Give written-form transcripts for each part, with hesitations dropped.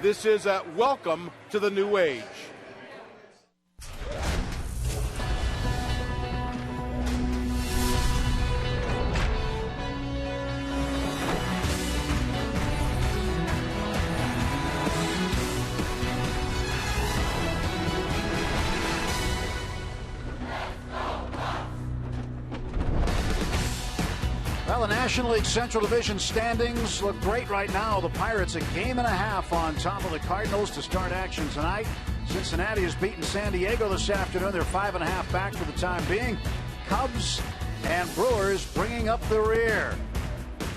This is a welcome to the new age. Well, the National League Central Division standings look great right now. The Pirates a game and a half on top of the Cardinals to start action tonight. Cincinnati has beaten San Diego this afternoon. They're 5.5 back for the time being. Cubs and Brewers bringing up the rear.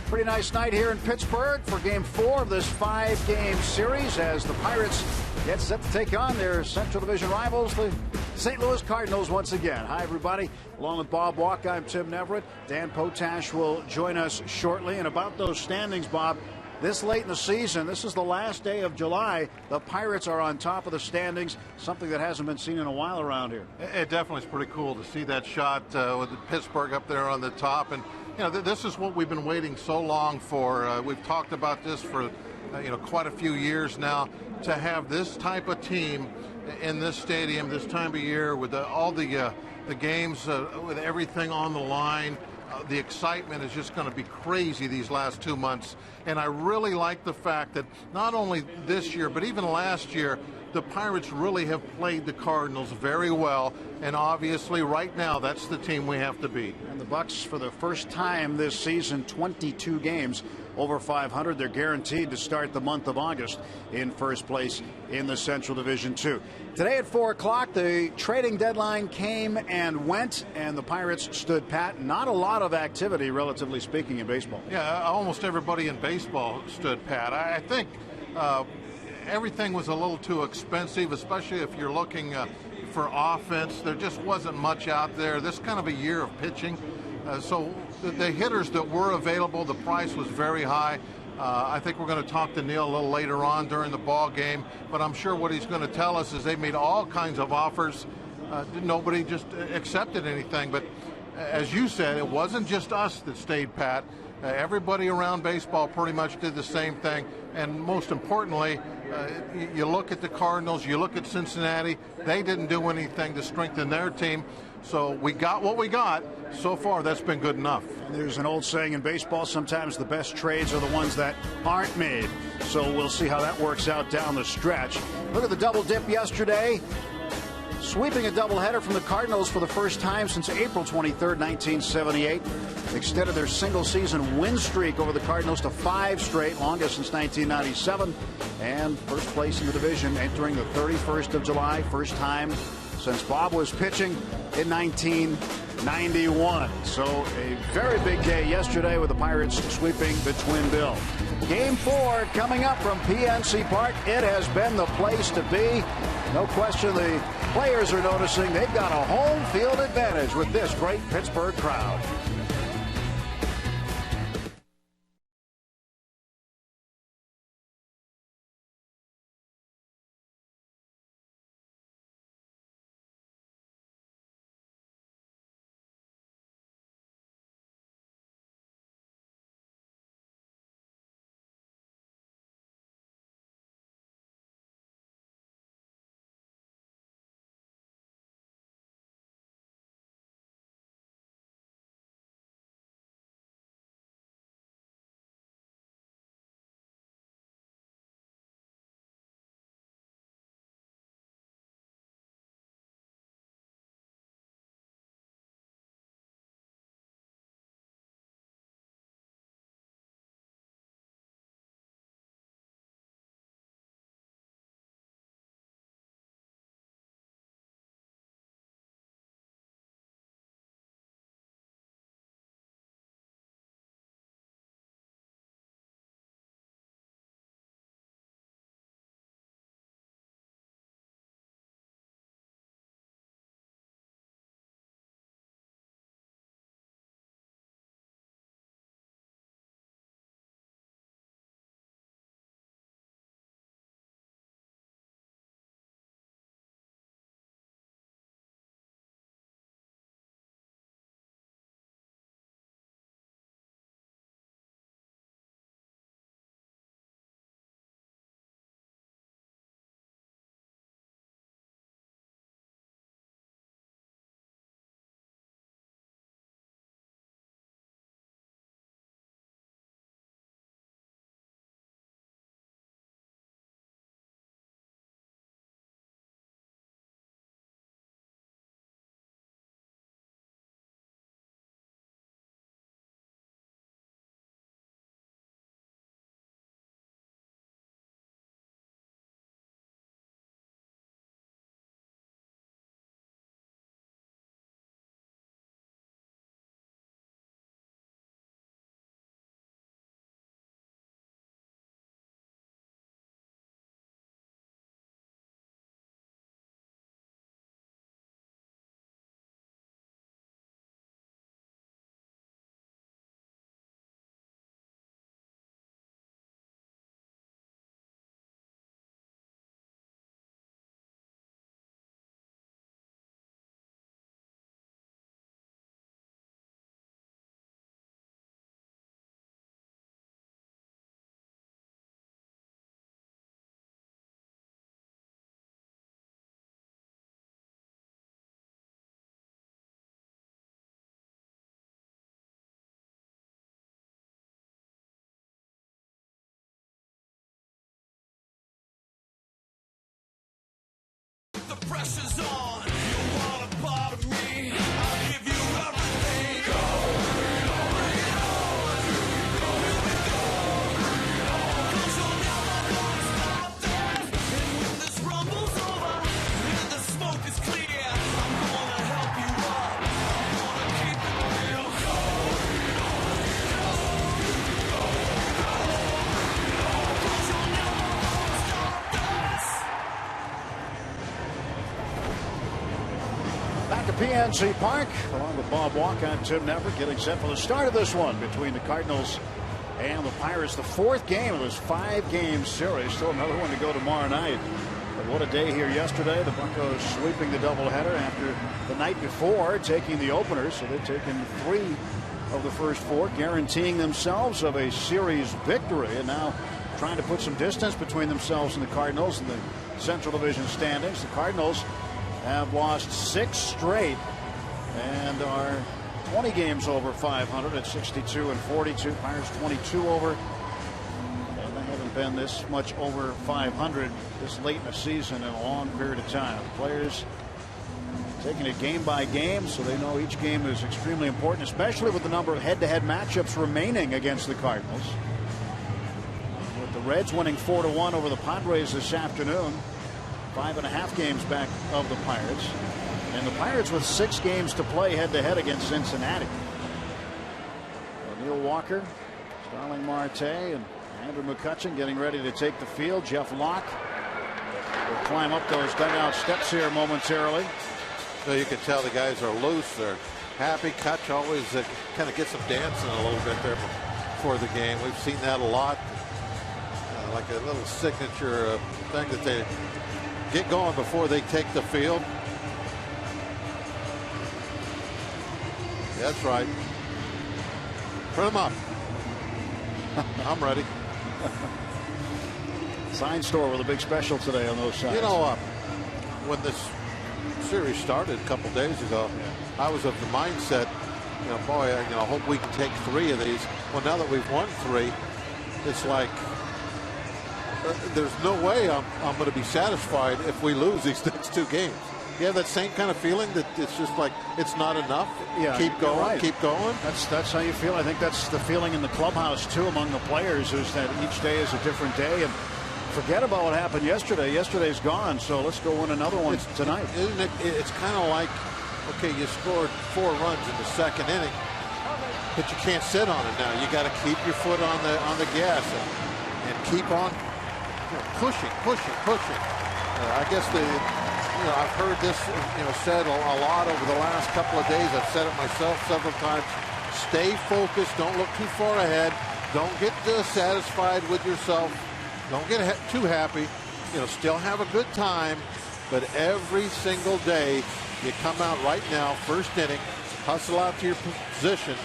Pretty nice night here in Pittsburgh for Game 4 of this 5-game series as the Pirates get set to take on their Central Division rivals, the St. Louis Cardinals, once again. Hi, everybody. Along with Bob Walk, I'm Tim Neverett. Dan Potash will join us shortly. And about those standings, Bob, this late in the season, this is the last day of July. The Pirates are on top of the standings, something that hasn't been seen in a while around here. It definitely is pretty cool to see that shot with Pittsburgh up there on the top. And, you know, this is what we've been waiting so long for. We've talked about this for, quite a few years now, to have this type of team in this stadium this time of year with all the games with everything on the line. The excitement is just going to be crazy these last 2 months. And I really like the fact that not only this year, but even last year, the Pirates really have played the Cardinals very well. And obviously right now, that's the team we have to beat. And the Bucks, for the first time this season, 22 games over 500. They're guaranteed to start the month of August in first place in the Central Division 2. Today at 4 o'clock, the trading deadline came and went, and the Pirates stood pat. Not a lot of activity, relatively speaking, in baseball. Yeah, almost everybody in baseball stood pat. I think everything was a little too expensive, especially if you're looking for offense. There just wasn't much out there. This kind of a year of pitching. So the hitters that were available, the price was very high. I think we're going to talk to Neil a little later on during the ball game, but I'm sure what he's going to tell us is they made all kinds of offers. Nobody just accepted anything. But as you said, it wasn't just us that stayed pat. Everybody around baseball pretty much did the same thing. And most importantly, you look at the Cardinals, you look at Cincinnati, they didn't do anything to strengthen their team. So we got what we got. So far, that's been good enough. And there's an old saying in baseball, sometimes the best trades are the ones that aren't made. So we'll see how that works out down the stretch. Look at the double dip yesterday. Sweeping a doubleheader from the Cardinals for the first time since April 23rd, 1978. Extended their single-season win streak over the Cardinals to 5 straight, longest since 1997. And first place in the division entering the 31st of July, first time since Bob was pitching in 1991. So a very big day yesterday with the Pirates sweeping the Twin Bill. Game 4 coming up from PNC Park. It has been the place to be. No question the players are noticing they've got a home field advantage with this great Pittsburgh crowd. pressure's on. You want a part of me? I'll give you everything. Go, bring it on, bring it on. Here we go, bring it on. 'Cause you're never gonna stop this. And when this rumble's over and the smoke is clear, I'm gonna help you up. I'm gonna keep it real. Go, bring it on, bring it on. Go, bring it on. 'Cause you're never gonna stop this. Back to PNC Park, along with Bob Walker and Tim Neverett, getting set for the start of this one between the Cardinals and the Pirates. The fourth game of this 5-game series. Still another one to go tomorrow night. But what a day here yesterday. The Buccos sweeping the doubleheader after the night before taking the opener. So they've taken 3 of the first 4, guaranteeing themselves of a series victory. And now trying to put some distance between themselves and the Cardinals in the Central Division standings. The Cardinals have lost 6 straight and are 20 games over 500 at 62 and 42. Pirates 22 over, and they haven't been this much over 500 this late in the season in a long period of time. The players taking it game by game, so they know each game is extremely important, especially with the number of head-to-head matchups remaining against the Cardinals. With the Reds winning 4-1 over the Padres this afternoon, 5.5 games back of the Pirates, and the Pirates with 6 games to play head-to-head against Cincinnati. Neil Walker, Starling Marte, and Andrew McCutcheon getting ready to take the field. Jeff Locke will climb up those dugout steps here momentarily. So you can tell the guys are loose. They're happy. Kutch always kind of gets them dancing a little bit there before the game. We've seen that a lot. Like a little signature thing that they get going before they take the field. That's right. Print them up. I'm ready. Sign store with a big special today on those sides. You know, when this series started a couple days ago, I was of the mindset, boy, I hope we can take 3 of these. Well, now that we've won 3, it's like there's no way I'm going to be satisfied if we lose these next 2 games. You have that same kind of feeling that it's just like it's not enough. Yeah, keep going, right. Keep going. That's how you feel. I think that's the feeling in the clubhouse too among the players, is that each day is a different day, and forget about what happened yesterday. Yesterday's gone, so let's go win another one tonight. Isn't it? It's kind of like, okay, you scored 4 runs in the 2nd inning, but you can't sit on it now. You got to keep your foot on the gas and keep on pushing. I guess I've heard this said a lot over the last couple of days. I've said it myself several times. Stay focused. Don't look too far ahead. Don't get satisfied with yourself. Don't get too happy. Still have a good time, but every single day you come out right now, first inning, hustle out to your position,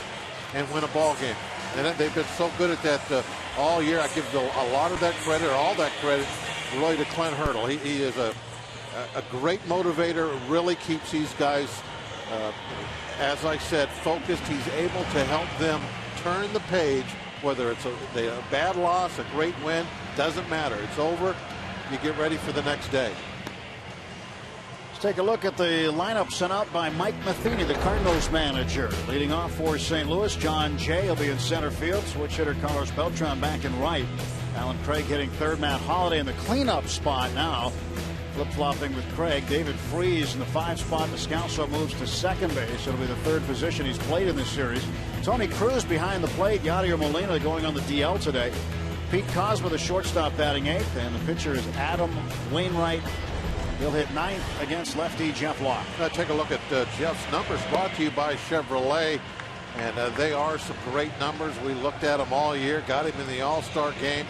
and win a ball game. And they've been so good at that all year. I give a lot of that credit, or all that credit, really to Clint Hurdle. He is a great motivator. Really keeps these guys, as I said, focused. He's able to help them turn the page. Whether it's a bad loss, a great win, doesn't matter. It's over. You get ready for the next day. Let's take a look at the lineup sent out by Mike Matheny, the Cardinals manager. Leading off for St. Louis, John Jay will be in center field. Switch hitter Carlos Beltran back in right. Alan Craig hitting third. Matt Holliday in the cleanup spot now. Flip-flopping with Craig. David Freese in the 5 spot. Descalso moves to second base. It'll be the 3rd position he's played in this series. Tony Cruz behind the plate. Yadier Molina going on the DL today. Pete Cosma, the shortstop, batting 8th. And the pitcher is Adam Wainwright. He'll hit 9th against lefty Jeff Locke. Take a look at Jeff's numbers, brought to you by Chevrolet. And they are some great numbers. We looked at them all year. Got him in the All-Star game.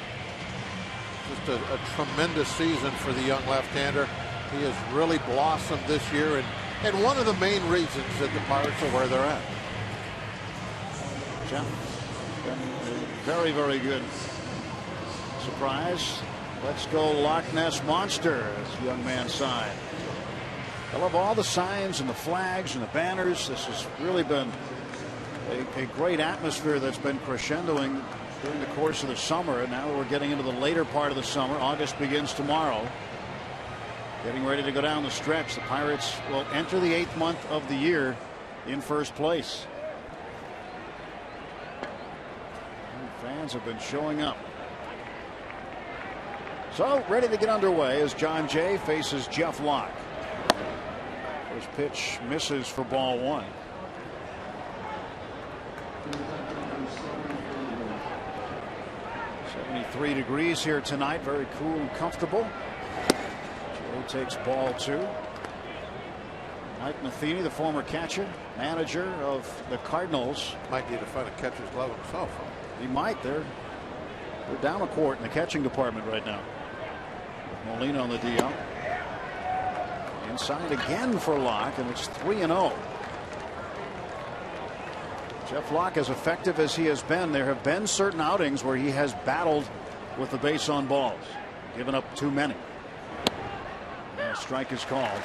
Just a tremendous season for the young left-hander. He has really blossomed this year, and one of the main reasons that the Pirates are where they're at. Jeff, very, very good surprise. Let's go Loch Ness Monster, as the young man signed. I love all the signs and the flags and the banners. This has really been a great atmosphere that's been crescendoing during the course of the summer, and now we're getting into the later part of the summer. August begins tomorrow. Getting ready to go down the stretch. The Pirates will enter the 8th month of the year in first place. And fans have been showing up. So ready to get underway as John Jay faces Jeff Locke. First pitch misses for ball 1. .73 degrees here tonight. Very cool and comfortable. Jay takes ball 2. Mike Matheny, the former catcher, manager of the Cardinals. Might need to find a catcher's glove himself. He might. They're down a quart in the catching department right now. Molina on the DL. Inside again for Locke, and it's 3-0. Jeff Locke, as effective as he has been, there have been certain outings where he has battled with the base on balls, given up too many. And a strike is called.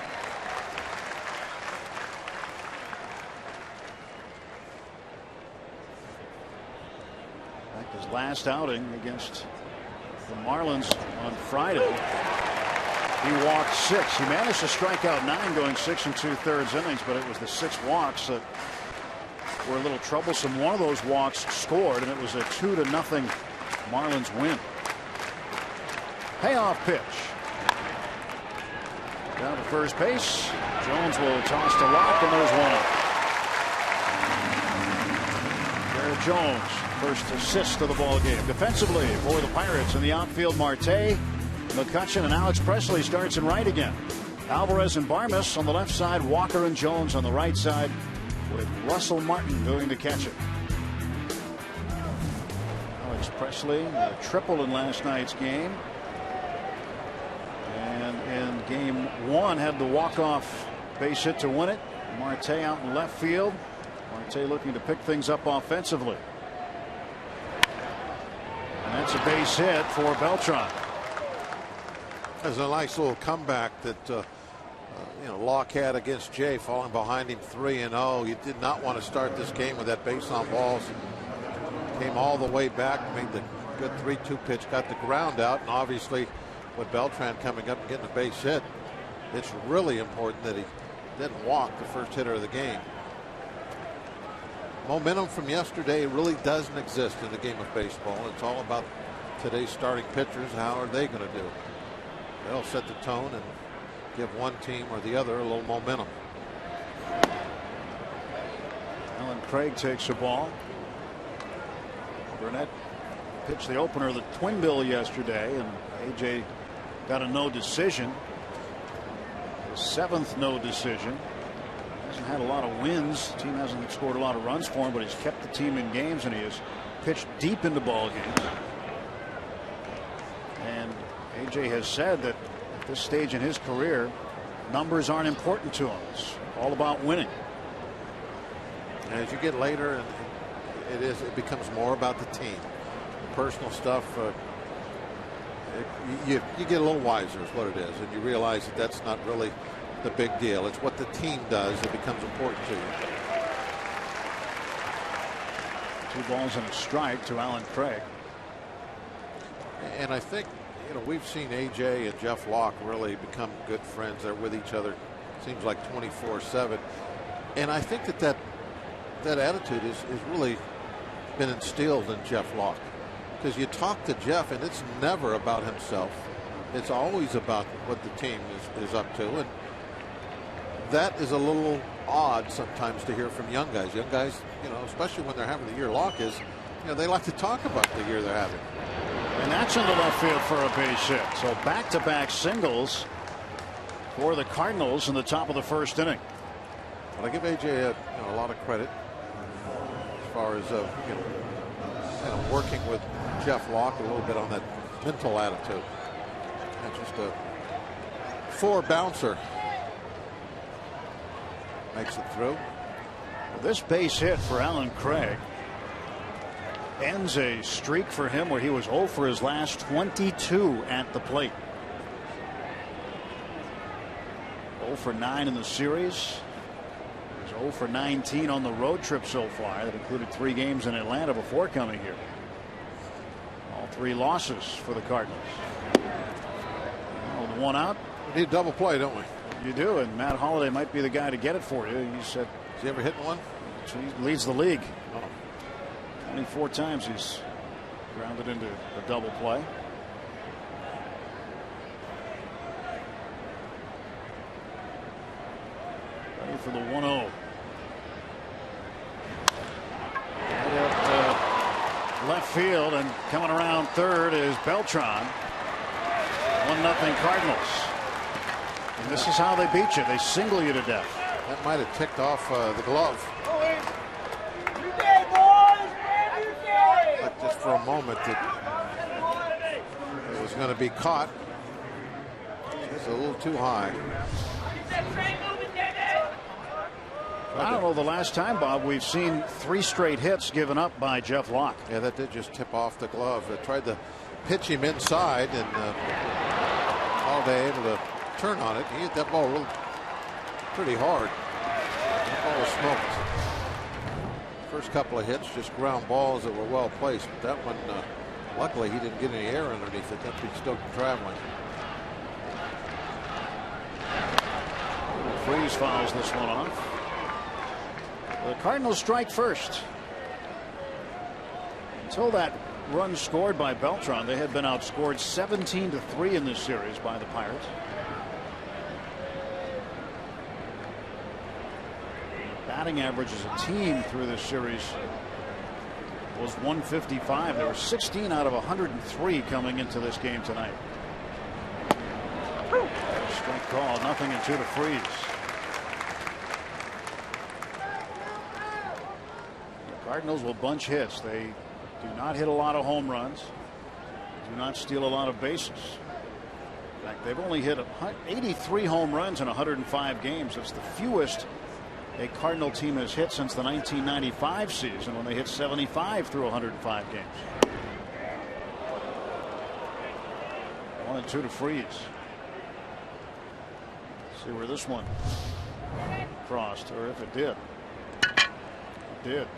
His last outing against the Marlins on Friday, he walked 6. He managed to strike out 9 going 6 2/3 innings, but it was the 6 walks that were a little troublesome. One of those walks scored, and it was a 2-0 Marlins win. Payoff pitch. Down to first base. Jones will toss to Locke, and there's one. Garrett Jones, first assist of the ball game. Defensively for the Pirates in the outfield, Marte, McCutchen, and Alex Presley starts in right again. Alvarez and Barmes on the left side, Walker and Jones on the right side, with Russell Martin doing the catching. Alex Presley, a triple in last night's game. And in game 1 had the walk-off base hit to win it. Marte out in left field. Marte looking to pick things up offensively. And that's a base hit for Beltran. There's a nice little comeback that Locke had against Jay, falling behind him 3-0. You did not want to start this game with that base on balls. Came all the way back, made the good 3-2 pitch, got the ground out, and obviously with Beltran coming up and getting a base hit, it's really important that he didn't walk the first hitter of the game. Momentum from yesterday really doesn't exist in the game of baseball. It's all about today's starting pitchers. How are they going to do? They'll set the tone and give one team or the other a little momentum. Alan Craig takes the ball. Burnett pitched the opener of the twin bill yesterday, and AJ got a no decision. The 7th no decision. Hasn't had a lot of wins. The team hasn't scored a lot of runs for him, but he's kept the team in games, and he has pitched deep into ball games. And AJ has said that at this stage in his career, numbers aren't important to him. It's all about winning. And as you get later, it becomes more about the team. Personal stuff, you get a little wiser is what it is, and you realize that that's not really the big deal. It's what the team does that becomes important to you. 2 balls and a strike to Alan Craig. And I think we've seen AJ and Jeff Locke really become good friends. They're with each other, seems like 24/7. And I think that attitude is really been instilled in Jeff Locke, because you talk to Jeff and it's never about himself. It's always about what the team is up to, and that is a little odd sometimes to hear from young guys. Young guys, especially when they're having the year Locke is, they like to talk about the year they're having. And that's into left field for a base hit. So back-to-back singles for the Cardinals in the top of the first inning. But I give AJ a lot of credit as far as working with Jeff Locke a little bit on that mental attitude. And just a 4 bouncer. Makes it through. This base hit for Alan Craig ends a streak for him where he was 0 for his last 22 at the plate. 0 for 9 in the series. He was 0 for 19 on the road trip so far. That included 3 games in Atlanta before coming here. All 3 losses for the Cardinals. With 1 out, We need a double play, don't we? You do, and Matt Holliday might be the guy to get it for you. You said. Has he ever hit one? He leads the league. Oh. 24 times he's grounded into a double play. Ready for the 1-0. Left field, and coming around third is Beltran. 1-0 Cardinals. And this is how they beat you. They single you to death. That might have ticked off the glove. But just for a moment that it was going to be caught. It's a little too high. I don't know the last time, Bob, we've seen 3 straight hits given up by Jeff Locke. Yeah, that did just tip off the glove. They tried to pitch him inside, and Holliday able to turn on it. He hit that ball really pretty hard. That ball was smoked. First couple of hits, just ground balls that were well placed. But that one, luckily, he didn't get any air underneath it. That would still traveling. Freeze fouls this one off. The Cardinals strike first. Until that run scored by Beltran, they had been outscored 17-3 in this series by the Pirates. Batting average as a team through this series was 155. There were 16 out of 103 coming into this game tonight. Strike call, 0-2 to Freeze. Cardinals will bunch hits. They do not hit a lot of home runs, do not steal a lot of bases. In fact, they've only hit 83 home runs in 105 games. It's the fewest a Cardinal team has hit since the 1995 season, when they hit 75 through 105 games. 1-2 to Freeze. See where this one crossed, or if it did. It did.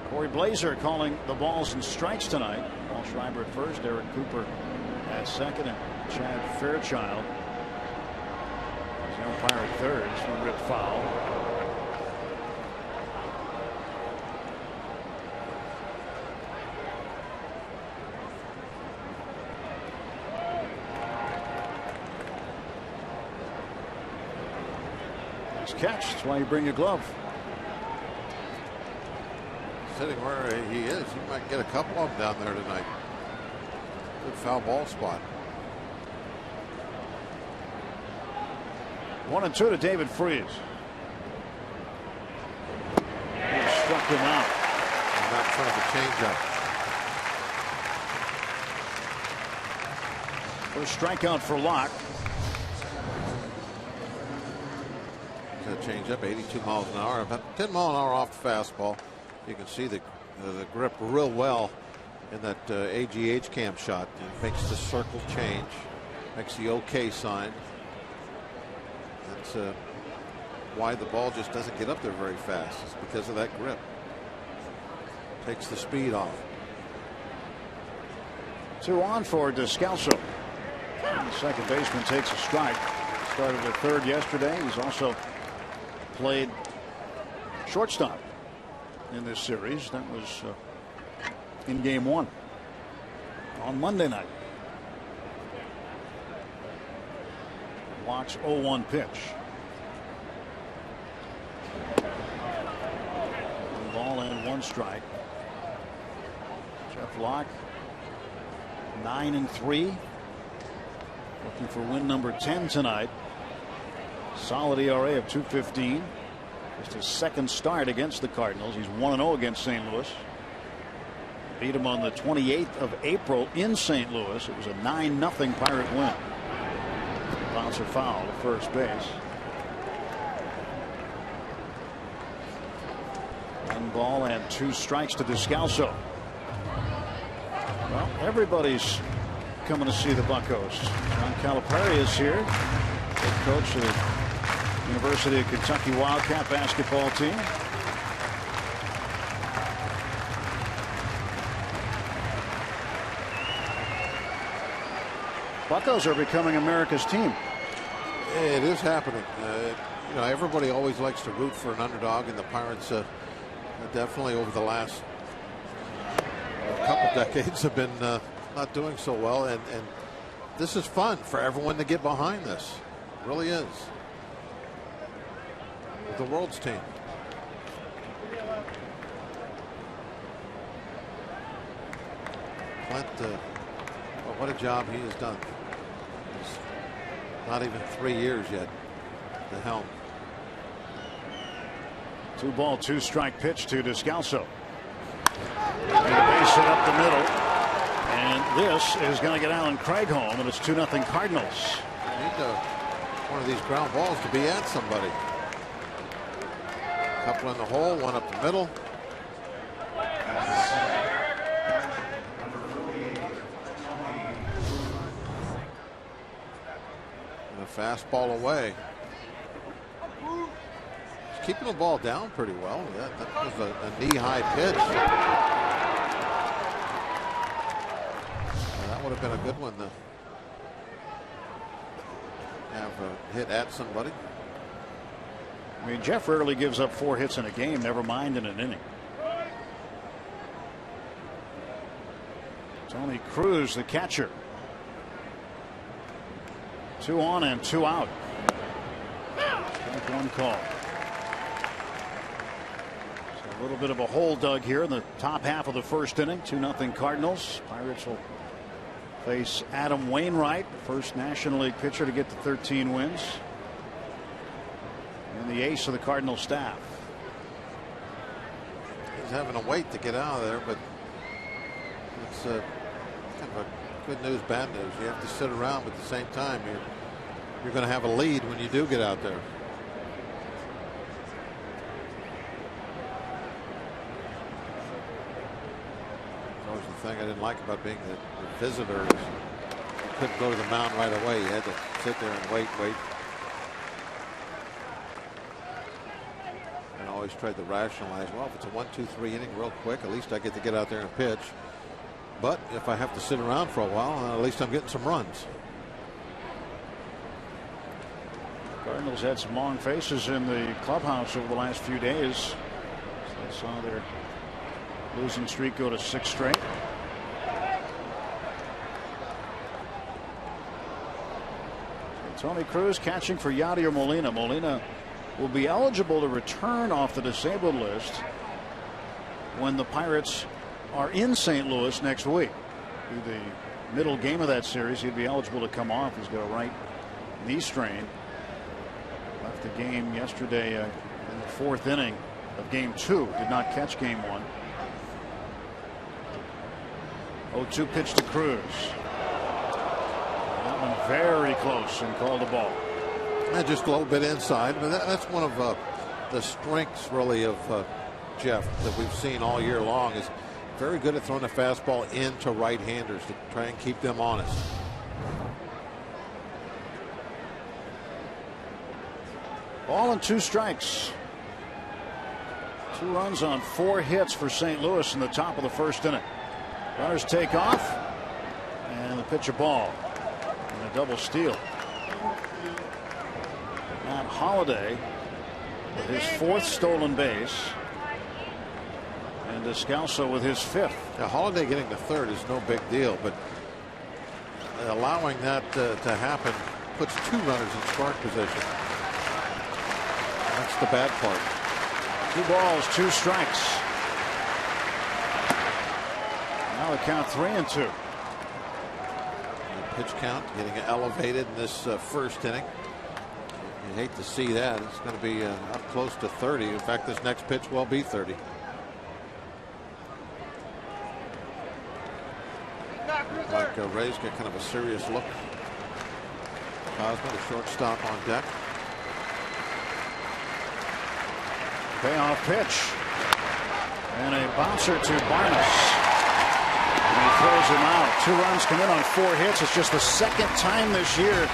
Corey Blazer calling the balls and strikes tonight. Paul Schreiber at first, Eric Cooper at second, and Chad Fairchild is the umpire at third. This one ripped foul. Nice catch. That's why you bring a glove. Sitting where he is, he might get a couple of them down there tonight. Good foul ball spot. 1-2 to David Freeze. He struck him out. And not trying to change up. First strikeout for Locke. That change up, 82 miles an hour, about 10 miles an hour off the fastball. You can see the grip real well in that AGH cam shot. It makes the circle change, makes the OK sign. That's why the ball just doesn't get up there very fast. It's because of that grip. Takes the speed off. 2 on for Descalso. And the second baseman takes a strike. Started at third yesterday. He's also played shortstop in this series. That was in game 1 on Monday night. Locke's 0-1 pitch. 1 ball and 1 strike. Jeff Locke 9-3. Looking for win number 10 tonight. Solid ERA of 2.15. Just his second start against the Cardinals. He's 1-0 against St. Louis. Beat him on the 28th of April in St. Louis. It was a 9-0 Pirate win. Bouncer foul at first base. 1 ball and 2 strikes to Descalso. Well, everybody's coming to see the Buccos. John Calipari is here, head coach of the University of Kentucky Wildcat basketball team. Buccos are becoming America's team. It is happening. You know, everybody always likes to root for an underdog, and the Pirates definitely over the last couple decades have been not doing so well, and this is fun for everyone to get behind this. It really is. The world's team. Clint, well, what a job he has done. It's not even 3 years yet at the helm. 2-ball, 2-strike pitch to Descalso. And a base hit up the middle. And this is going to get Alan Craig home, and it's 2-0 Cardinals. You need one of these ground balls to be at somebody. Couple in the hole, one up the middle. And a fastball away. He's keeping the ball down pretty well. That was a knee-high pitch. That would have been a good one to have a hit at somebody. I mean, Jeff rarely gives up 4 hits in a game, never mind in an inning. Tony Cruz, the catcher. 2 on and 2 out. Strike 1 call. So a little bit of a hole dug here in the top half of the first inning. 2-0 Cardinals. Pirates will face Adam Wainwright, first National League pitcher to get to 13 wins. And the ace of the Cardinal staff. He's having to wait to get out of there, but it's kind of a good news, bad news. You have to sit around, but at the same time, you're going to have a lead when you do get out there. That was the thing I didn't like about being the visitor. Is you couldn't go to the mound right away. You had to sit there and wait. Always tried to rationalize, well, if it's a 1-2-3 inning real quick, at least I get to get out there and pitch. But if I have to sit around for a while, at least I'm getting some runs. Cardinals had some long faces in the clubhouse over the last few days. So they saw their losing streak go to 6 straight. So Tony Cruz catching for Yadier Molina. Molina will be eligible to return off the disabled list when the Pirates are in St. Louis next week. Through the middle game of that series, he'd be eligible to come off. He's got a right knee strain. Left the game yesterday in the 4th inning of game 2. Did not catch game 1. 0-2 pitch to Cruz. That one very close and called a ball. Just a little bit inside, but that's one of the strengths really of Jeff that we've seen all year long. Is very good at throwing a fastball into right-handers to try and keep them honest. Ball and 2 strikes. 2 runs on 4 hits for St. Louis in the top of the 1st inning. Runners take off, and the pitch a ball, and a double steal. Matt Holliday with his 4th stolen base, and Descalso with his 5th. Now, Holliday getting the 3rd is no big deal, but allowing that to happen puts 2 runners in scoring position. That's the bad part. 2 balls, 2 strikes. Now the count 3-2. The pitch count getting elevated in this 1st inning. You hate to see that. It's going to be up close to 30. In fact, this next pitch will be 30. Like Ray's got kind of a serious look. Cosma, the shortstop, on deck. Payoff pitch. And a bouncer to Barnes. And he throws him out. 2 runs come in on 4 hits. It's just the 2nd time this year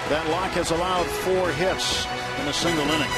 that Locke has allowed 4 hits in a single inning.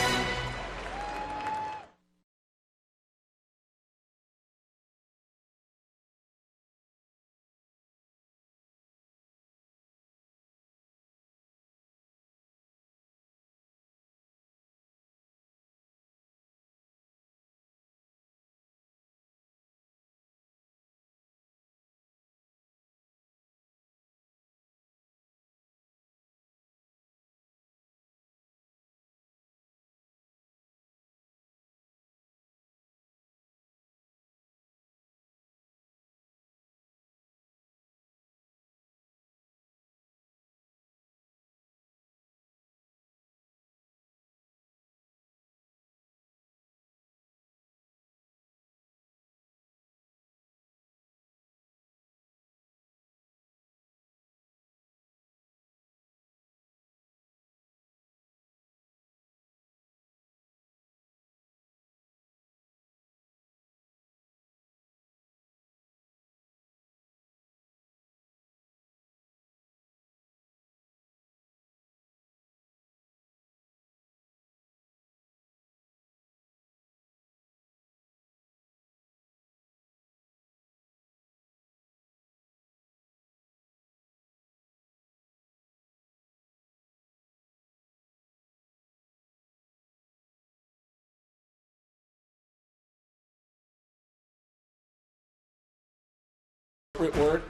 word.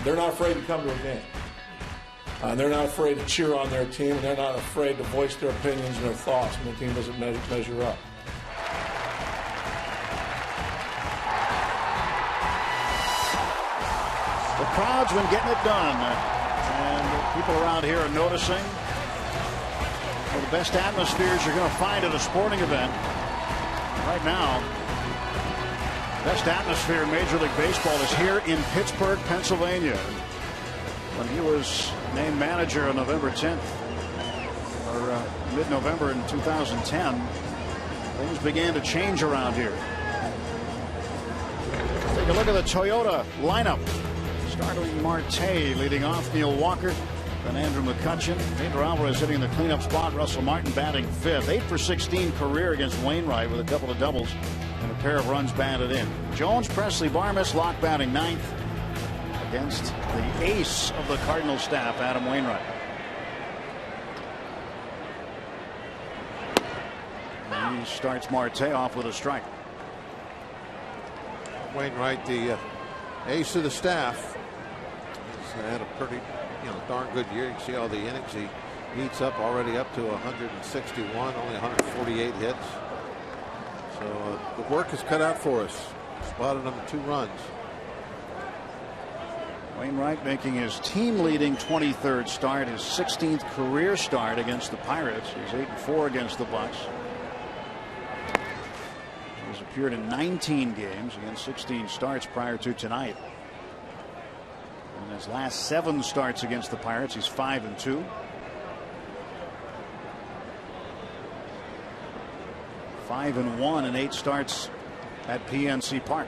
They're not afraid to come to a game. They're not afraid to cheer on their team, and they're not afraid to voice their opinions and their thoughts when the team doesn't measure up. The crowd's been getting it done, and people around here are noticing. One of the best atmospheres you're going to find at a sporting event right now. Best atmosphere in Major League Baseball is here in Pittsburgh, Pennsylvania. When he was named manager on November 10th, or mid-November in 2010, things began to change around here. Take a look at the Toyota lineup. Starting Marte leading off, Neil Walker, then Andrew McCutchen. Pedro Alvarez hitting the cleanup spot. Russell Martin batting fifth. 8 for 16 career against Wainwright with a couple of doubles and a pair of runs batted in. Jones, Presley, Barmes, Locke batting ninth against the ace of the Cardinals staff, Adam Wainwright. And he starts Marte off with a strike. Wainwright, the ace of the staff, has had a pretty, darn good year. You can see all the innings he eats up, already up to 161, only 148 hits. So the work is cut out for us. Spotted him 2 runs. Wainwright making his team leading 23rd start, his 16th career start against the Pirates. He's 8-4 against the Bucks. He's appeared in 19 games against 16 starts prior to tonight. In his last 7 starts against the Pirates, he's 5-2. 5-1 in 8 starts at PNC Park.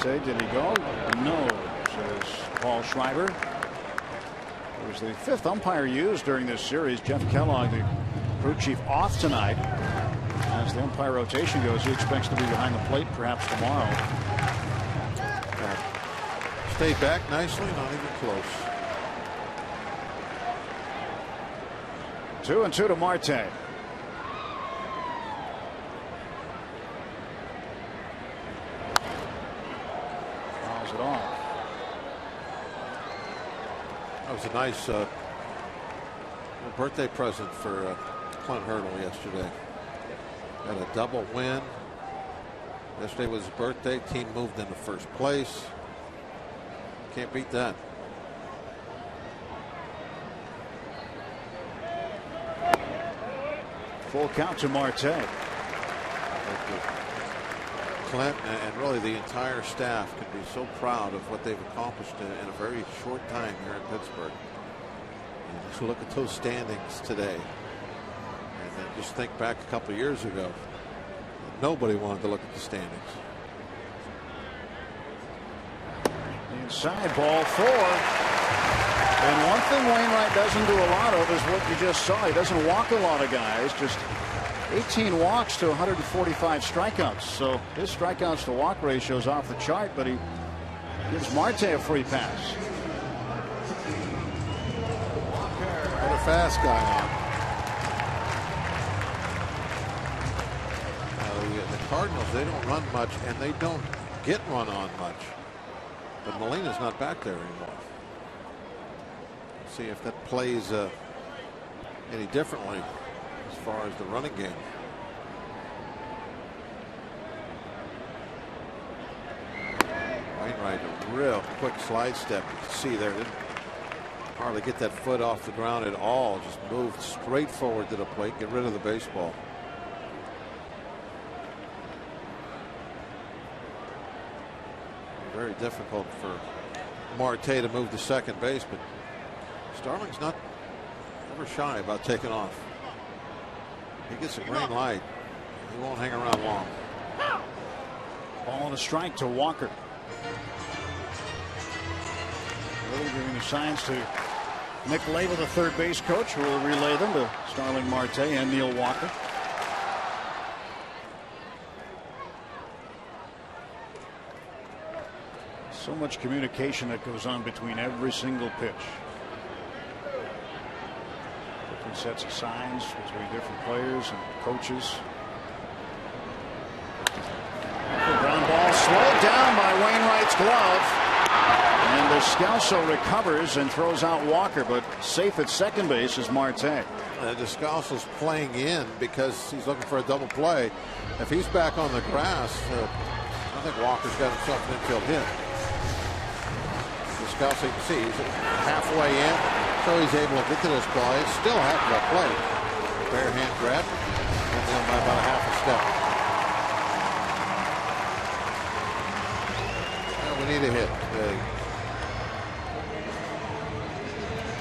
Did he go? No, says Paul Schreiber. It was the 5th umpire used during this series. Jeff Kellogg, the crew chief, off tonight. As the umpire rotation goes, he expects to be behind the plate perhaps tomorrow. Stayed back nicely, not even close. 2-2 to Marte. Fouls it off. That was a nice birthday present for Clint Hurdle yesterday. Got a double win. Yesterday was his birthday. Team moved into first place. Can't beat that. Full count to Marte. Clint and really the entire staff can be so proud of what they've accomplished in a very short time here in Pittsburgh. And just look at those standings today. And then just think back a couple of years ago. Nobody wanted to look at the standings. Inside, ball 4. And one thing Wainwright doesn't do a lot of is what you just saw. He doesn't walk a lot of guys. Just 18 walks to 145 strikeouts. So his strikeouts to walk ratio is off the chart, but he gives Marte a free pass. What a fast guy on. The Cardinals, they don't run much and they don't get run on much. But Molina's not back there anymore. See if that plays any differently as far as the running game. Wainwright, a real quick slide step. You can see there, didn't hardly get that foot off the ground at all. Just moved straight forward to the plate, get rid of the baseball. Very difficult for Marte to move to second base, but Starling's not ever shy about taking off. He gets a green light. He won't hang around long. Ball and a strike to Walker. Really giving the signs to Nick Leyva, the third base coach, who will relay them to Starling Marte and Neil Walker. So much communication that goes on between every single pitch. Different sets of signs between different players and coaches. Slowed down by Wainwright's glove. And Descalso recovers and throws out Walker, but safe at second base is Marte. Descalso's playing in because he's looking for a double play. If he's back on the grass, I think Walker's got himself an infield hit. Descalso, you can see, he's halfway in, so he's able to get to this ball. It's still a heck of a play. Bare hand grab, and down by about a half a step. Well, we need a hit.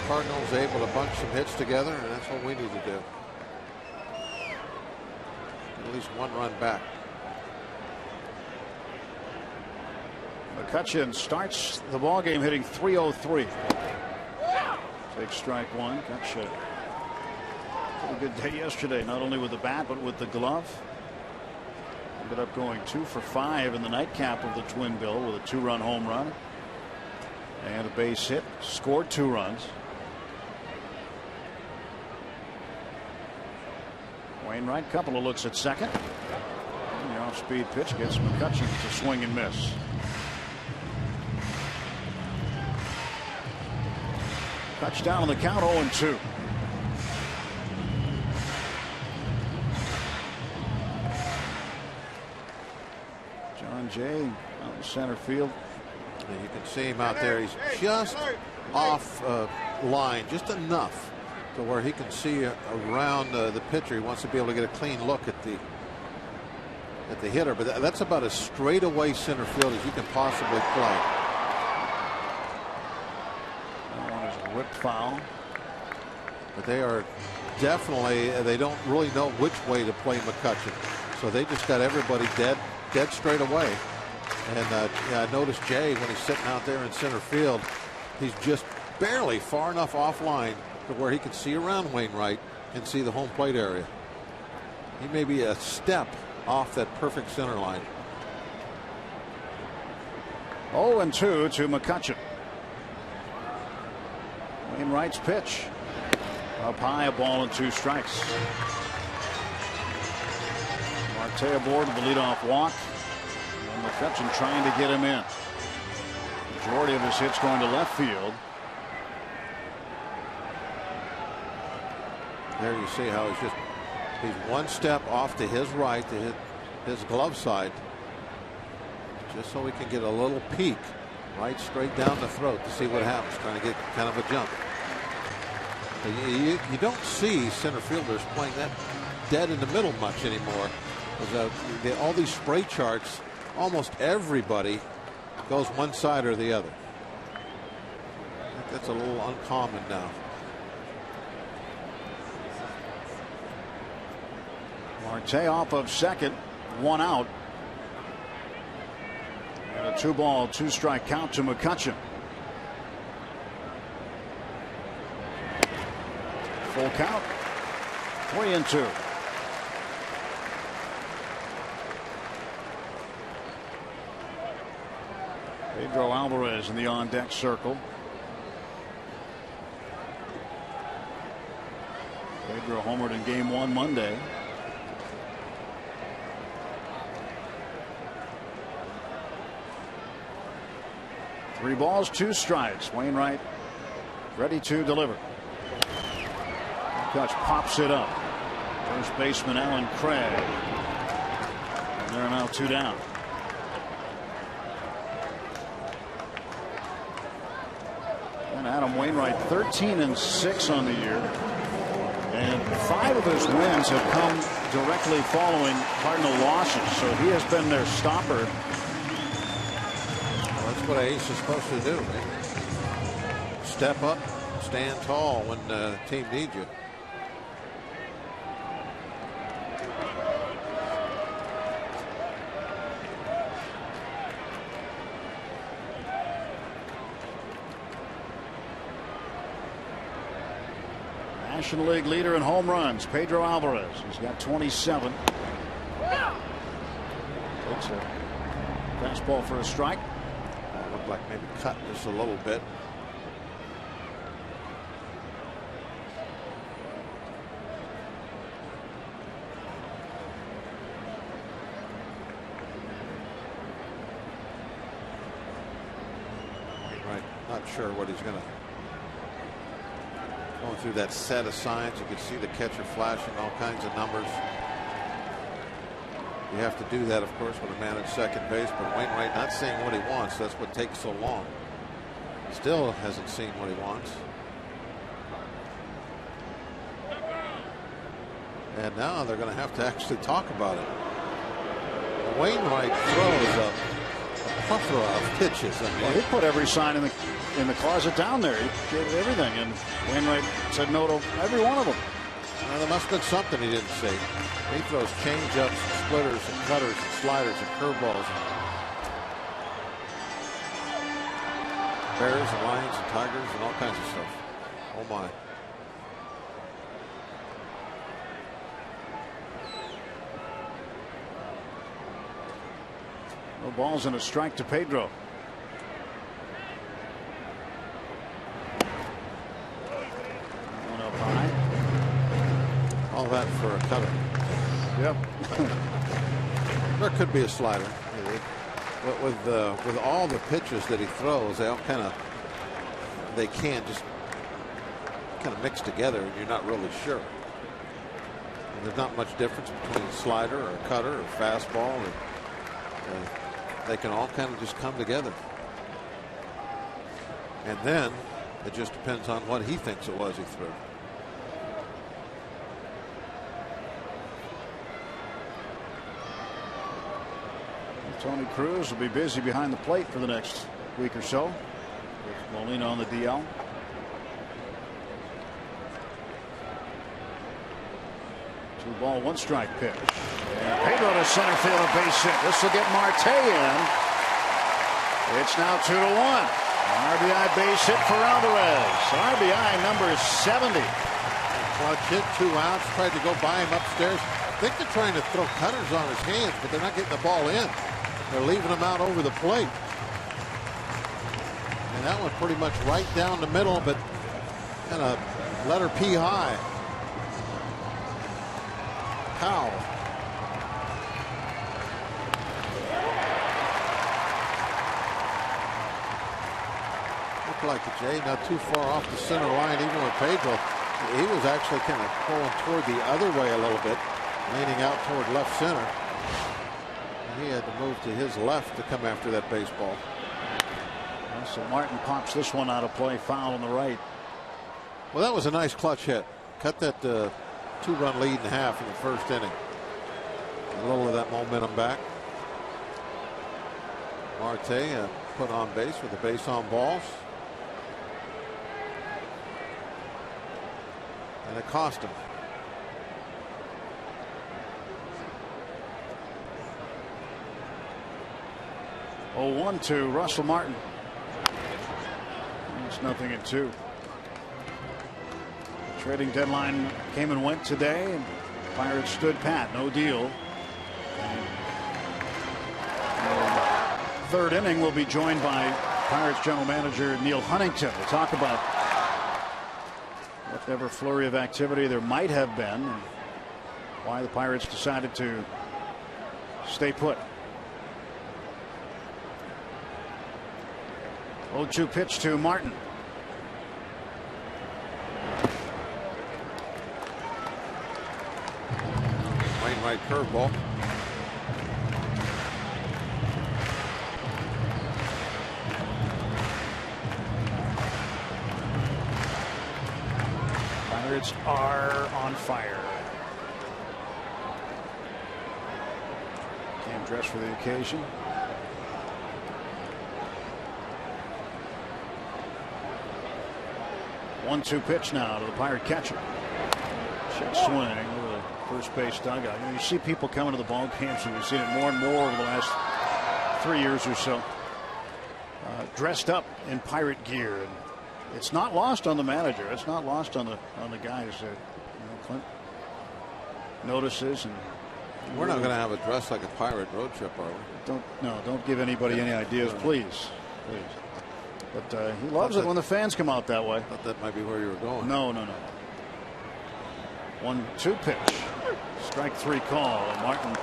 Cardinals able to bunch some hits together, and that's what we need to do. At least one run back. McCutcheon starts the ball game hitting .303. Takes strike one. Gotcha. Pretty good day yesterday, not only with the bat but with the glove. Ended up going 2 for 5 in the nightcap of the Twin Bill with a 2-run home run and a base hit. Scored 2 runs. Wainwright, couple of looks at second. And the off-speed pitch gets McCutcheon to swing and miss. Touchdown on the count, 0-2. John Jay out in center field. You can see him out there. He's just off line, just enough to where he can see around the pitcher. He wants to be able to get a clean look at the hitter, but that's about as straight away center field as you can possibly play. That one is a whip foul. But they are definitely, they don't really know which way to play McCutcheon, so they just got everybody dead straight away. And yeah, I noticed Jay when he's sitting out there in center field, he's just barely far enough offline to where he can see around Wainwright and see the home plate area. He may be a step off that perfect center line. 0-2 to McCutcheon. Wainwright's pitch. Up high, a ball and 2 strikes. Marte aboard with the leadoff walk. And McCutcheon trying to get him in. Majority of his hits going to left field. There you see how he's one step off to his right to hit his glove side, just so we can get a little peek right straight down the throat to see what happens, trying to get kind of a jump. You don't see center fielders playing that dead in the middle much anymore. All these spray charts, almost everybody goes one side or the other. I think that's a little uncommon now. Marte off of second, 1 out. And a 2-ball, 2-strike count to McCutcheon. Full count, 3-2. Pedro Alvarez in the on-deck circle. Pedro homered in Game 1 Monday. Three balls, 2 strikes. Wainwright ready to deliver. Kutch pops it up. First baseman Alan Craig. And there are now 2 down. And Adam Wainwright 13-6 on the year. And 5 of his wins have come directly following Cardinal losses. So he has been their stopper. That's what an ace is supposed to do. Step up, stand tall when the team needs you. National League leader in home runs, Pedro Alvarez. He's got 27. Takes a fastball for a strike. Looked like maybe cut just a little bit. Not sure what he's going to. Going through that set of signs, you can see the catcher flashing all kinds of numbers. You have to do that, of course, with a man at second base, but Wainwright not seeing what he wants. That's what takes so long. Still hasn't seen what he wants. And now they're going to have to actually talk about it. Wainwright throws a plethora of pitches. Well, he put every sign in the closet down there. He gave it everything, and Wainwright said no to every one of them. Well, there must have been something he didn't see. He throws change-ups, and splitters, and cutters, and sliders, and curveballs. Bears and Lions and Tigers and all kinds of stuff. Oh my. No balls and a strike to Pedro. One up high. All that for a cutter. Yep. There could be a slider. But with all the pitches that he throws, they all they can't just kind of mix together, and you're not really sure. And there's not much difference between a slider or a cutter or a fastball. They can all kind of just come together. And then it just depends on what he thinks it was he threw. Tony Cruz will be busy behind the plate for the next week or so. With Molina on the DL. Two ball, one strike pitch. And Pedro to center field, a base hit. This will get Marte in. It's now 2-1. RBI base hit for Alvarez. RBI number 70. Clutch hit, 2 outs. Tried to go by him upstairs. I think they're trying to throw cutters on his hands, but they're not getting the ball in. They're leaving him out over the plate. And that one pretty much right down the middle, but kind of letter P high. Powell. Looked like the Jay not too far off the center line, even with Pedro. He was actually kind of pulling toward the other way a little bit, leaning out toward left center. He had to move to his left to come after that baseball. So Martin pops this one out of play, foul on the right. Well, that was a nice clutch hit. Cut that 2-run lead in half in the first inning. A little of that momentum back. Marte put on base with the base on balls. And it cost him. Oh, 1-2, Russell Martin. It's 0-2. The trading deadline came and went today, and Pirates stood pat, no deal. And third inning, we'll be joined by Pirates general manager Neil Huntington to talk about whatever flurry of activity there might have been and why the Pirates decided to stay put. 0-2 pitch to Martin. Wainwright curveball. Pirates are on fire. Came dressed for the occasion. One-two pitch now to the Pirate catcher. Check swing over the first base dugout. You see people coming to the ball games, and we've seen it more and more over the last 3 years or so. Dressed up in Pirate gear, and it's not lost on the manager. It's not lost on the guys that Clint notices. And we're not going to have a dress like a Pirate road trip, are we? Don't give anybody any ideas, please. But he loves it when the fans come out that way. I thought that might be where you were going. No. 1-2 pitch. Strike 3 call. And Martin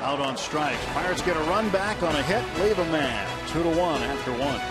out on strikes. Pirates get a run back on a hit. Leave a man. 2-1 after 1.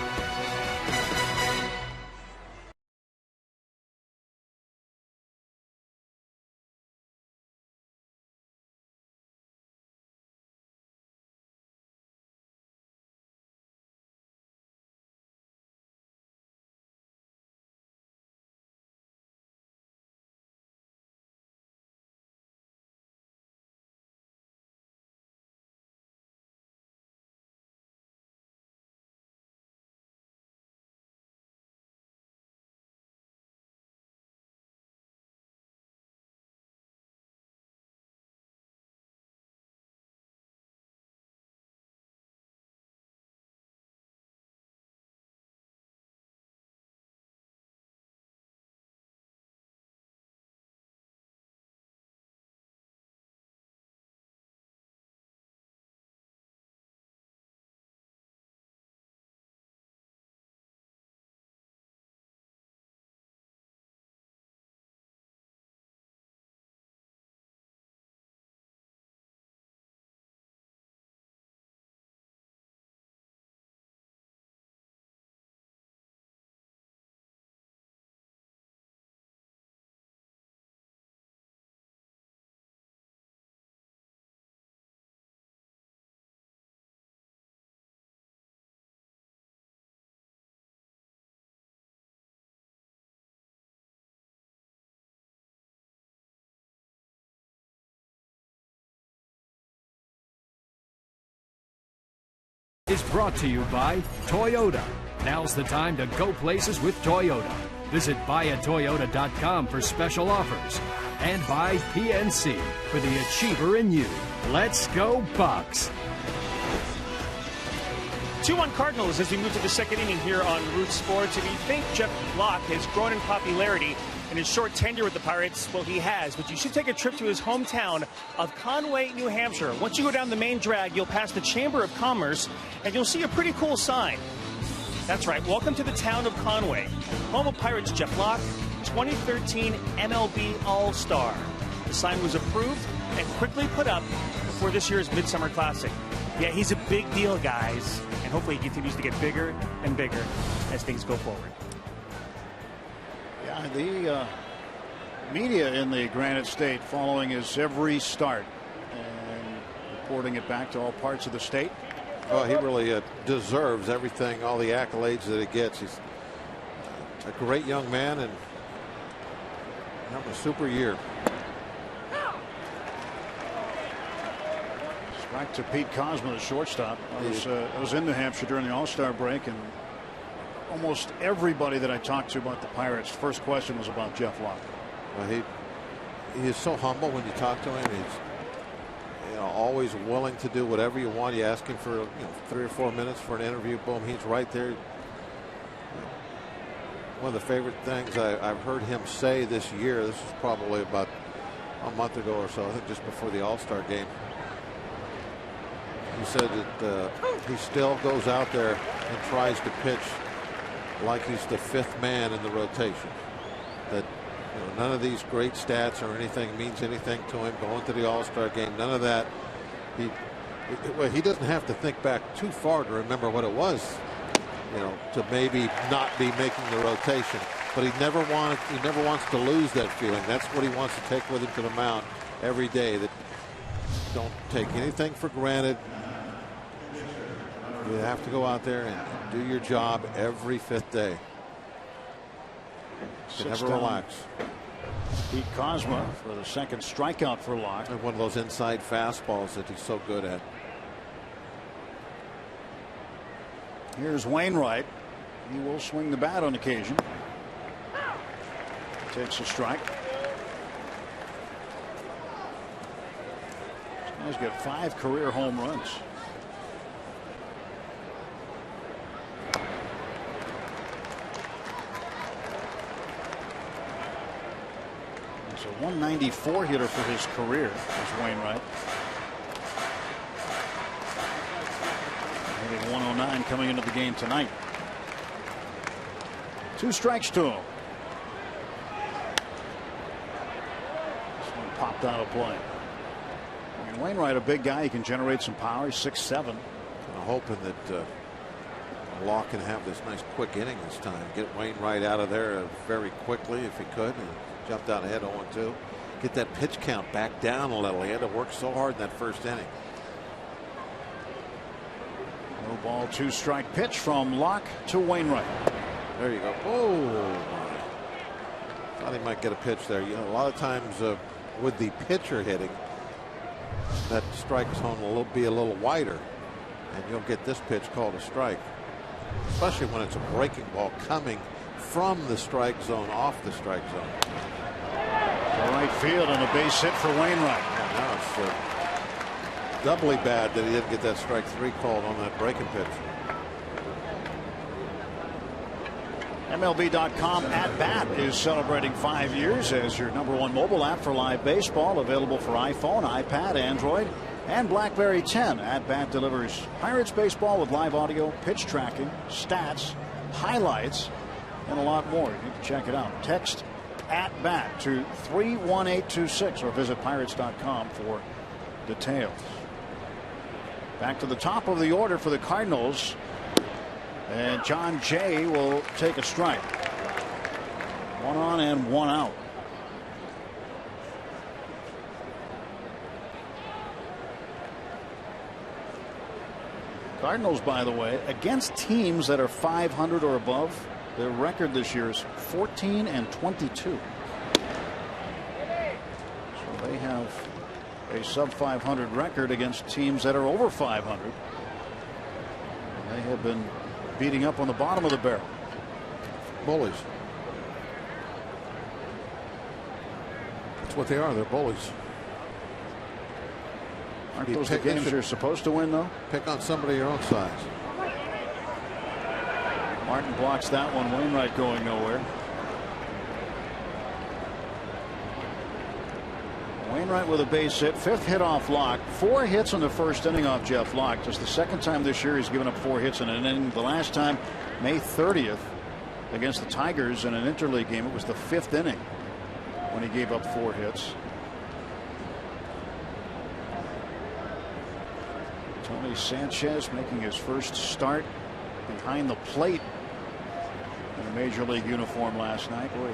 is brought to you by Toyota. Now's the time to go places with Toyota. Visit buyatoyota.com for special offers. And by PNC for the achiever in you. Let's go Bucks. 2-1 Cardinals as we move to the second inning here on Root Sports. If you think Jeff Locke has grown in popularity in his short tenure with the Pirates, well, he has. But you should take a trip to his hometown of Conway, New Hampshire. Once you go down the main drag, you'll pass the Chamber of Commerce, and you'll see a pretty cool sign. That's right. Welcome to the town of Conway, home of Pirates Jeff Locke, 2013 MLB All-Star. The sign was approved and quickly put up before this year's Midsummer Classic. Yeah, he's a big deal, guys, and hopefully he continues to get bigger and bigger as things go forward. Yeah, the media in the Granite State following his every start and reporting it back to all parts of the state. Well, he really deserves everything, all the accolades that he gets. He's a great young man and having a super year. Back to Pete Kozma, the shortstop. I was in New Hampshire during the All-Star break, and almost everybody that I talked to about the Pirates, first question was about Jeff Locke. Well, he is so humble when you talk to him. He's always willing to do whatever you want. You ask him for 3 or 4 minutes for an interview, boom, he's right there. One of the favorite things I've heard him say this year, this is probably about a month ago or so, I think just before the All-Star game. He said that he still goes out there and tries to pitch like he's the 5th man in the rotation. That none of these great stats or anything means anything to him going to the All-Star game. None of that. He doesn't have to think back too far to remember what it was, to maybe not be making the rotation. But he never wants to lose that feeling. That's what he wants to take with him to the mound every day. That don't take anything for granted. You have to go out there and do your job every 5th day. You never relax. Pete Kozma for the second strikeout for Locke. And one of those inside fastballs that he's so good at. Here's Wainwright. He will swing the bat on occasion. Takes a strike. This guy's got 5 career home runs. He's a 194 hitter for his career, is Wainwright. Hitting 109 coming into the game tonight. 2 strikes to him. This one popped out of play. And Wainwright, a big guy, he can generate some power. He's 6'7". I'm hoping that Locke can have this nice quick inning this time. Get Wainwright out of there very quickly if he could. And jumped out ahead 0-2. Get that pitch count back down a little. He had to work so hard in that first inning. No ball, 2-strike pitch from Locke to Wainwright. There you go. Oh, thought he might get a pitch there. A lot of times with the pitcher hitting, that strike zone will be a little wider, and you'll get this pitch called a strike, especially when it's a breaking ball coming from the strike zone, off the strike zone. To right field and a base hit for Wainwright. Now it's doubly bad that he didn't get that strike 3 called on that breaking pitch. MLB.com At Bat is celebrating 5 years as your #1 mobile app for live baseball, available for iPhone, iPad, Android, and BlackBerry 10. At Bat delivers Pirates baseball with live audio, pitch tracking, stats, highlights, and a lot more. You can check it out. Text At Bat to 31826 or visit Pirates.com for details. Back to the top of the order for the Cardinals. And John Jay will take a strike. 1 on and 1 out. Cardinals, by the way, against teams that are 500 or above, their record this year is 14-22. So they have a sub 500 record against teams that are over 500. They have been beating up on the bottom of the barrel. Bullies. That's what they are. They're bullies. Aren't those the games you're supposed to win, though? Pick on somebody your own size. Martin blocks that one. Wainwright going nowhere. Wainwright with a base hit. 5th hit off Locke. 4 hits in the first inning off Jeff Locke. Just the 2nd time this year he's given up 4 hits in an inning. The last time, May 30th, against the Tigers in an interleague game. It was the 5th inning when he gave up 4 hits. Tony Sanchez making his first start behind the plate in a major league uniform last night. Boy,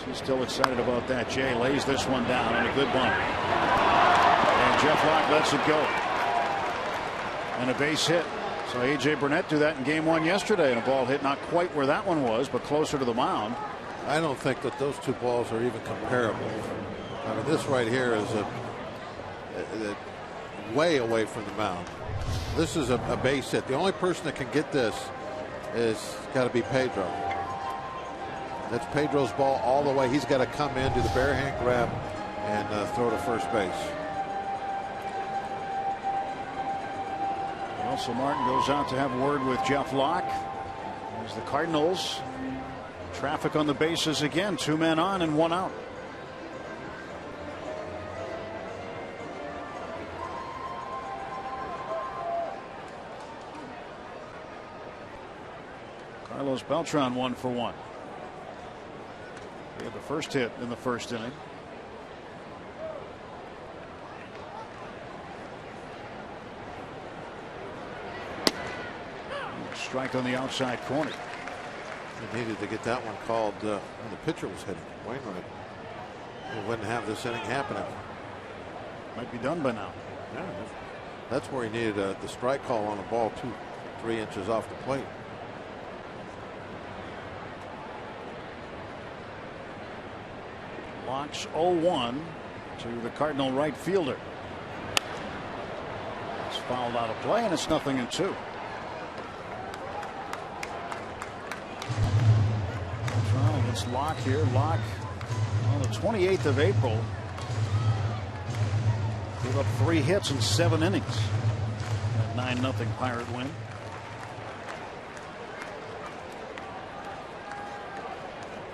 he's still excited about that. Jay lays this one down on a good bunt. And Jeff Locke lets it go. And a base hit. So A.J. Burnett do that in game 1 yesterday, and a ball hit not quite where that one was, but closer to the mound. I don't think that those 2 balls are even comparable. I mean, this right here is a way away from the mound. This is a base hit. The only person that can get this is got to be Pedro. That's Pedro's ball all the way. He's got to come in, do the bare hand grab, and throw to first base. Also, Martin goes out to have a word with Jeff Locke. As the Cardinals, traffic on the bases again. 2 men on and 1 out. Carlos Beltran 1 for 1. He had the first hit in the first inning. Strike on the outside corner. He needed to get that one called when the pitcher was hitting. Wainwright. He wouldn't have this inning happening. Might be done by now. Yeah, that's where he needed the strike call on a ball 2-3 inches off the plate. Locks 0-1 to the Cardinal right fielder. It's fouled out of play, and it's 0-2. It's Locke here. Locke on the 28th of April gave up 3 hits in 7 innings. A 9-0 Pirate win.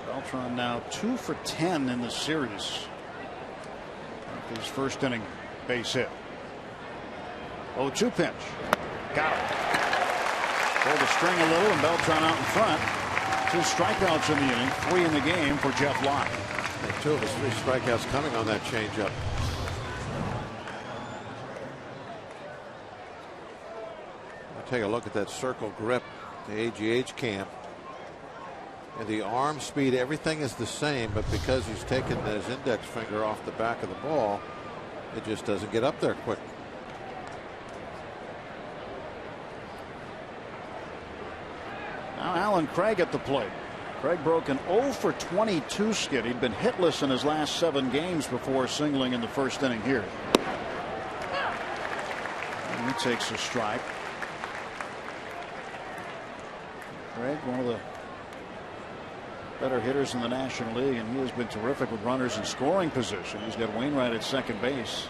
Beltran now 2 for 10 in the series. After his first inning base hit. 0-2 pitch. Got him. Pulled the string a little, and Beltran out in front. 2 strikeouts in the inning, 3 in the game for Jeff Locke. And 2 of his 3 strikeouts coming on that changeup. Take a look at that circle grip, the AGH cam. And the arm speed, everything is the same, but because he's taken his index finger off the back of the ball, it just doesn't get up there quick. Now Alan Craig at the plate. Craig broke an 0 for 22 skid. He'd been hitless in his last 7 games before singling in the first inning here. And he takes a strike. Craig, one of the better hitters in the National League, and he has been terrific with runners in scoring position. He's got Wainwright at second base.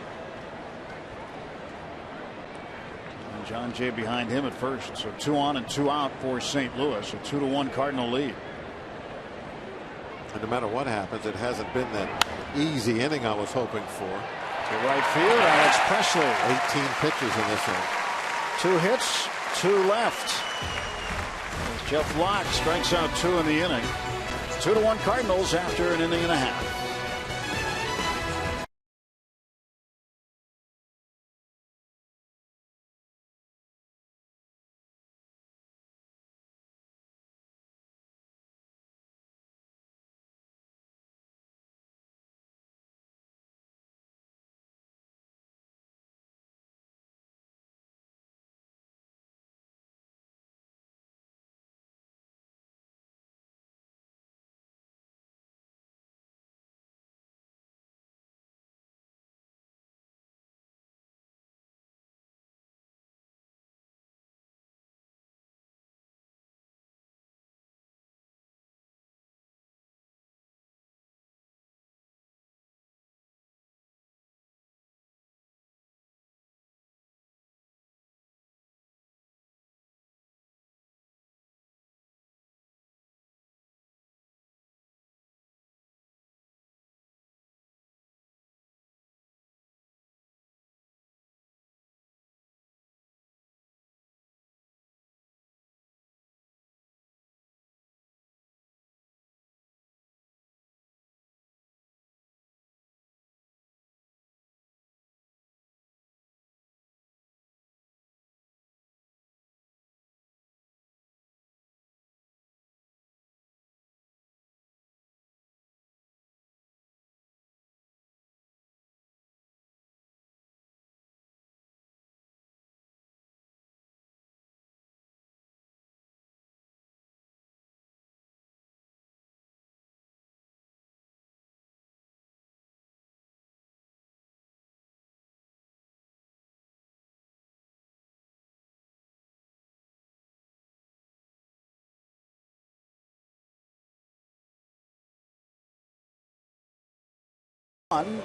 And John Jay behind him at first. So 2 on and 2 out for St. Louis. A 2-1 Cardinal lead. And no matter what happens, it hasn't been that easy inning I was hoping for. To right field, Alex Presley. 18 pitches in this inning. 2 hits, 2 left. As Jeff Locke strikes out 2 in the inning. 2-1 Cardinals after an inning and a half.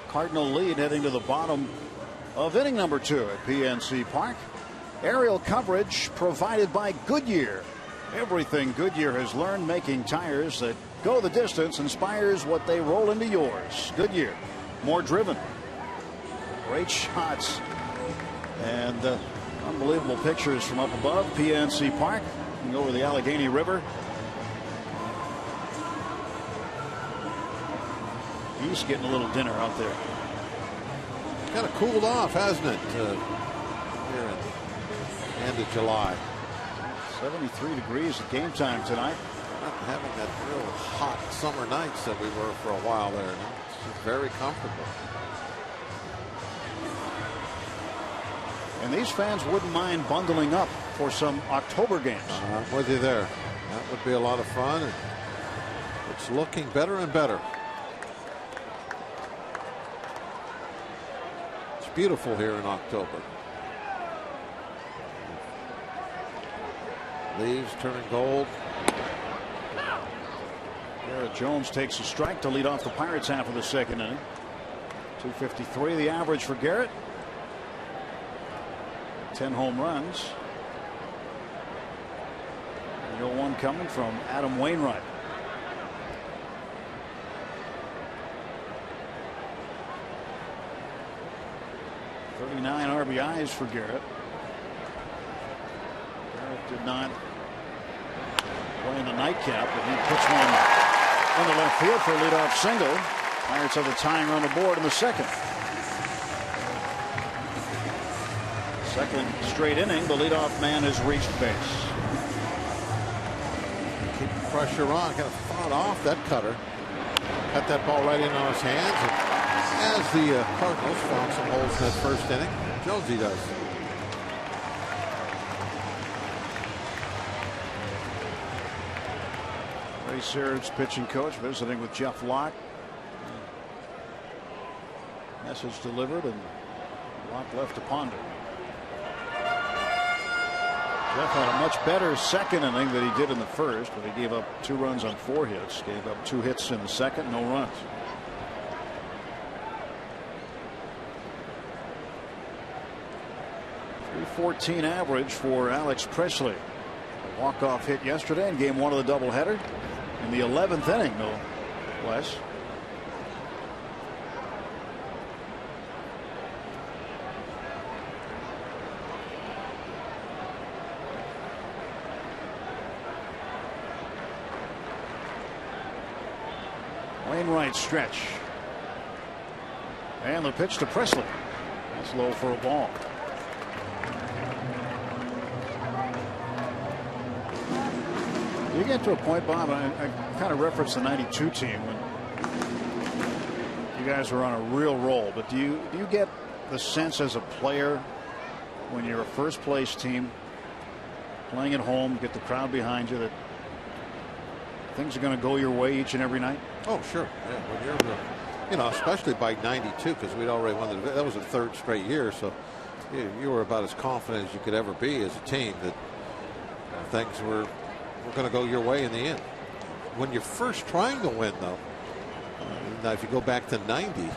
Cardinal lead heading to the bottom of inning number 2 at PNC Park. Aerial coverage provided by Goodyear. Everything Goodyear has learned making tires that go the distance inspires what they roll into yours. Goodyear, more driven. Great shots and unbelievable pictures from up above PNC Park and over the Allegheny River. He's getting a little dinner out there. Kind of cooled off, hasn't it? Here at the end of July. 73 degrees at game time tonight. Not having that real hot summer nights that we were for a while there. It's very comfortable. And these fans wouldn't mind bundling up for some October games. I'm with you there. That would be a lot of fun. And it's looking better and better. It's beautiful here in October. Leaves turning gold. Garrett Jones takes a strike to lead off the Pirates half of the second inning. 253 the average for Garrett. 10 home runs. The 0-1 coming from Adam Wainwright. .39 RBIs for Garrett. Garrett did not play in the nightcap, but he puts one in the left field for a leadoff single. Pirates have a tying run on the board in the second. Second straight inning, the leadoff man has reached base. Keep the pressure on. Kind of fought off that cutter. Cut that ball right in on his hands. And as the Cardinals found some holes in that first inning, Jonesy does. Ray Searage, pitching coach, visiting with Jeff Locke. Message delivered, and Locke left to ponder. Jeff had a much better second inning than he did in the first, but he gave up 2 runs on 4 hits. Gave up 2 hits in the second, no runs. .314 average for Alex Presley. A walk-off hit yesterday in game 1 of the doubleheader. In the 11th inning, no less. Wainwright stretch. And the pitch to Presley. That's low for a ball. You get to a point, Bob, I kind of referenced the '92 team when you guys were on a real roll, but do you get the sense as a player when you're a first place team playing at home, get the crowd behind you, that things are going to go your way each and every night? Oh, sure. Yeah, when you're, you know, especially by '92, because we'd already won that was the 3rd straight year, so you were about as confident as you could ever be as a team that things were going to go your way in the end. When you're first trying to win, though, now if you go back to '90,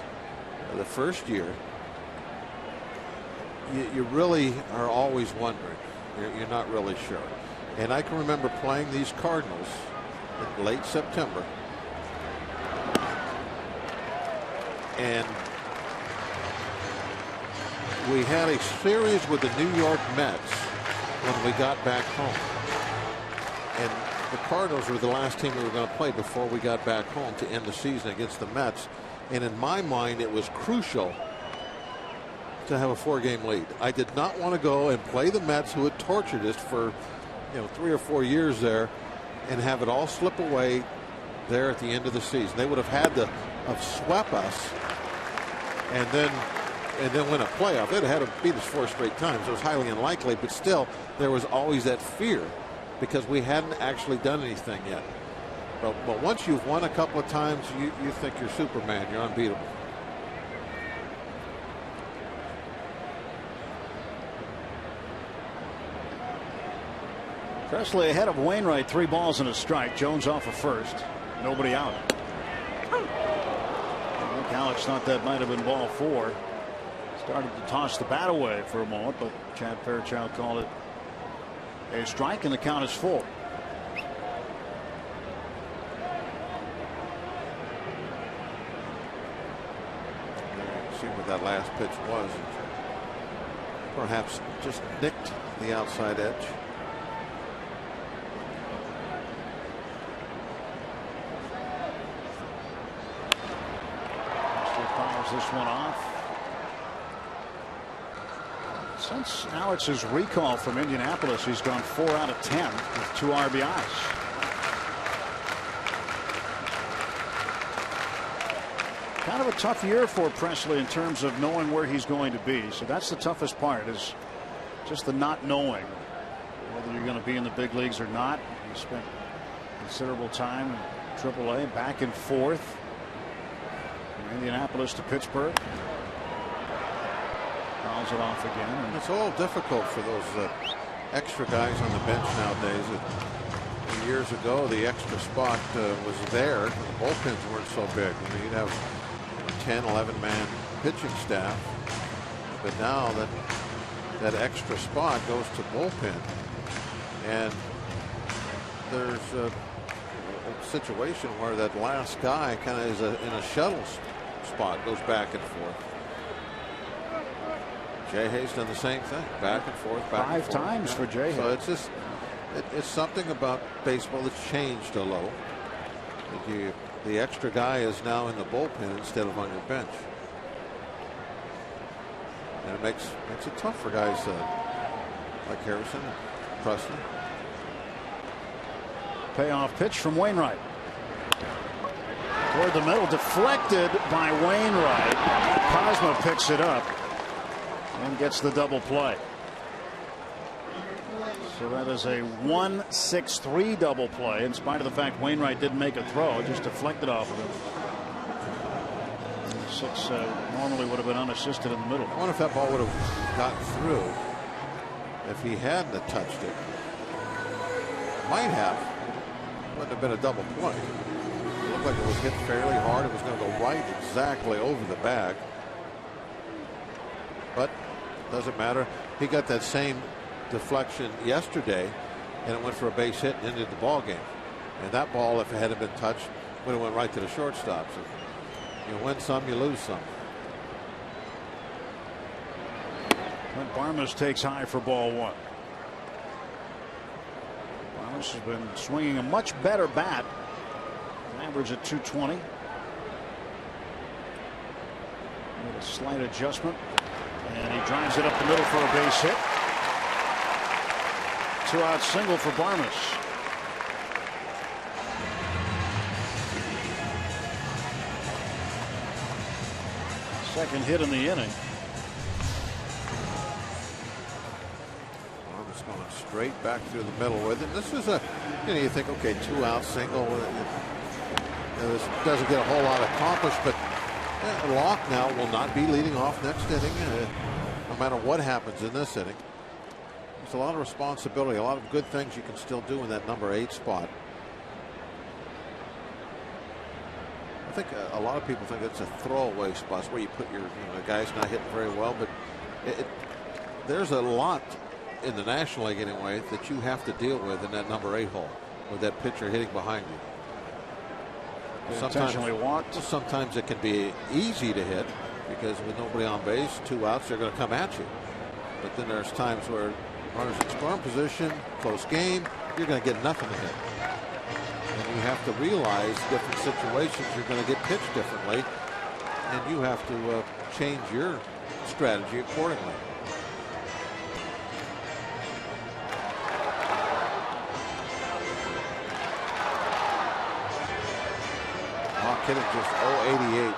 the first year, you really are always wondering. You're not really sure. And I can remember playing these Cardinals in late September, and we had a series with the New York Mets when we got back home. And the Cardinals were the last team we were going to play before we got back home to end the season against the Mets. And in my mind, it was crucial to have a 4-game lead. I did not want to go and play the Mets, who had tortured us for 3 or 4 years there, and have it all slip away there at the end of the season. They would have had to have swept us and then win a playoff. They'd have had to beat us 4 straight times. It was highly unlikely, but still there was always that fear because we hadn't actually done anything yet. But once you've won a couple of times, you think you're Superman. You're unbeatable. Presley ahead of Wainwright, 3 balls and a strike. Jones off of first. Nobody out. Alex thought that might have been ball 4. Started to toss the bat away for a moment, but Chad Fairchild called it a strike, and the count is full. See what that last pitch was. Perhaps just nicked the outside edge. Fires this one off. Since Alex's recall from Indianapolis, he's gone 4 out of 10 with 2 RBIs. Kind of a tough year for Presley in terms of knowing where he's going to be. So that's the toughest part, is just the not knowing whether you're going to be in the big leagues or not. He spent considerable time in AAA, back and forth. Indianapolis to Pittsburgh. Fouls it off again. And it's all difficult for those extra guys on the bench nowadays. Years ago, the extra spot was there. The bullpens weren't so big. I mean, you'd have 10, 11-man pitching staff. But now that extra spot goes to bullpen. And there's a situation where that last guy kind of is in a shuttle spot, goes back and forth. Jay Hayes done the same thing, back and forth, back and forth. 5 times for Jay Hayes. So it's just it's something about baseball that's changed a little. The extra guy is now in the bullpen instead of on your bench, and it makes it tough for guys like Harrison and Preston. Payoff pitch from Wainwright. Toward the middle, deflected by Wainwright. Cosmo picks it up and gets the double play. So that is a 1-6-3 double play, in spite of the fact Wainwright didn't make a throw, it just deflected off of him. 6 normally would have been unassisted in the middle. I wonder if that ball would have gotten through if he hadn't have touched it. Might have. Wouldn't have been a double play. It looked like it was hit fairly hard. It was going to go right exactly over the bag. But doesn't matter. He got that same deflection yesterday, and it went for a base hit and ended the ball game. And that ball, if it hadn't been touched, would have went right to the shortstop. So you win some, you lose some. Clint Barmas takes high for ball 1. Barmas has been swinging a much better bat. Average at 220. With a slight adjustment, and he drives it up the middle for a base hit. 2-out single for Barmas. Second hit in the inning. Barmas going straight back through the middle with it. This is you think, okay, 2-out single. This doesn't get a whole lot accomplished, but Locke now will not be leading off next inning, no matter what happens in this inning. There's a lot of responsibility, a lot of good things you can still do in that number 8 spot. I think a lot of people think it's a throwaway spot where you put your, the guy's not hitting very well, but there's a lot in the National League anyway that you have to deal with in that number 8 hole with that pitcher hitting behind you. Sometimes it can be easy to hit because with nobody on base, 2 outs, they're going to come at you. But then there's times where runners in scoring position, close game, you're going to get nothing to hit. And you have to realize different situations you're going to get pitched differently, and you have to change your strategy accordingly. Hit it just 088.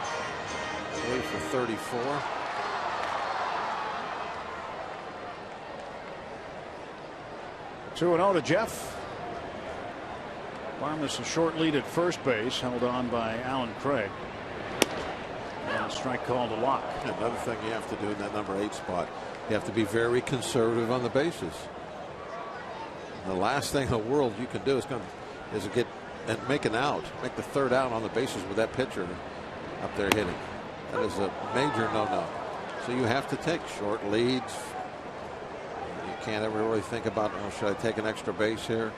Away for 34. Two and 0 to Jeff. Barmas a short lead at first base, held on by Alan Craig. And a strike called to Locke. Another thing you have to do in that number 8 spot, you have to be very conservative on the bases. The last thing in the world you can do is get and make an out, make the 3rd out on the bases with that pitcher up there hitting. That is a major no-no. So you have to take short leads. You can't ever really think about, oh, should I take an extra base here?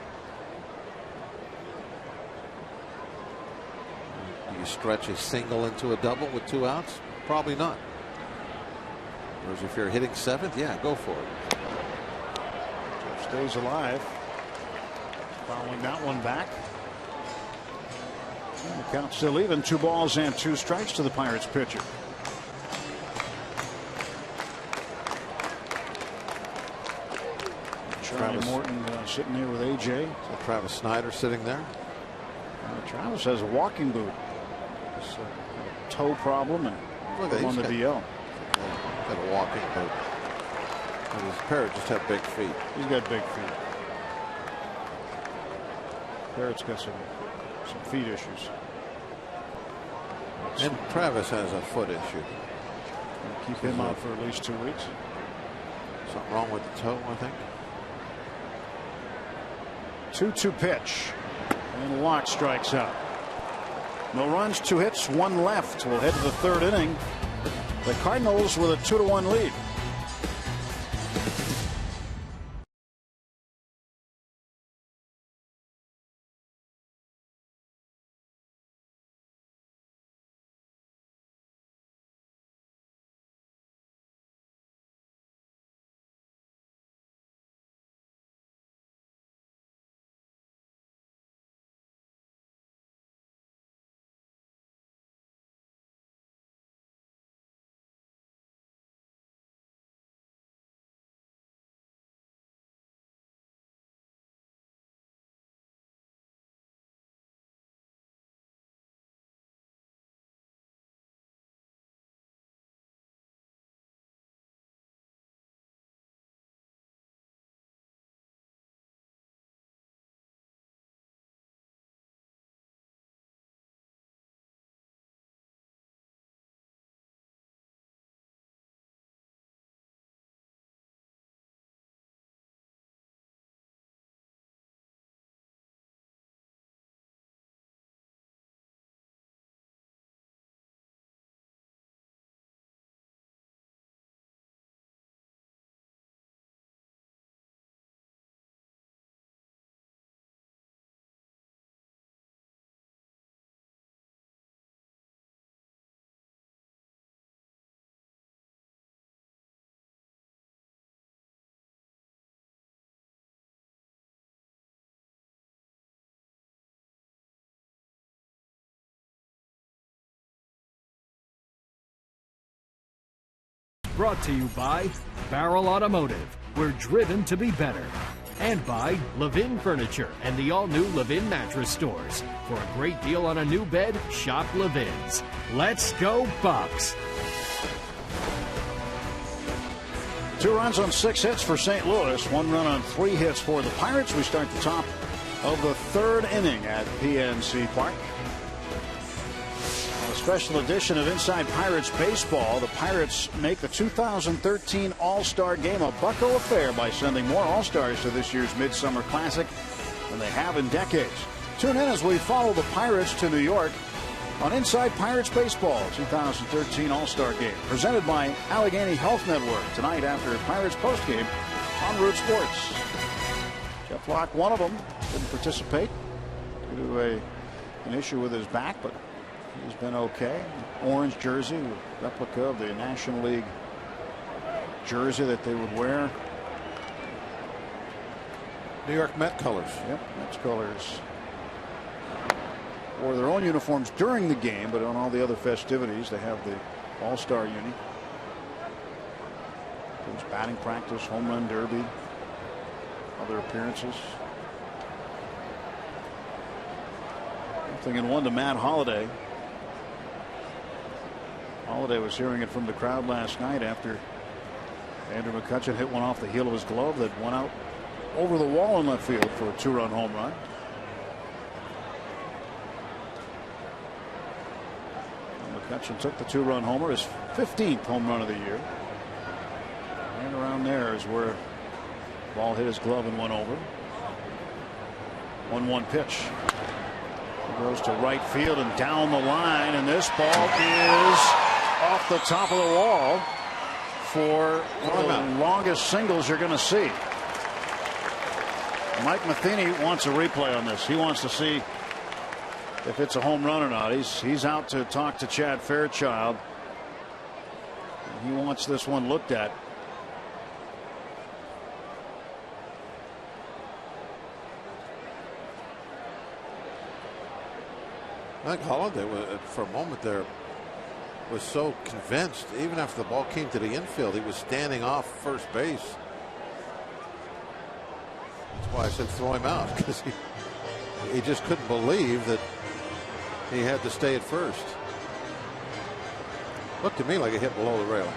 Do you stretch a single into a double with 2 outs? Probably not. Whereas if you're hitting 7th, yeah, go for it. Jeff stays alive. Following that one back. And the count still even. 2 balls and 2 strikes to the Pirates pitcher. Charlie Morton sitting there with AJ. So Travis Snyder sitting there. Travis has a walking boot. It's a toe problem and on the DL. Got a walking boot. And his parrot just have big feet. He's got big feet. Parrot's got some feet issues. And Travis has a foot issue. Keep him out for at least 2 weeks. Something wrong with the toe, I think. 2-2 pitch. And Locke strikes out. No runs, 2 hits, 1 left. We'll head to the 3rd inning. The Cardinals with a 2-1 lead. Brought to you by Barrel Automotive. We're driven to be better. And by Levin Furniture and the all-new Levin Mattress Stores. For a great deal on a new bed, shop Levin's. Let's go Bucks! 2 runs on 6 hits for St. Louis. 1 run on 3 hits for the Pirates. We start the top of the 3rd inning at PNC Park. A special edition of Inside Pirates Baseball. The Pirates make the 2013 All-Star Game a Bucko affair by sending more All-Stars to this year's Midsummer Classic than they have in decades. Tune in as we follow the Pirates to New York on Inside Pirates Baseball 2013 All-Star Game, presented by Allegheny Health Network, tonight after Pirates postgame on Root Sports. Jeff Locke, one of them, didn't participate due to an issue with his back, but he's been okay. Orange jersey, replica of the National League jersey that they would wear. New York Met colors. Yep, Mets colors. Wore their own uniforms during the game, but on all the other festivities, they have the All-Star uni. There's batting practice, home run derby, other appearances. Something in 1 to Matt Holliday. Holliday was hearing it from the crowd last night after Andrew McCutchen hit one off the heel of his glove that went out over the wall in left field for a 2-run home run. McCutchen took the 2-run homer, his 15th home run of the year. And around there is where the ball hit his glove and went over. 1-1 pitch. It goes to right field and down the line, and this ball is off the top of the wall for the longest singles you're going to see. Mike Matheny wants a replay on this. He wants to see if it's a home run or not. He's out to talk to Chad Fairchild. He wants this one looked at. I think Holliday, for a moment there, was so convinced, even after the ball came to the infield, he was standing off first base. That's why I said throw him out, because he just couldn't believe that he had to stay at first. Looked to me like a hit below the railing.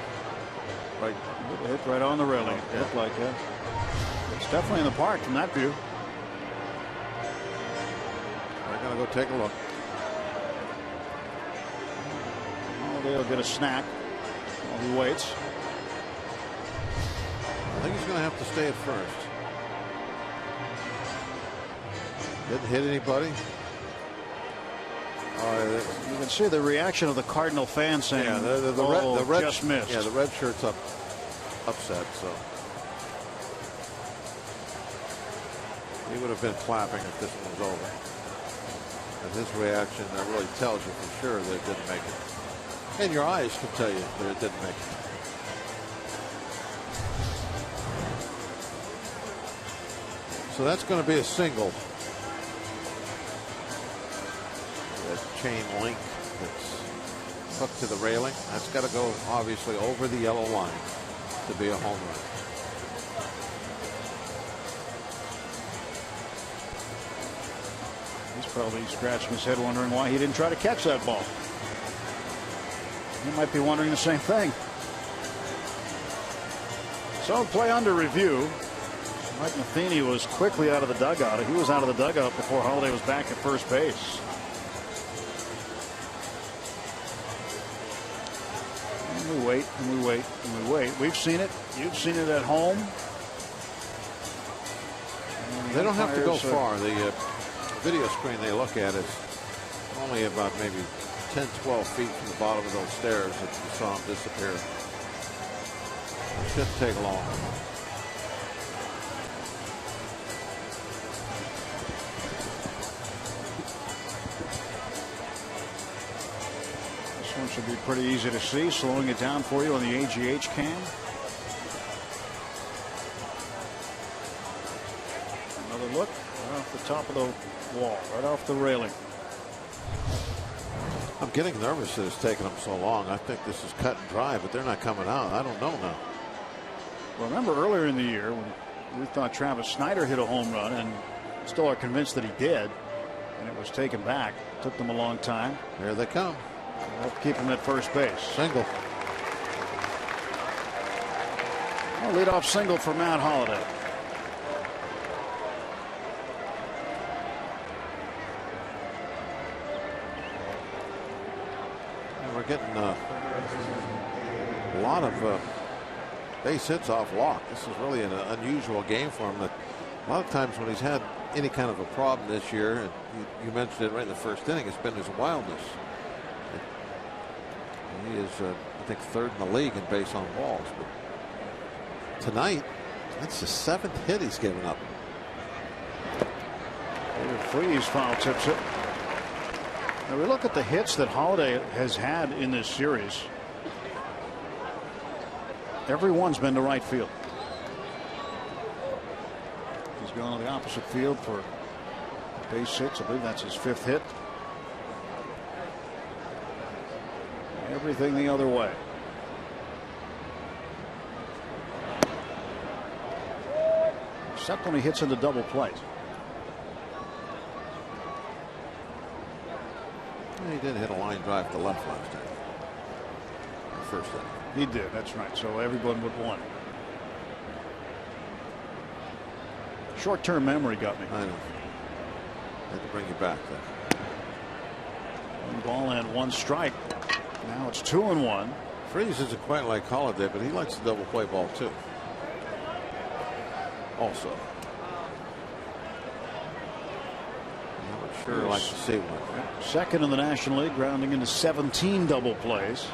Right, hit right on the railing. It looked like that. It's definitely in the park from that view. I'm going to go take a look. They'll get a snack while he waits. I think he's going to have to stay at first. Didn't hit anybody. You can see the reaction of the Cardinal fans saying, yeah, the red just missed. Yeah, the red shirt's upset. So he would have been clapping if this one was over. And his reaction really tells you for sure that it didn't make it. And your eyes can tell you that it didn't make it. So that's going to be a single. That chain link that's hooked to the railing, that's got to go obviously over the yellow line to be a home run. He's probably scratching his head wondering why he didn't try to catch that ball. You might be wondering the same thing. So play under review. Mike Matheny was quickly out of the dugout. He was out of the dugout before Holliday was back at first base. And we wait and we wait and we wait. We've seen it. You've seen it at home. They don't have to go far. The video screen they look at is only about maybe 10, 12 feet from the bottom of those stairs that you saw him disappear. It shouldn't take long. This one should be pretty easy to see, slowing it down for you on the AGH cam. Another look right off the top of the wall, right off the railing. I'm getting nervous that it's taken them so long. I think this is cut and dry, but they're not coming out. I don't know now. Well, remember earlier in the year when we thought Travis Snyder hit a home run and still are convinced that he did, and it was taken back. Took them a long time. Here they come. They'll keep him at first base. Single. A leadoff single for Matt Holliday. We're getting a lot of base hits off walk. This is really an unusual game for him. That a lot of times when he's had any kind of a problem this year, and you mentioned it right in the first inning, it's been his wildness. He is, I think, third in the league in base on balls. But tonight, that's the 7th hit he's given up. Freeze foul tips it. Now we look at the hits that Holliday has had in this series. Every one's been to right field. He's gone to the opposite field for base hits. I believe that's his 5th hit. Everything the other way. Except when he hits into double play. He did hit a line drive to left last time. First inning. He did. That's right. So everyone would want. Short-term memory got me. I know. Had to bring you back there. 1 ball and 1 strike. Now it's 2-1. Freeze isn't quite like Holliday, but he likes the double play ball too. Also. I would sure like to see one. Second in the National League, grounding into 17 double plays.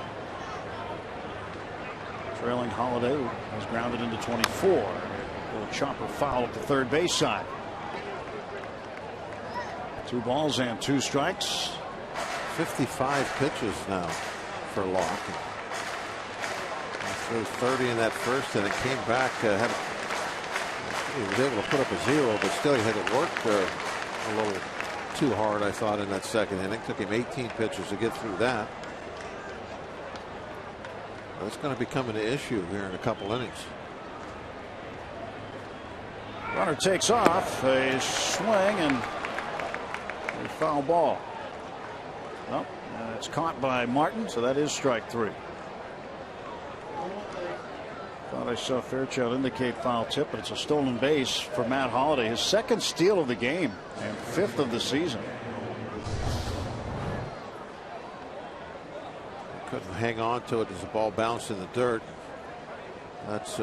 Trailing Holiday was grounded into 24. Little chopper foul at the third base side. 2 balls and 2 strikes. 55 pitches now for Locke. He threw 30 in that first, and it came back. He was able to put up a 0, but still he had it worked a little too hard, I thought, in that second inning. Took him 18 pitches to get through that. That's going to become an issue here in a couple innings. Runner takes off. A swing and a foul ball. Well, it's caught by Martin, so that is strike 3. Thought I saw Fairchild indicate foul tip, but it's a stolen base for Matt Holliday. His second steal of the game and 5th of the season. Couldn't hang on to it as the ball bounced in the dirt. That's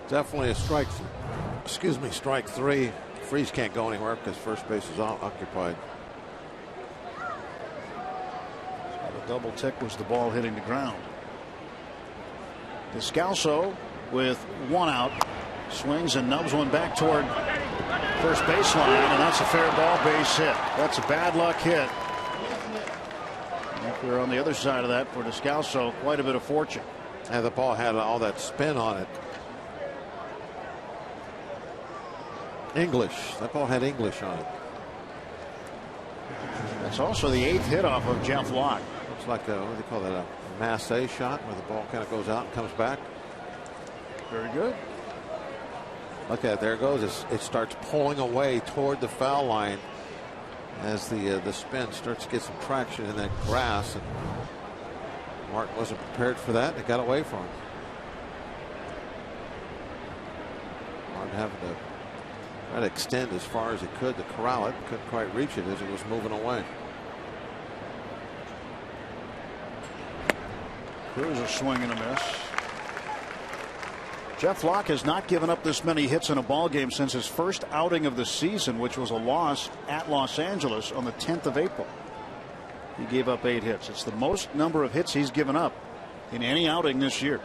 definitely a strike. Excuse me, strike 3. Freese can't go anywhere because first base is occupied. So the double tick was the ball hitting the ground. Descalso with 1 out, swings and nubs one back toward first baseline, and that's a fair ball base hit. That's a bad luck hit. If we're on the other side of that for Descalso, quite a bit of fortune. And the ball had all that spin on it. English. That ball had English on it. That's also the 8th hit off of Jeff Locke. Looks like a, what do they call that, a Massey shot where the ball kind of goes out and comes back. Very good. Look at it, there it goes. It starts pulling away toward the foul line as the spin starts to get some traction in that grass, and Martin wasn't prepared for that. It got away from him. Martin having to try to extend as far as he could to corral it. Couldn't quite reach it as it was moving away. Here's a swing and a miss. Jeff Locke has not given up this many hits in a ball game since his first outing of the season, which was a loss at Los Angeles on the 10th of April. He gave up 8 hits. It's the most number of hits he's given up in any outing this year.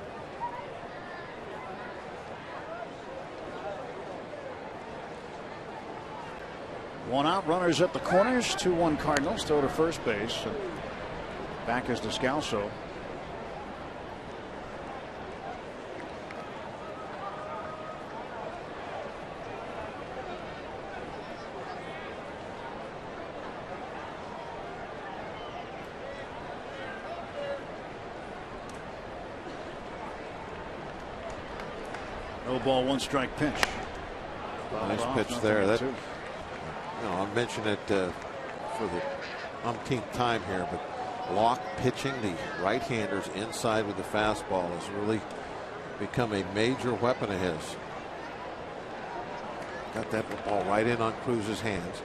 One out, runners at the corners. 2-1 Cardinals. Throw to first base. And back is Descalso. No ball, 1 strike pitch. Nice pitch there. That, you know, I'll mention it for the umpteenth time here, but Locke pitching the right-handers inside with the fastball has really become a major weapon of his. Got that ball right in on Cruz's hands.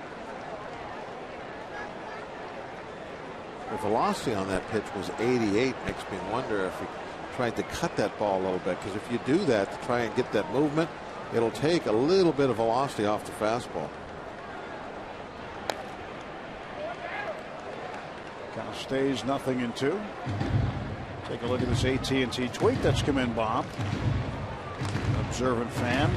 The velocity on that pitch was 88. Makes me wonder if he tried to cut that ball a little bit, because if you do that to try and get that movement, it'll take a little bit of velocity off the fastball. Count stays 0-2. Take a look at this AT&T tweet that's come in, Bob. Observant fan.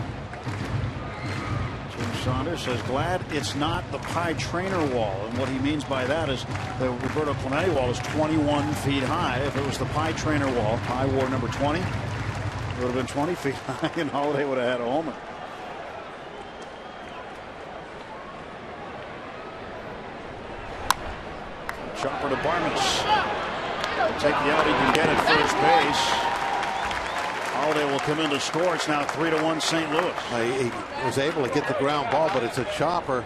Jim Saunders says, glad it's not the Pie Trainer wall. And what he means by that is the Roberto Clemente wall is 21 feet high. If it was the Pie Trainer wall, Pie wore number 20, it would have been 20 feet high, and Holiday would have had a homer. Chopper to Barnes. He'll take the out he can get at first base. Holiday will come in to score. It's now 3-1 St. Louis. He was able to get the ground ball, but it's a chopper,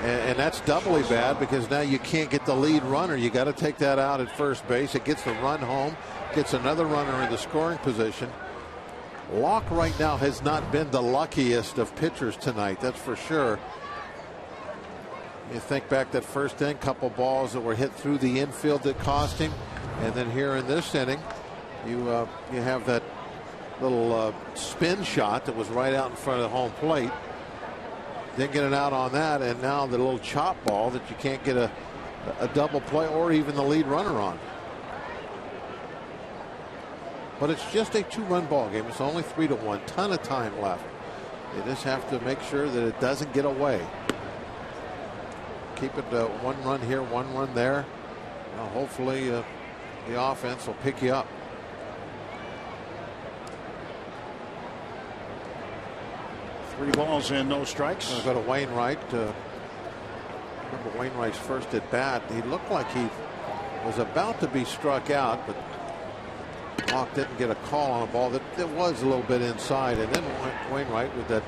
and that's doubly bad because now you can't get the lead runner. You got to take that out at first base. It gets the run home, gets another runner in the scoring position. Locke right now has not been the luckiest of pitchers tonight, that's for sure. You think back that first inning, couple balls that were hit through the infield that cost him, and then here in this inning, you have that little spin shot that was right out in front of the home plate. Didn't get it out on that, and now the little chop ball that you can't get a double play or even the lead runner on. But it's just a 2-run ball game. It's only 3-1. Ton of time left. They just have to make sure that it doesn't get away. Keep it 1 run here, 1 run there. Hopefully the offense will pick you up. Three balls and no strikes. We'll go to Wainwright. Remember Wainwright's first at bat. He looked like he was about to be struck out, but Locke didn't get a call on a ball that was a little bit inside. And then Wainwright with that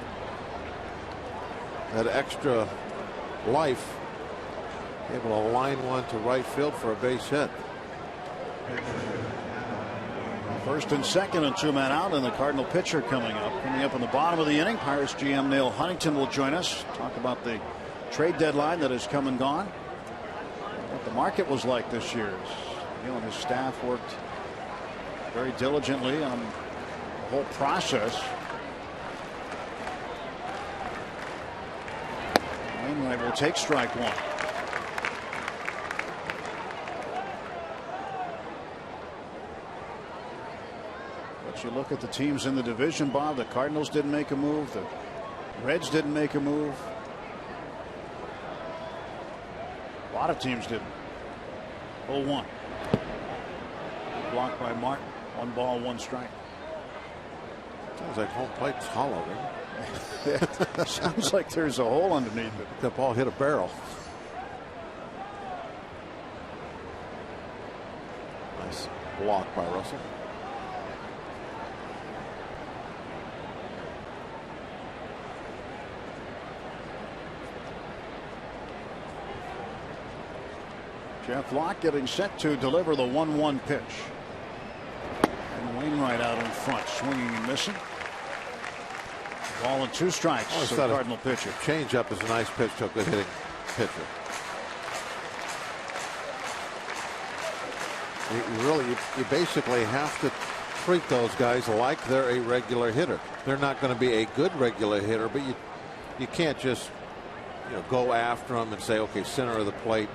extra life, able to line one to right field for a base hit. First and second and 2 men out, and the Cardinal pitcher coming up. Coming up in the bottom of the inning, Pirates GM Neil Huntington will join us. Talk about the trade deadline that has come and gone. What the market was like this year. Neil and his staff worked very diligently on the whole process. Wainwright will take strike one. But you look at the teams in the division, Bob. The Cardinals didn't make a move. The Reds didn't make a move. A lot of teams didn't. 0-1. Blocked by Martin. 1 ball, 1 strike. Sounds like home plate's hollow. Right? Sounds like there's a hole underneath it. The ball hit a barrel. Nice block by Russell. Jeff Locke getting set to deliver the 1-1 pitch. And Wainwright out in front, swinging and missing. Ball and 2 strikes. Oh, the Cardinal pitcher. Change up is a nice pitch to a good hitting pitcher. You basically have to treat those guys like they're a regular hitter. They're not going to be a good regular hitter, but you can't just go after them and say, okay, center of the plate.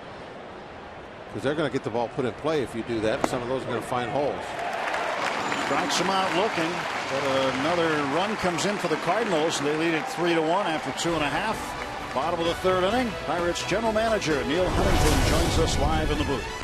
Because they're going to get the ball put in play if you do that. Some of those are going to find holes. Strikes him out looking, but another run comes in for the Cardinals. They lead it 3-1 after 2.5. Bottom of the 3rd inning. Pirates general manager Neil Huntington joins us live in the booth.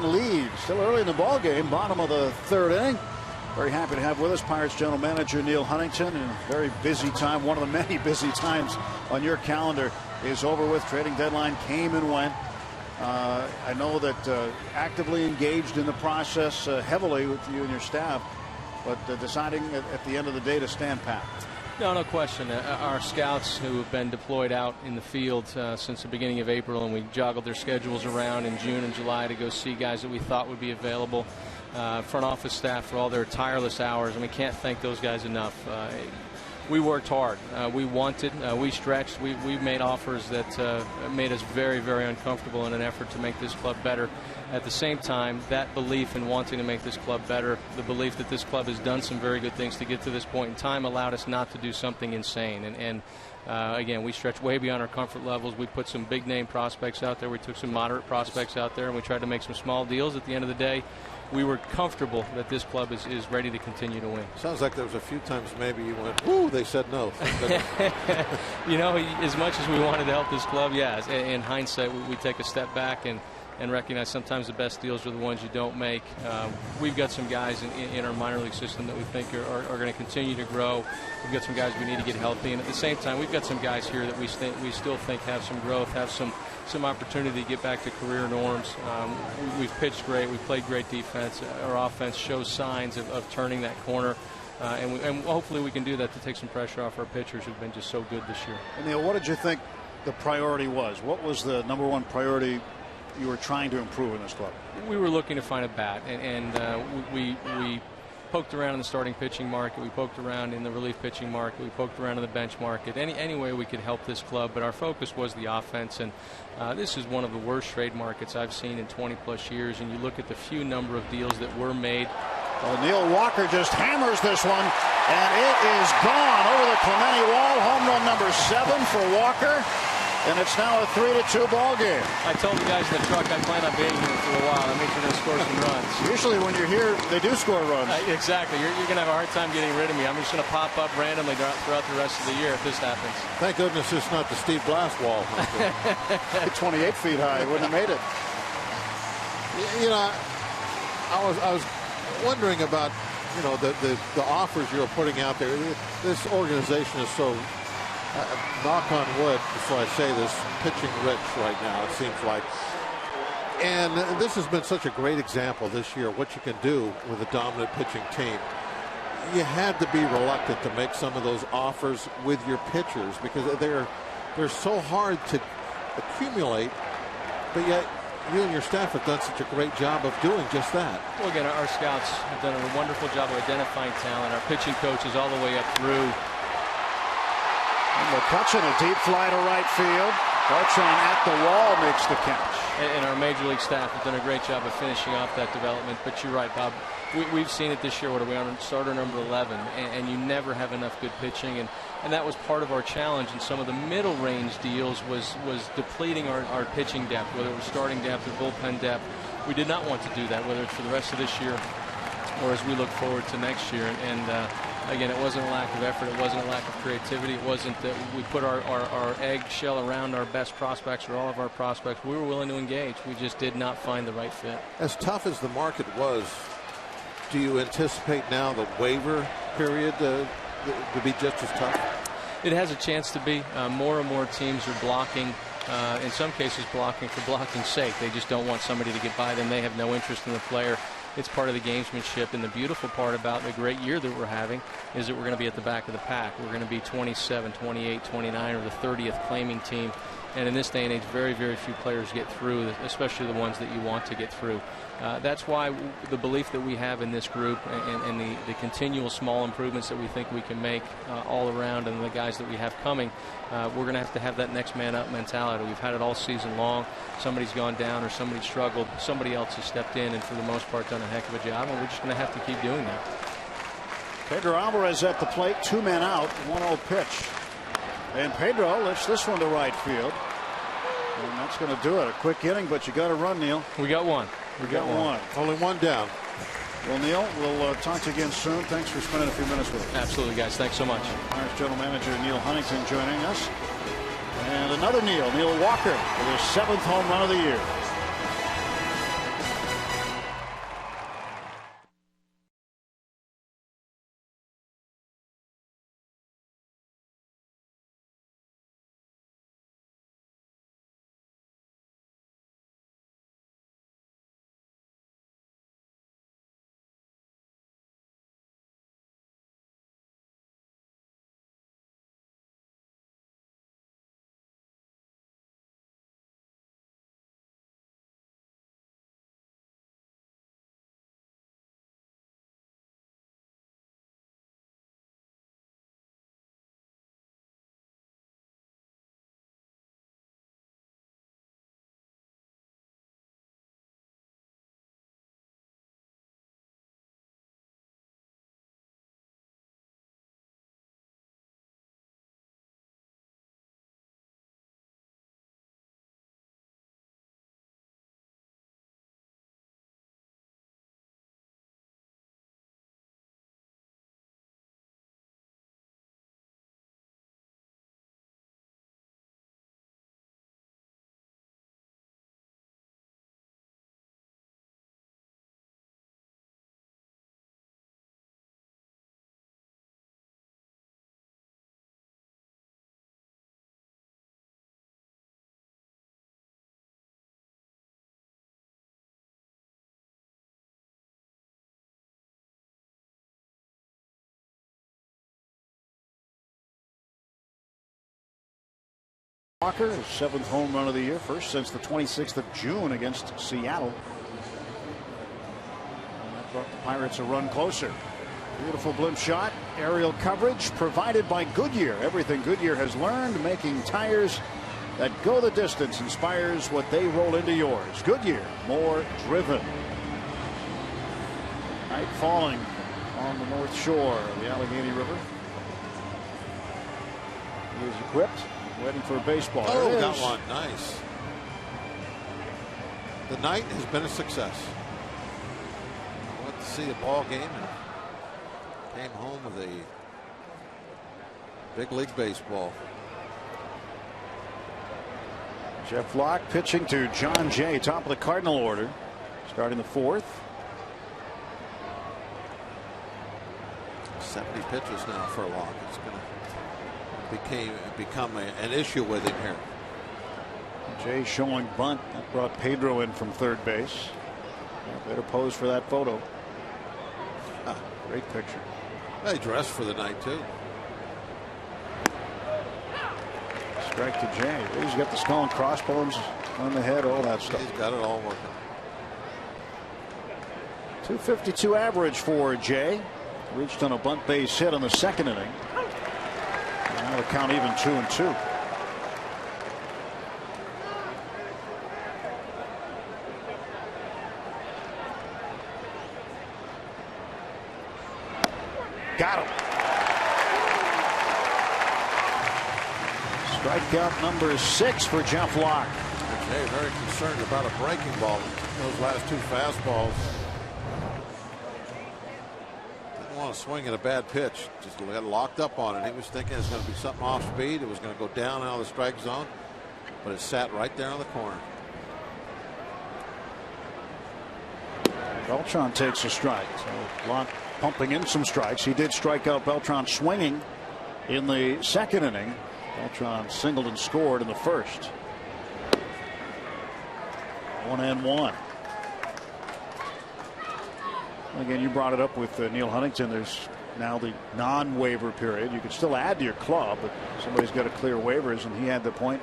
Lead still early in the ball game, bottom of the 3rd inning. Very happy to have with us Pirates general manager Neil Huntington, and a very busy time. One of the many busy times on your calendar is over with. Trading deadline came and went. I know that actively engaged in the process heavily with you and your staff, but deciding at the end of the day to stand pat. No question. Our scouts who have been deployed out in the field since the beginning of April, and we joggled their schedules around in June and July to go see guys that we thought would be available. Front office staff for all their tireless hours, and we can't thank those guys enough. We worked hard. We wanted. We stretched. We made offers that made us very, very uncomfortable in an effort to make this club better. At the same time, that belief in wanting to make this club better, the belief that this club has done some very good things to get to this point in time, allowed us not to do something insane. And again, we stretched way beyond our comfort levels. We put some big-name prospects out there. We took some moderate prospects out there, and we tried to make some small deals. At the end of the day, we were comfortable that this club is ready to continue to win. Sounds like there was a few times maybe you went, "Woo!" They said no. You know, as much as we wanted to help this club, yeah. In hindsight, we take a step back and recognize sometimes the best deals are the ones you don't make. We've got some guys in our minor league system that we think are going to continue to grow. We've got some guys we need to get healthy, and at the same time, we've got some guys here that we still think have some growth, have some opportunity to get back to career norms. We've pitched great. We've played great defense. Our offense shows signs of turning that corner. And hopefully we can do that to take some pressure off our pitchers who've been just so good this year. And Neil, what did you think the priority was? What was the number one priority you were trying to improve in this club? We were looking to find a bat, and we poked around in the starting pitching market. We poked around in the relief pitching market. We poked around in the bench market. Any way we could help this club, but our focus was the offense. And this is one of the worst trade markets I've seen in 20-plus years. And you look at the few number of deals that were made. Well, Neil Walker just hammers this one, and it is gone over the Clemente wall. Home run number 7 for Walker. And it's now a 3-2 ball game. I told the guys in the truck I plan on being here for a while. That means we're going to score some runs. Usually when you're here, they do score runs. Exactly. You're going to have a hard time getting rid of me. I'm just going to pop up randomly throughout the rest of the year if this happens. Thank goodness it's not the Steve Blass wall. 28 feet high. Wouldn't have made it. You know, I was wondering about, you know, the offers you were putting out there. This organization is so, knock on wood before I say this, pitching rich right now, it seems like. And this has been such a great example this year, what you can do with a dominant pitching team. You had to be reluctant to make some of those offers with your pitchers because they're so hard to accumulate, but yet you and your staff have done such a great job of doing just that. Well, again, our scouts have done a wonderful job of identifying talent. Our pitching coaches all the way up through. McCutcheon, a deep fly to right field. Bartron at the wall makes the catch. And our major league staff have done a great job of finishing off that development. But you're right, Bob. We've seen it this year. What are we on? Starter number 11. And you never have enough good pitching. And that was part of our challenge. And some of the middle range deals was depleting our pitching depth, whether it was starting depth or bullpen depth. We did not want to do that, whether it's for the rest of this year or as we look forward to next year. And again, it wasn't a lack of effort. It wasn't a lack of creativity. It wasn't that we put our eggshell around our best prospects or all of our prospects. We were willing to engage. We just did not find the right fit. As tough as the market was, do you anticipate now the waiver period to be just as tough? It has a chance to be. More and more teams are blocking. In some cases, blocking for blocking's sake. They just don't want somebody to get by them. They have no interest in the player. It's part of the gamesmanship, and the beautiful part about the great year that we're having is that we're going to be at the back of the pack. We're going to be 27, 28, 29, or the 30th claiming team. And in this day and age, very, very few players get through, especially the ones that you want to get through. That's why the belief that we have in this group and the continual small improvements that we think we can make all around, and the guys that we have coming, we're going to have that next man up mentality. We've had it all season long. Somebody's gone down or somebody's struggled. Somebody else has stepped in and for the most part done a heck of a job, and we're just going to have to keep doing that. Pedro Alvarez at the plate, 2 men out, 1-0 pitch. And Pedro lifts this one to right field. And that's going to do it. A quick inning, but you got to run, Neil. We got one. We got one. Only one down. Well, Neil, we'll talk to you again soon. Thanks for spending a few minutes with us. Absolutely, guys. Thanks so much. Pirates General Manager Neil Huntington joining us. And another Neil Walker, with his 7th home run of the year. Walker, his 7th home run of the year, first since the 26th of June against Seattle. And that brought the Pirates a run closer. Beautiful blimp shot. Aerial coverage provided by Goodyear. Everything Goodyear has learned, making tires that go the distance, inspires what they roll into yours. Goodyear, more driven. Night falling on the north shore of the Allegheny River. He is equipped, waiting for a baseball. Oh, got one. Nice. The night has been a success. I went to see a ball game and came home with a big league baseball. Jeff Locke pitching to John Jay, top of the Cardinal order, starting the 4th. 70 pitches now for Locke. It's going to become an issue with him here. Jay showing bunt. That brought Pedro in from third base. Better pose for that photo. Great picture. They dressed for the night too. Strike to Jay. He's got the skull and crossbones on the head, all that stuff. He's got it all working. 252 average for Jay. Reached on a bunt base hit on the 2nd inning. And now the count even 2-2. Got him. Strikeout number 6 for Jeff Locke. Jay very concerned about a breaking ball. Those last 2 fastballs. Didn't want to swing at a bad pitch. Just got locked up on it. He was thinking it was going to be something off speed. It was going to go down out of the strike zone. But it sat right there on the corner. Beltran takes a strike. So Locke pumping in some strikes. He did strike out Beltran swinging in the 2nd inning. Beltran singled and scored in the 1st. 1-1. Again, you brought it up with Neil Huntington. There's now the non-waiver period. You could still add to your club, but somebody's got to clear waivers, and he had the point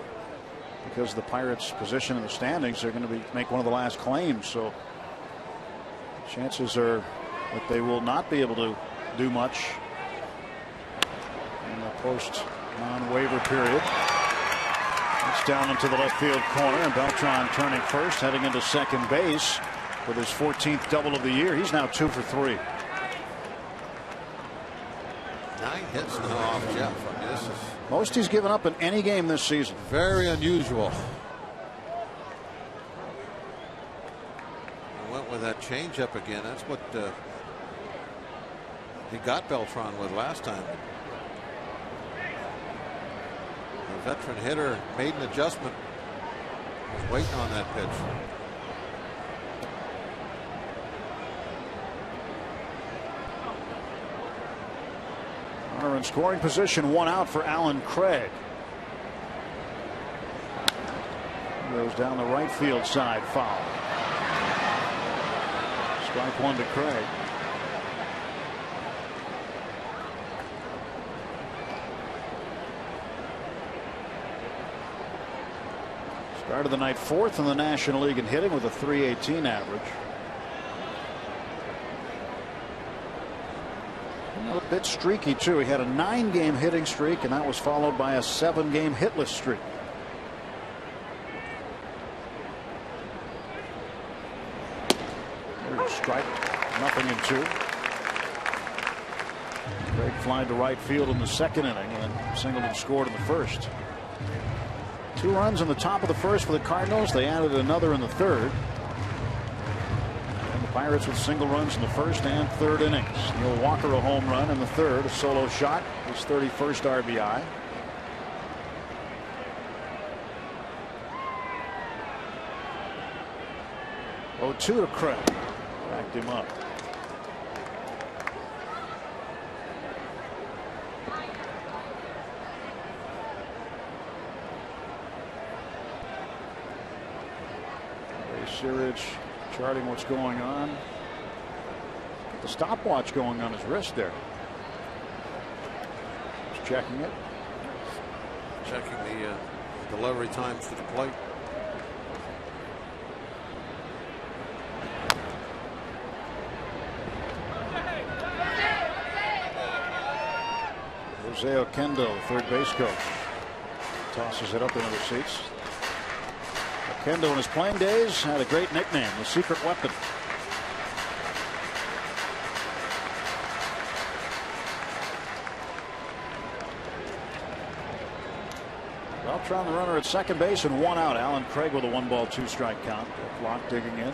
because of the Pirates' position in the standings. They're going to make one of the last claims, so chances are that they will not be able to do much in the post non-waiver period. It's down into the left field corner, and Beltran turning first, heading into second base with his 14th double of the year. He's now 2 for 3. 9 hits now off Jeff. I mean, this is most he's given up in any game this season. very unusual. Went with that changeup again. That's what he got Beltran with last time. The veteran hitter made an adjustment. Was waiting on that pitch. Runner in scoring position, 1 out for Alan Craig. Goes down the right field side, foul. Strike 1 to Craig. Started the night 4th in the National League in hitting with a .318 average. A bit streaky too. He had a 9-game hitting streak, and that was followed by a 7-game hitless streak. Strike, nothing in 2. Craig flying to right field in the 2nd inning, and then singled and scored in the 1st. 2 runs in the top of the 1st for the Cardinals. They added another in the 3rd. And the Pirates with single runs in the 1st and 3rd innings. Neil Walker a home run in the 3rd, a solo shot, his 31st RBI. Oh, 2 to Craig. Backed him up. Ray Searage charting what's going on. Got the stopwatch going on his wrist there. Just checking it. Checking the delivery times to the plate. Jose Oquendo, third base coach, tosses it up into the seats. Oquendo in his playing days had a great nickname, the secret weapon. Beltran, the runner at second base, and one out. Alan Craig with a 1-ball, 2-strike count. Locke digging in.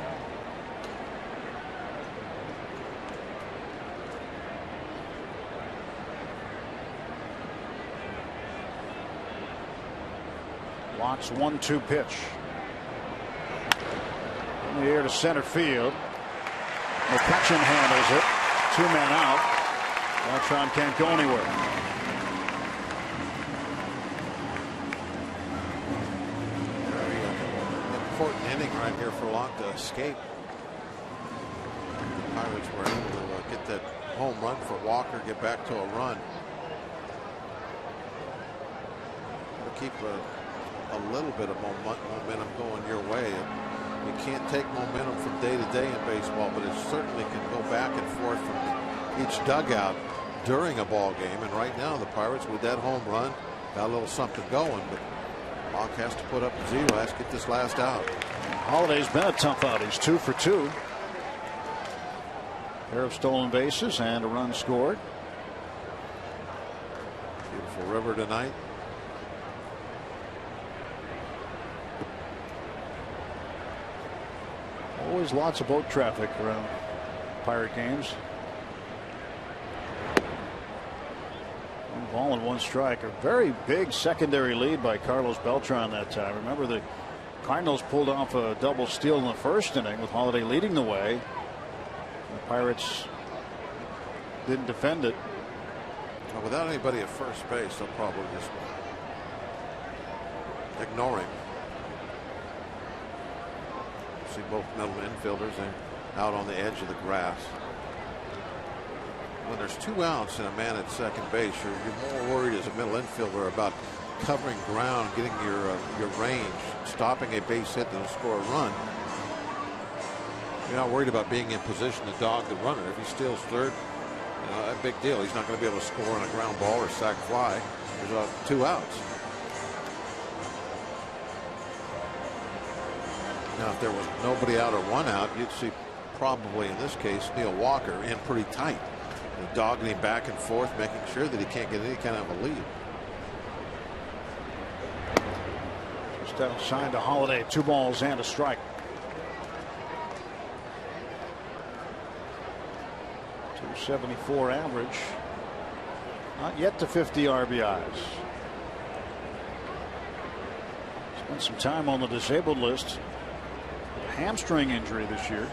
Locke's 1-2 pitch. In the air to center field. McCutchen handles it. 2 men out. Beltran can't go anywhere. Important inning right here for Locke to escape. The Pirates were able to get that home run for Walker, get back to a run. To keep a little bit of momentum going your way. You can't take momentum from day to day in baseball, but it certainly can go back and forth from each dugout during a ball game. And right now the Pirates, with that home run, got a little something going, but Locke has to put up a 0. Has to get this last out. Holiday's been a tough out. He's 2 for 2. Pair of stolen bases and a run scored. Beautiful river tonight. Always lots of boat traffic around Pirate games. 1 ball and 1 strike. A very big secondary lead by Carlos Beltran that time. Remember, the Cardinals pulled off a double steal in the first inning with Holiday leading the way. The Pirates didn't defend it. Well, without anybody at first base, they'll probably just ignore him. See both middle infielders out on the edge of the grass. When there's 2 outs and a man at second base, you're more worried as a middle infielder about covering ground, getting your range, stopping a base hit than to score a run. You're not worried about being in position to dog the runner. If he steals third, a big deal. He's not going to be able to score on a ground ball or sac fly. There's 2 outs. Now, if there was nobody out or 1 out, you'd see probably in this case Neil Walker in pretty tight, dogging him back and forth, making sure that he can't get any kind of a lead. Just outside to Holiday, 2 balls and a strike. 274 average. Not yet to 50 RBIs. Spent some time on the disabled list. A hamstring injury this year.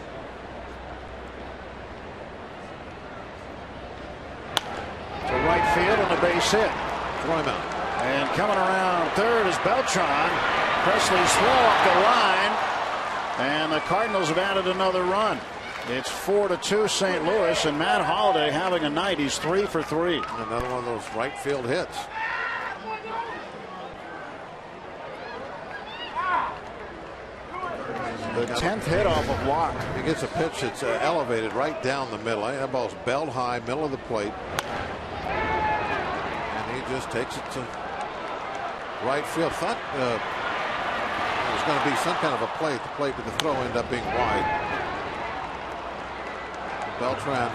To right field and a base hit. Throw him out. And coming around third is Beltran. Presley's throw up the line. And the Cardinals have added another run. It's 4-2 St. Louis, and Matt Holliday having a night. He's 3 for 3. Another one of those right field hits. The 10th hit off of Locke. He gets a pitch that's elevated right down the middle. That ball's belt high, middle of the plate. And he just takes it to right field. Thought there was going to be some kind of a play at the plate, but the throw ended up being wide. Beltran,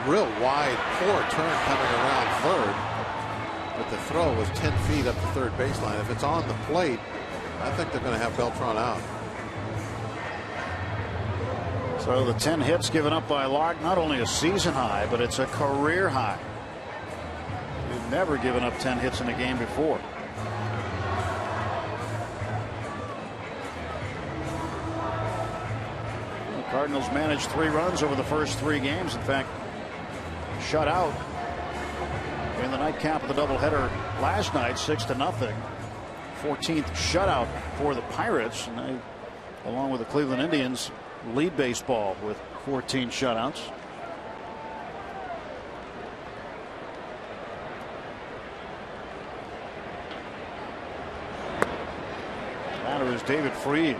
real wide, poor turn coming around third, but the throw was 10 feet up the third baseline. If it's on the plate, I think they're going to have Beltran out. So the 10 hits given up by Locke, not only a season high, but it's a career high. We've never given up 10 hits in a game before. Cardinals managed 3 runs over the first 3 games. In fact, shut out in the nightcap of the doubleheader last night, 6-0. 14th shutout for the Pirates, and they, along with the Cleveland Indians, lead baseball with 14 shutouts. batter is David Freese.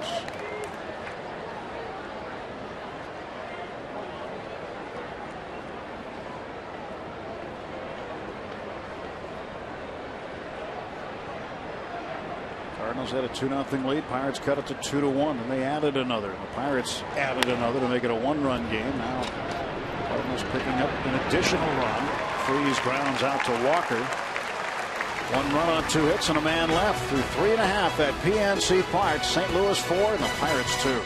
Cardinals had a 2-0 lead. Pirates cut it to 2-1, and they added another. The Pirates added another to make it a 1-run game. Now Cardinals picking up an additional run. Freese grounds out to Walker. 1 run on 2 hits and a man left through 3.5 at PNC Park. St. Louis 4 and the Pirates 2.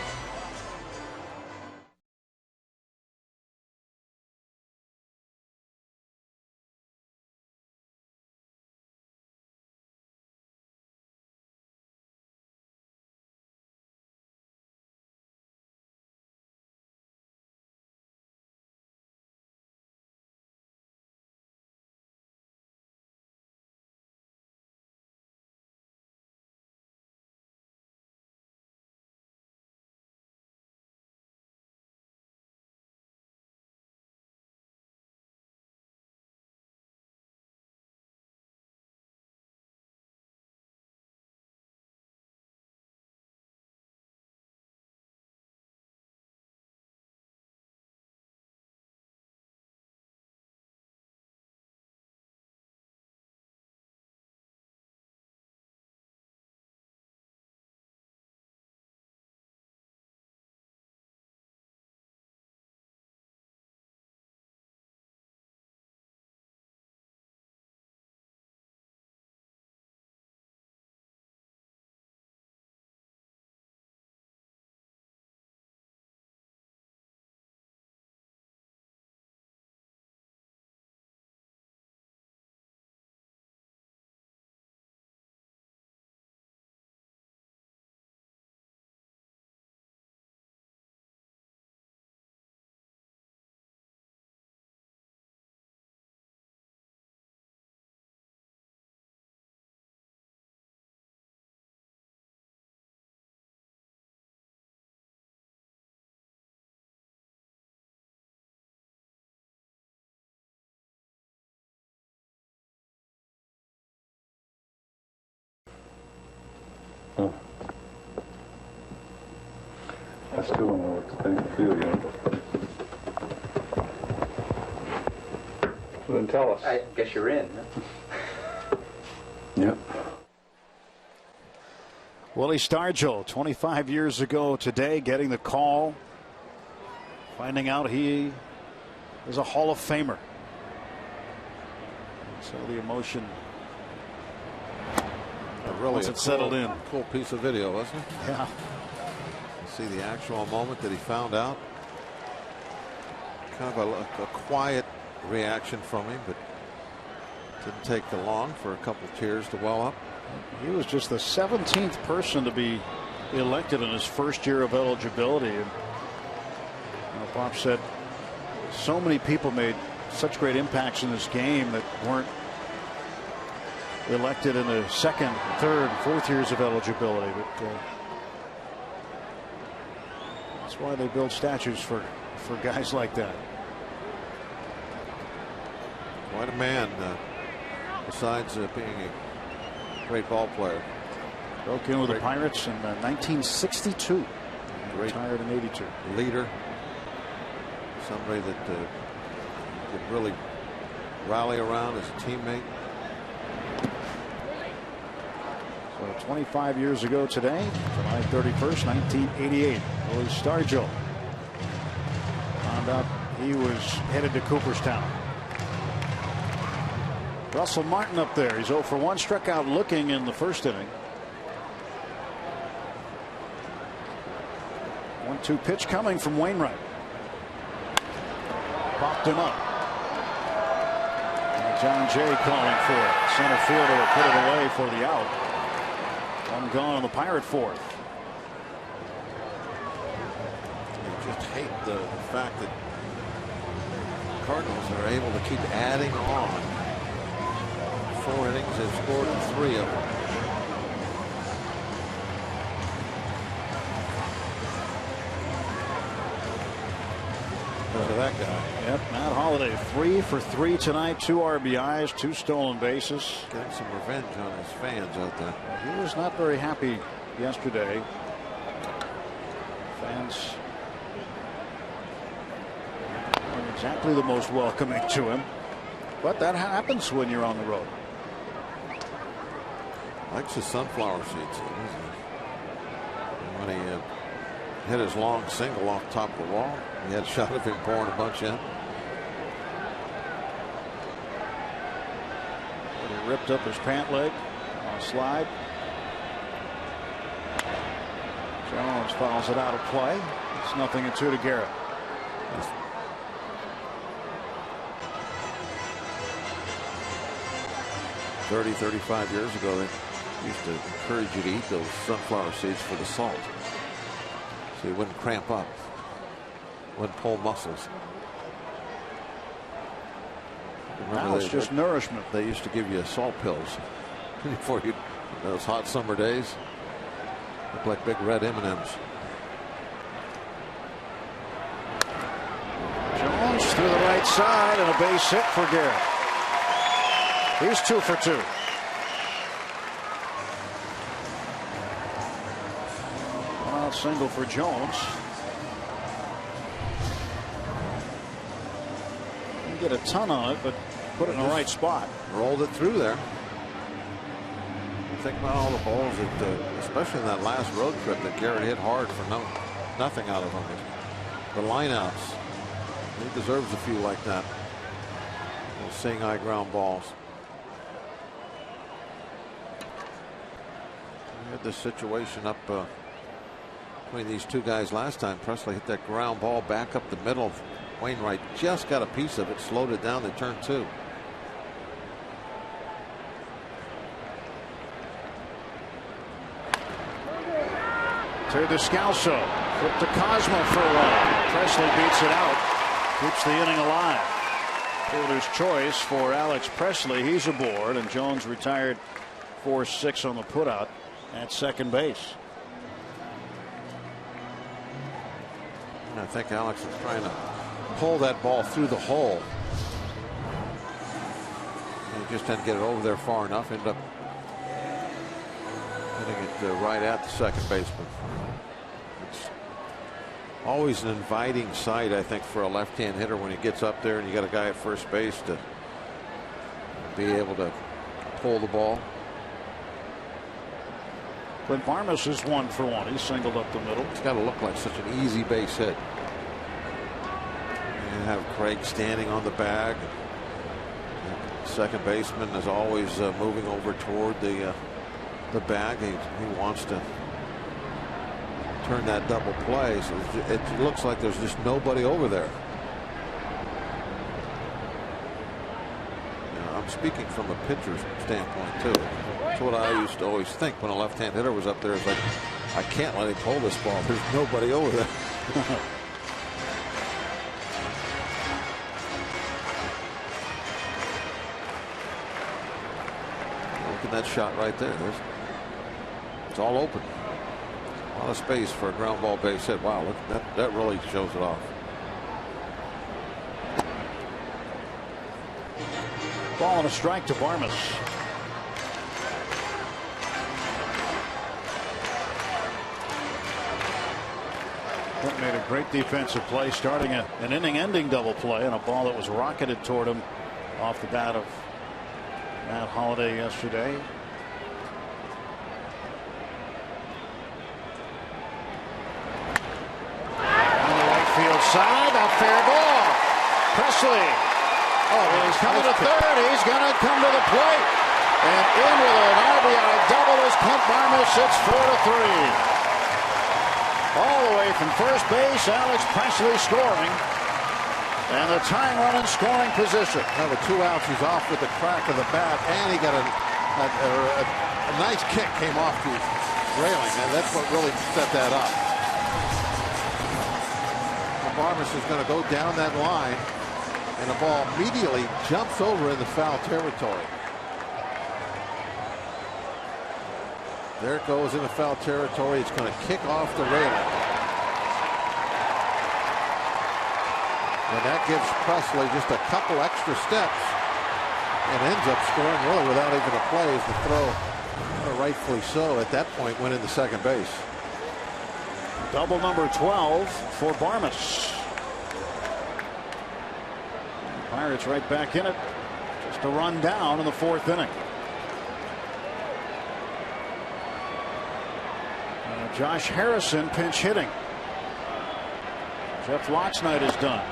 I still don't know what to think or feel yet. So then tell us. I guess you're in. Yep. Willie Stargell, 25 years ago today, getting the call, finding out he is a Hall of Famer. So the emotion, really once it settled in. Cool piece of video, wasn't it? Yeah. See the actual moment that he found out. Kind of a quiet reaction from him, but didn't take long for a couple of tears to well up. He was just the 17th person to be elected in his first year of eligibility. And Pop said so many people made such great impacts in this game that weren't elected in the second, third, fourth years of eligibility. But that's why they build statues for guys like that. Quite a man, besides being a great ball player. Broke in with the Pirates in 1962. Retired in '82. Leader. Somebody that could really rally around as a teammate. So 25 years ago today, July 31st, 1988, Willie Stargell found out he was headed to Cooperstown. Russell Martin up there. He's 0 for 1, struck out looking in the first inning. 1-2 pitch coming from Wainwright. Popped him up. And John Jay calling for it. Center fielder will put it away for the out. One gone on the Pirate fourth. You just hate the fact that Cardinals are able to keep adding on. 4 innings, they've scored in 3 of them. Look at that guy. Yep, Matt Holliday 3 for 3 tonight, 2 RBIs, 2 stolen bases. Getting some revenge on his fans out there. He was not very happy yesterday. Fans weren't exactly the most welcoming to him, but that happens when you're on the road. Likes his sunflower seeds. When he hit his long single off top of the wall, he had a shot of him pouring a bunch in. But he ripped up his pant leg on a slide. Jones fouls it out of play. It's 0-2 to Garrett. Yes. 35 years ago, they used to encourage you to eat those sunflower seeds for the salt, so you wouldn't cramp up, wouldn't pull muscles. Now it's just nourishment. They used to give you salt pills before you, those hot summer days. Look like big red M&Ms. Jones through the right side and a base hit for Garrett. He's 2 for 2. One out single for Jones. Didn't get a ton on it, but put it in the right spot. Rolled it through there. Think about all the balls that, especially in that last road trip, that Garrett hit hard for nothing out of them. The lineouts. He deserves a few like that. Those seeing eye ground balls. We had this situation up between these two guys last time. Presley hit that ground ball back up the middle. Wainwright just got a piece of it, slowed it down to turn 2. To Descalso. Flip to Cosmo for a run. Presley beats it out. Keeps the inning alive. Fielder's choice for Alex Presley. He's aboard, and Jones retired 4-6 on the putout at second base. I think Alex is trying to pull that ball through the hole. He just didn't get it over there far enough. Ended up hitting it right at the second baseman. It's always an inviting sight, I think, for a left-hand hitter when he gets up there and you got a guy at first base to be able to pull the ball. Clint Varmus is 1 for 1. He singled up the middle. It's got to look like such an easy base hit. You have Craig standing on the bag. Second baseman is always moving over toward the bag. He wants to turn that double play, so it looks like there's just nobody over there. I'm speaking from a pitcher's standpoint too. That's what I used to always think when a left-hand hitter was up there. It's like, I can't let him pull this ball. There's nobody over there. Look at that shot right there. It's all open. A lot of space for a ground ball base hit. Wow, look, that really shows it off. Ball and a strike to Varmus. Clint made a great defensive play, starting an inning-ending double play on a ball that was rocketed toward him off the bat of Matt Holliday yesterday. On the right field side, a fair ball. Presley. Oh, he's coming to third. He's going to come to the plate. And in with an RBI double is Clint Varmus. It's 4-3. All the way from first base, Alex Presley scoring. And the tying run in scoring position. Now with 2 outs, he's off with the crack of the bat, and he got a nice kick came off the railing, and that's what really set that up. Varmus is going to go down that line, and the ball immediately jumps over in the foul territory. There it goes in the foul territory. It's going to kick off the railing. And that gives Presley just a couple extra steps and ends up scoring really without even a play as the throw rightfully so, at that point went into second base. Double number 12 for Barmas. Pirates right back in it. Just a run down in the 4th inning. Josh Harrison pinch hitting. Jeff Lock's night is done.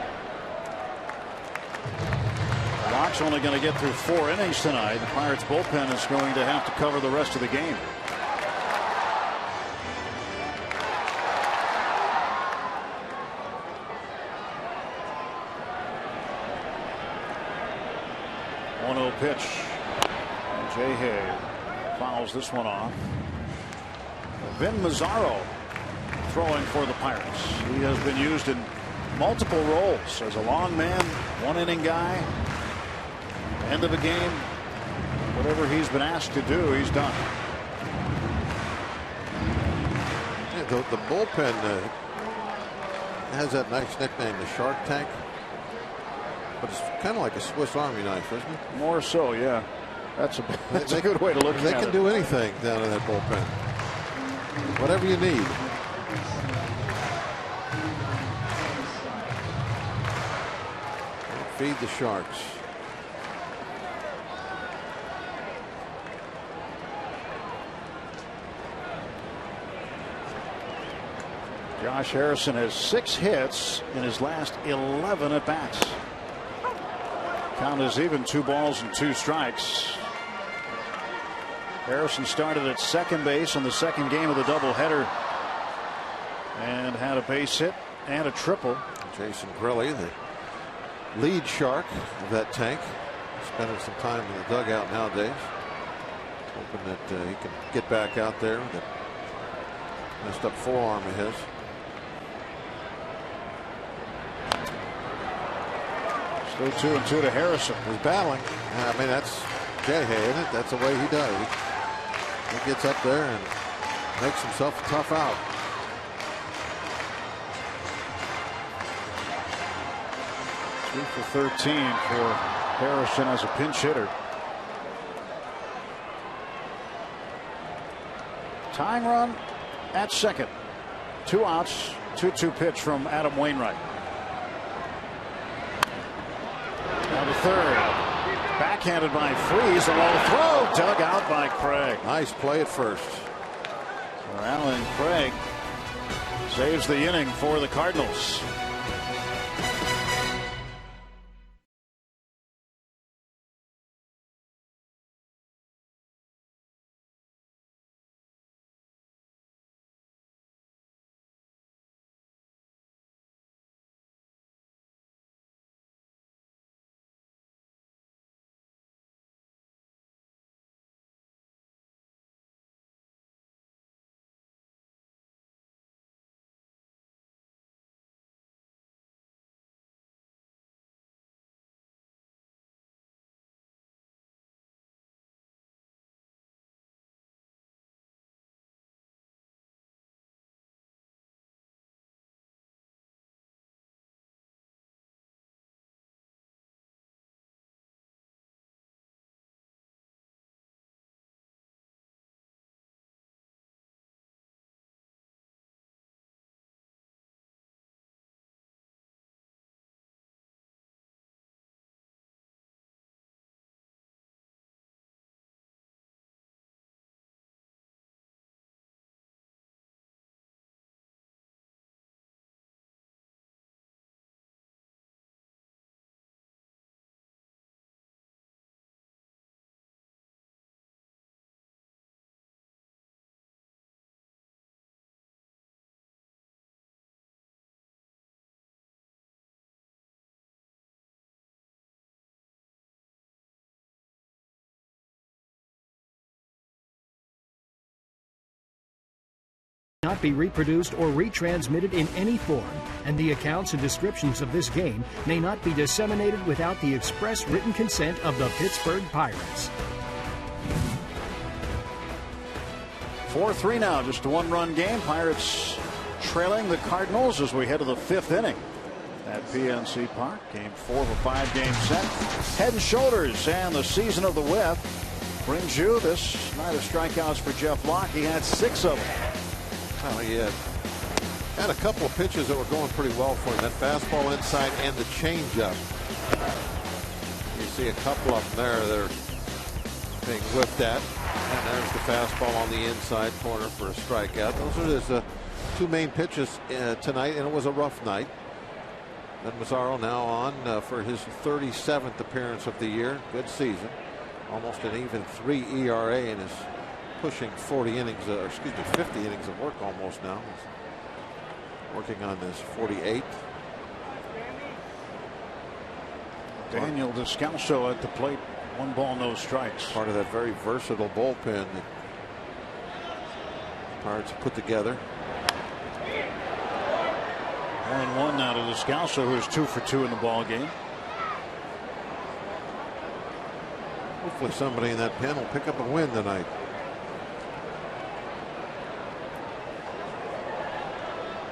Lock's only going to get through 4 innings tonight. The Pirates bullpen is going to have to cover the rest of the game. Pitch. Jay Hay fouls this one off. Vin Mazzaro throwing for the Pirates. He has been used in multiple roles as a long man, 1-inning guy. End of a game, whatever he's been asked to do, he's done. Yeah, the bullpen has that nice nickname, the Shark Tank. But it's kind of like a Swiss Army knife, isn't it? More so, yeah. That's a good way to look at it. They can do anything down in that bullpen. Whatever you need. Feed the Sharks. Josh Harrison has 6 hits in his last 11 at bats. Count is even, 2 balls and 2 strikes. Harrison started at second base in the second game of the doubleheader and had a base hit and a triple. Jason Grilly, the lead Shark of that tank, spending some time in the dugout nowadays, hoping that he can get back out there with that messed up forearm of his. Still 2-2 to Harrison. He's battling. I mean, that's Jay Hay, isn't it? That's the way he does. He gets up there and makes himself a tough out. Two for 13 for Harrison as a pinch hitter. Tying run at second. 2 outs. 2-2 pitch from Adam Wainwright. Now to third. Backhanded by Freese. A low throw. Dug out by Craig. Nice play at first. So Alan Craig saves the inning for the Cardinals. Not be reproduced or retransmitted in any form, and the accounts and descriptions of this game may not be disseminated without the express written consent of the Pittsburgh Pirates. 4-3 now, just a 1-run game. Pirates trailing the Cardinals as we head to the 5th inning at PNC Park. Game 4 of a 5-game set. Head and Shoulders and the Season of the Whip brings you this night of strikeouts for Jeff Locke. He had 6 of them. Well, he had a couple of pitches that were going pretty well for him. That fastball inside and the changeup. You see a couple of them there that are being whipped at. And there's the fastball on the inside corner for a strikeout. Those are his 2 main pitches tonight, and it was a rough night. And Mazzaro now on for his 37th appearance of the year. Good season. Almost an even 3 ERA, and is pushing 40 innings, or excuse me, 50 innings of work almost now. He's working on this 48th. Daniel Descalso at the plate. 1 ball, no strikes. Part of that very versatile bullpen that Pirates put together. 1-1 now to Descalso, who's 2 for 2 in the ball game. Hopefully somebody in that pen will pick up a win tonight.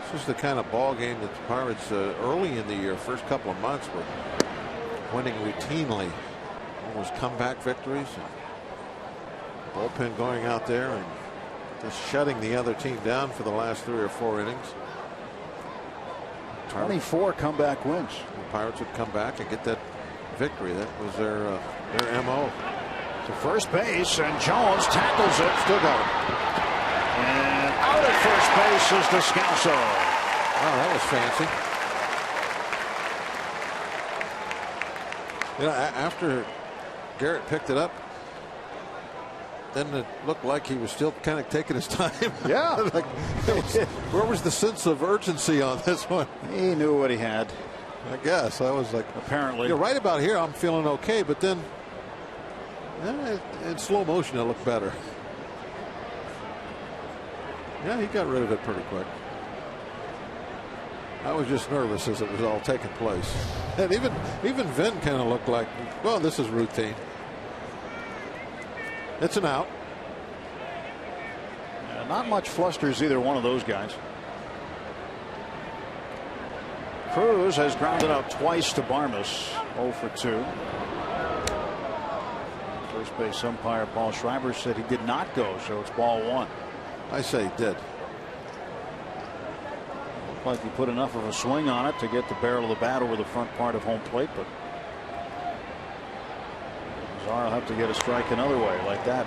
This is the kind of ball game that the Pirates early in the year, first couple of months, were winning routinely. Almost comeback victories. And bullpen going out there and just shutting the other team down for the last 3 or 4 innings. 24 comeback wins. The Pirates would come back and get that victory. That was their MO. To first base, and Jones tackles it. Still got him. And out at first base is Descalso. Oh, that was fancy. You know, after Garrett picked it up, then it looked like he was still kind of taking his time. Yeah. Like, where was the sense of urgency on this one? He knew what he had. I guess. I was like, apparently. You're right about here. I'm feeling okay, but then in slow motion it looked better. Yeah, he got rid of it pretty quick. I was just nervous as it was all taking place. And even Vin kind of looked like, well, this is routine. It's an out. Yeah, not much flusters either one of those guys. Cruz has grounded out twice to Barmes. 0 for 2. First base umpire Paul Schreiber said he did not go, so it's ball 1. I say he did. Looked like he put enough of a swing on it to get the barrel of the bat over the front part of home plate, but Mazzaro will have to get a strike another way like that.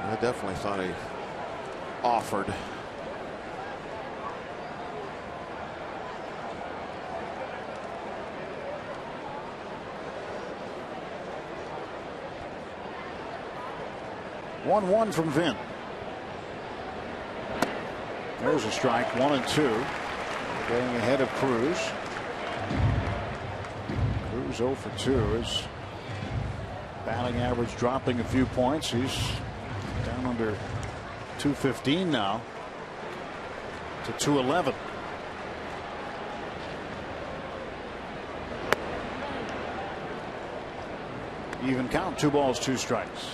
I definitely thought he offered. One 1 from Vin. There's a strike. 1 and 2. Getting ahead of Cruz. Cruz 0 for 2. His batting average dropping a few points. He's down under 215 now to 211. Even count. 2 balls, 2 strikes.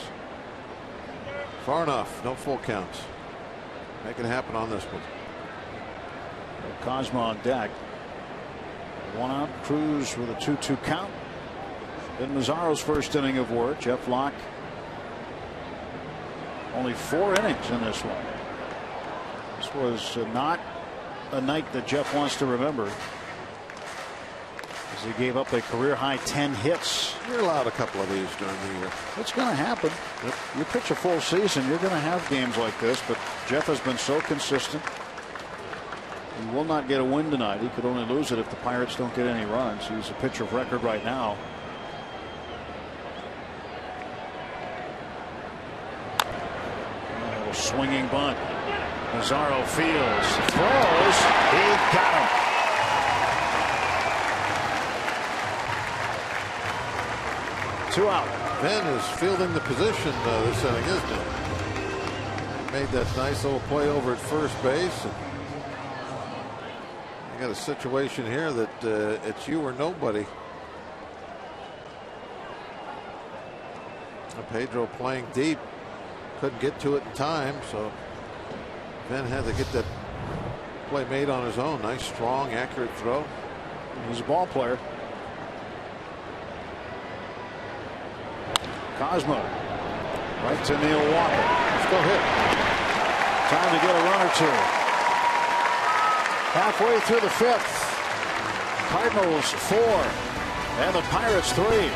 Far enough. No full counts. Make it happen on this one. Cosma on deck. 1 out. Cruz with a 2-2 count. Then Mazzaro's first inning of work. Jeff Locke only 4 innings in this one. This was not a night that Jeff wants to remember, as he gave up a career high 10 hits. You're allowed a couple of these during the year. It's going to happen. Yep. You pitch a full season, you're going to have games like this, but Jeff has been so consistent. He will not get a win tonight. He could only lose it if the Pirates don't get any runs. He's a pitcher of record right now. A swinging bunt. Mazzaro fields, throws, he got him. Two out. Vin is fielding the position this inning, isn't he? Made that nice little play over at first base. And you got a situation here that it's you or nobody. Pedro playing deep. Couldn't get to it in time, so Vin had to get that play made on his own. Nice, strong, accurate throw. He's a ball player. Cosmo. Right to Neil Walker. Still hit. Time to get a run or two. Halfway through the 5th. Cardinals 4 and the Pirates 3.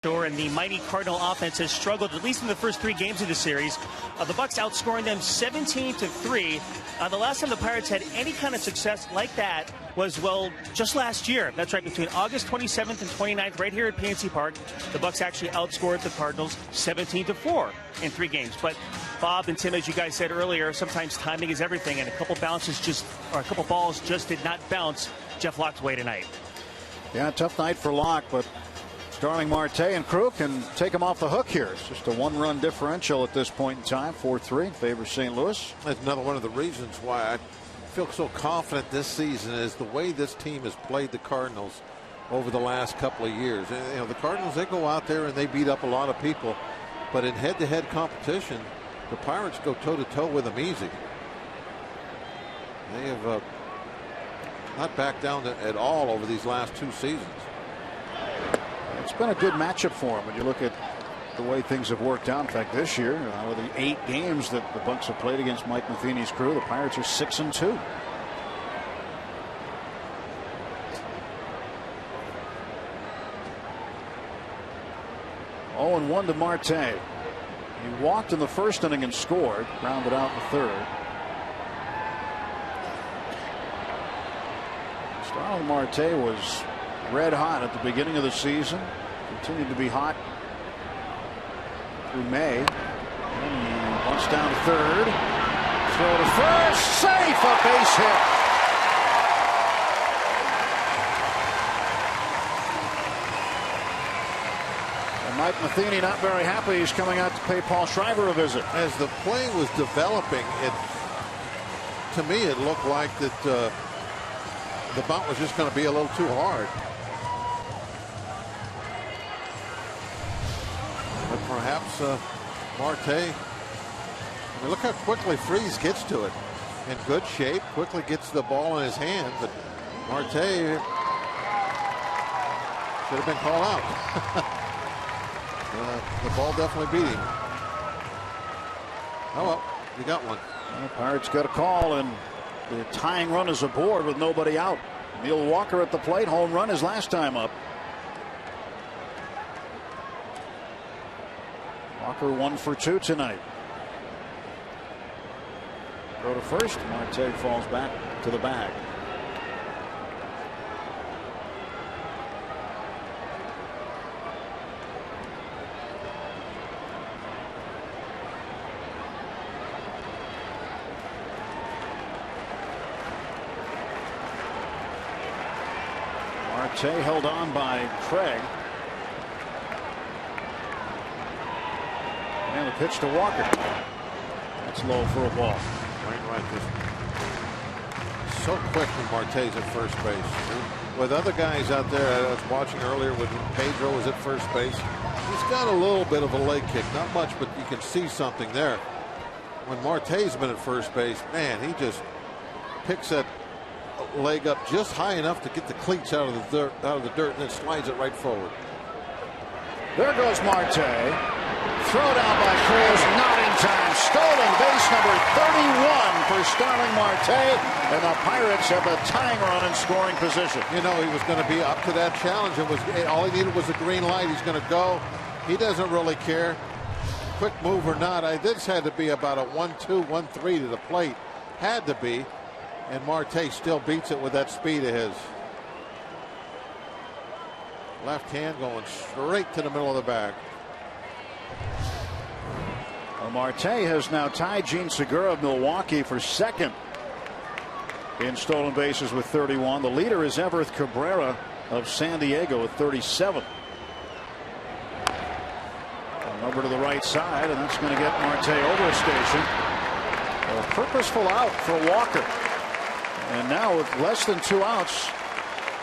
And the mighty Cardinal offense has struggled, at least in the first 3 games of the series. The Bucs outscoring them 17-3. The last time the Pirates had any kind of success like that was, well, just last year. That's right, between August 27th and 29th, right here at PNC Park, the Bucs actually outscored the Cardinals 17-4 in 3 games. But Bob and Tim, as you guys said earlier, sometimes timing is everything, and a couple balls just did not bounce Jeff Locke's way tonight. Yeah, tough night for Locke, but Starling Marte and crew can take him off the hook here. It's just a 1-run differential at this point in time. 4-3 in favor of St. Louis. That's another one of the reasons why I feel so confident this season is the way this team has played the Cardinals over the last couple of years. And, you know, the Cardinals, they go out there and they beat up a lot of people, but in head-to-head competition, the Pirates go toe-to-toe with them easy. They have not backed down at all over these last 2 seasons. It's been a good matchup for him when you look at the way things have worked out. In fact, this year, out of the 8 games that the Bucs have played against Mike Matheny's crew, the Pirates are 6-2. Oh, and 1 to Marte. He walked in the first inning and scored, rounded out the 3rd. Starling Marte was red hot at the beginning of the season. Continued to be hot through May. And once down to 3rd. Throw to first. Safe. A base hit. And Mike Matheny not very happy. He's coming out to pay Paul Schreiber a visit. As the play was developing, to me it looked like that the bunt was just going to be a little too hard. But perhaps Marte, I mean, look how quickly Freese gets to it. In good shape, quickly gets the ball in his hand, but Marte should have been called out. The ball definitely beat him. Oh well, you got one. Well, the Pirates got a call, and the tying run is aboard with nobody out. Neil Walker at the plate, home run his last time up. Walker 1 for 2 tonight. Go to first. Marte falls back to the bag. Marte held on by Craig. And the pitch to Walker. That's low for a ball. Wainwright just so quick when Marte's at first base. With other guys out there, I was watching earlier when Pedro was at first base. He's got a little bit of a leg kick, not much, but you can see something there. When Marte's been at first base, man, he just picks that leg up just high enough to get the cleats out of the dirt, and then slides it right forward. There goes Marte. Throw down by Cruz, not in time. Stolen base number 31 for Starling Marte, and the Pirates have a tying run in scoring position. You know, he was going to be up to that challenge. All he needed was a green light. He's going to go. He doesn't really care. Quick move or not. This had to be about a 1-2, 1-3 to the plate. Had to be. And Marte still beats it with that speed of his. Left hand going straight to the middle of the bag. Well, Marte has now tied Gene Segura of Milwaukee for second in stolen bases with 31. The leader is Everth Cabrera of San Diego with 37. And over to the right side, and that's going to get Marte over a station. A purposeful out for Walker. And now with less than 2 outs,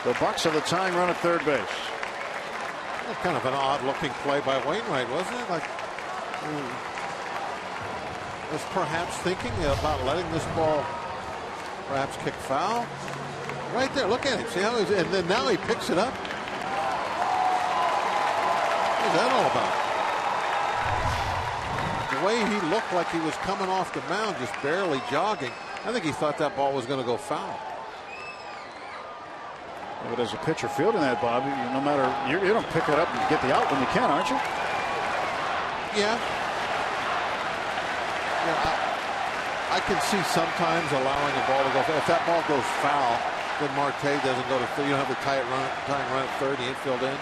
the Bucks have the tying run at third base. That's kind of an odd looking play by Wainwright, wasn't it? Like, was perhaps thinking about letting this ball perhaps kick foul. Right there, look at him. See how he's, and then now he picks it up. What's that all about? The way he looked like he was coming off the mound, just barely jogging. I think he thought that ball was going to go foul. But as a pitcher fielding that, Bobby, no matter, you don't pick it up and get the out when you can, aren't you? Yeah. I can see sometimes allowing a ball to go. If that ball goes foul, then Marte doesn't go to third. You don't have the tying run at third, the infield in.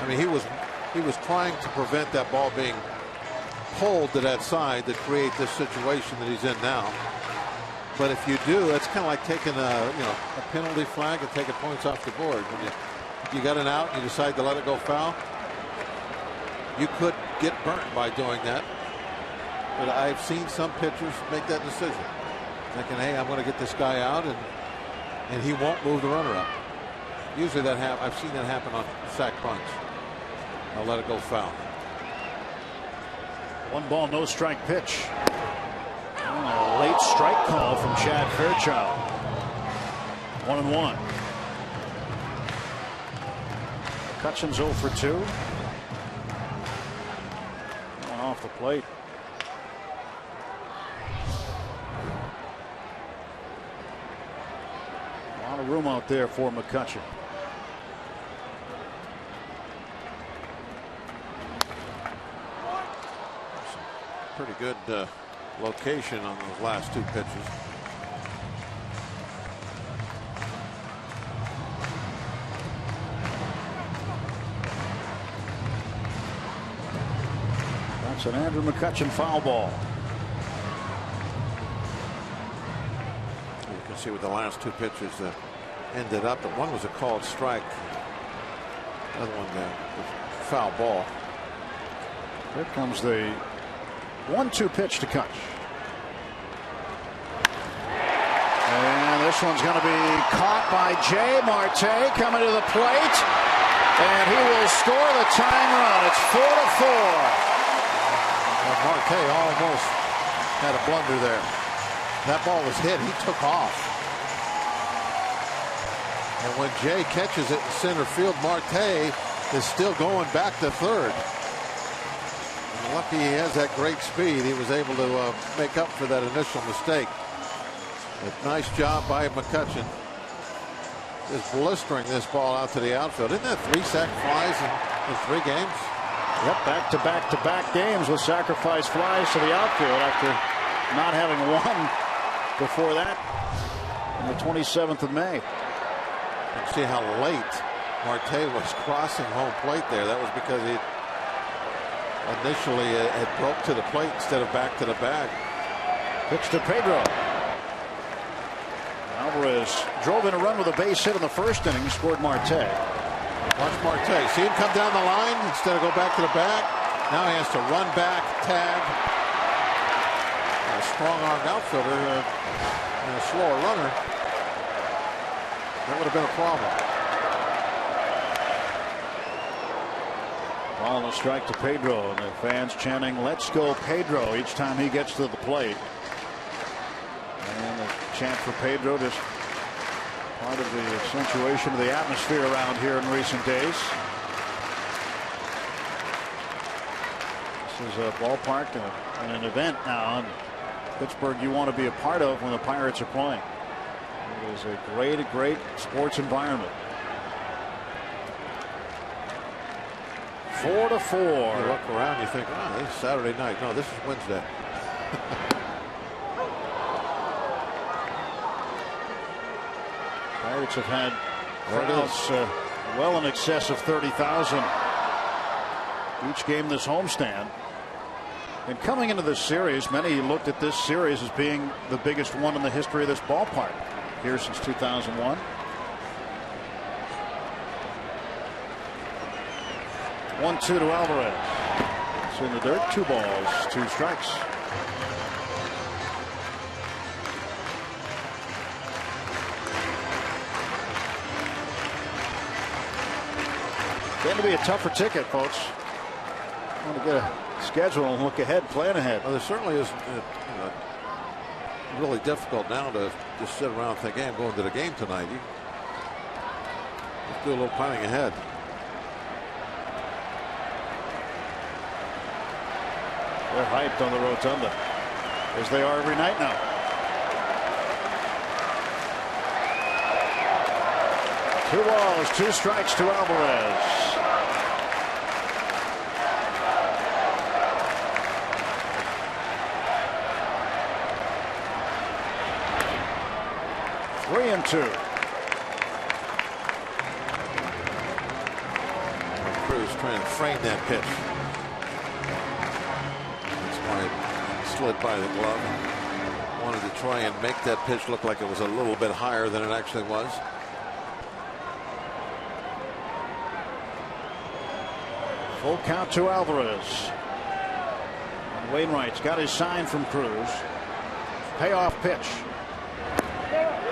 I mean, he was trying to prevent that ball being pulled to that side to create this situation that he's in now. But if you do, it's kind of like taking a penalty flag and taking points off the board. When you got an out and you decide to let it go foul, you could get burnt by doing that. But I've seen some pitchers make that decision, thinking, hey, I'm going to get this guy out, and he won't move the runner up. Usually that I've seen that happen on sac bunts. I'll let it go foul. 1 ball, no strike pitch. A late strike call from Chad Fairchild. 1-1. McCutcheon's 0 for 2. One off the plate. A lot of room out there for McCutcheon. Pretty good location on those last 2 pitches. That's an Andrew McCutcheon foul ball. You can see with the last 2 pitches that ended up, but one was a called strike. The other one was foul ball. Here comes the 1-2 pitch to Kutch. And this one's going to be caught by Jay Marte coming to the plate. And he will score the tying run. It's 4-4. Well, Marte almost had a blunder there. That ball was hit. He took off. And when Jay catches it in center field, Marte is still going back to third. And lucky he has that great speed. He was able to make up for that initial mistake. But nice job by McCutcheon. Just blistering this ball out to the outfield. Isn't that 3 sac flies in 3 games? Yep, back-to-back games with sacrifice flies to the outfield after not having one before that on the 27th of May. You can see how late Marte was crossing home plate there. That was because he initially had broke to the plate instead of back to the bag. Pitch to Pedro. Alvarez drove in a run with a base hit in the first inning, scored Marte. Watch Marte. See him come down the line instead of go back to the bag. Now he has to run back, tag. A strong-armed outfielder and a slower runner. That would have been a problem. Ball and a strike to Pedro, and the fans chanting, "Let's go Pedro," each time he gets to the plate. And a chant for Pedro, just part of the accentuation of the atmosphere around here in recent days. This is a ballpark and an event now in Pittsburgh you want to be a part of when the Pirates are playing. It is a great sports environment. 4-4. You look around, you think, oh, this is Saturday night. No, this is Wednesday. Pirates have had crowds well in excess of 30,000 each game this homestand. And coming into this series, many looked at this series as being the biggest one in the history of this ballpark here since 2001. 1-2 to Alvarez. It's in the dirt. 2 balls, 2 strikes. Going to be a tougher ticket, folks. Want to get a schedule and look ahead, plan ahead. Well, there certainly is really difficult now to just sit around and think, hey, I'm going to the game tonight. You just do a little planning ahead. They're hyped on the rotunda, as they are every night now. Two balls, 2 strikes to Alvarez. Three and 2. Cruz trying to frame that pitch. That's why it slid by the glove. Wanted to try and make that pitch look like it was a little bit higher than it actually was. Full count to Alvarez. And Wainwright's got his sign from Cruz. Payoff pitch.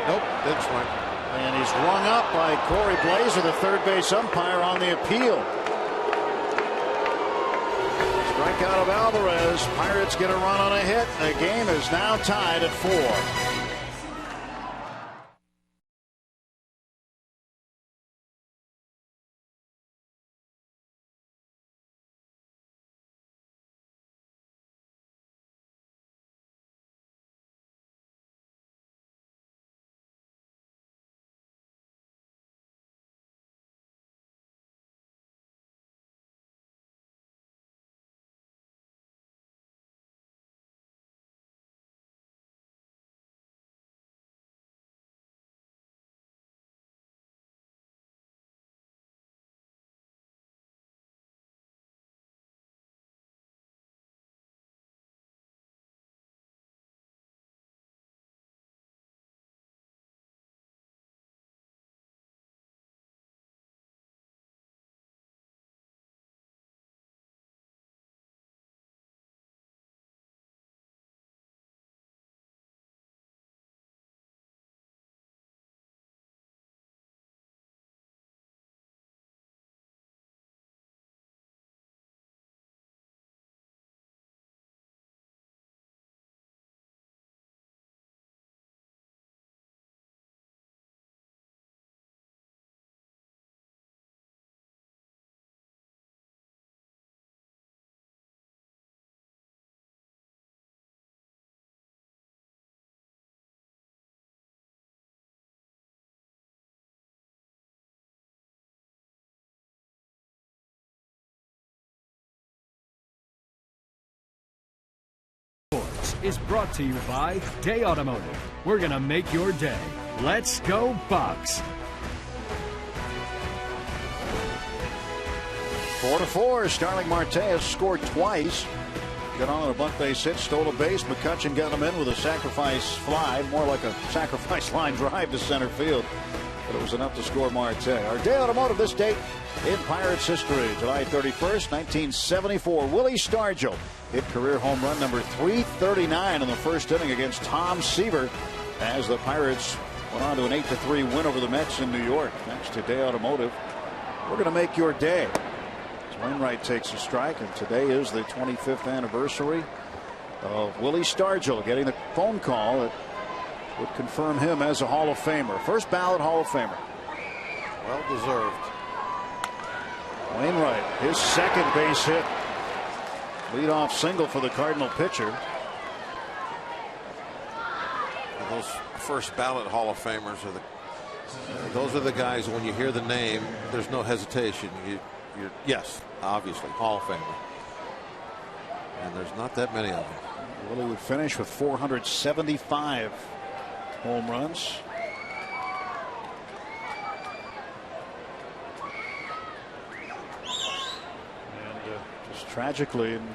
Nope, didn't swing. And he's rung up by Corey Blazer, the third base umpire, on the appeal. Strikeout of Alvarez. Pirates get a run on a hit. The game is now tied at 4. Is brought to you by Day Automotive. We're going to make your day. Let's go Bucks. 4-4. Starling Marte has scored twice. got on a bunt base hit, stole a base. McCutchen got him in with a sacrifice fly, more like a sacrifice line drive to center field. But it was enough to score Marte. Our day automotive this date in Pirates history, July 31st, 1974. Willie Stargell hit career home run number 339 in the first inning against Tom Seaver as the Pirates went on to an 8-3 win over the Mets in New York. Next to Day Automotive, we're going to make your day. Wainwright takes a strike, and today is the 25th anniversary of Willie Stargell getting the phone call that would confirm him as a Hall of Famer. First ballot Hall of Famer. Well deserved. Wainwright, his second base hit. Leadoff single for the Cardinal pitcher. And those first ballot Hall of Famers are those are the guys, when you hear the name, there's no hesitation. You're yes, obviously, Hall of Famer. And there's not that many of them. Willie would finish with 475 home runs. And just tragically and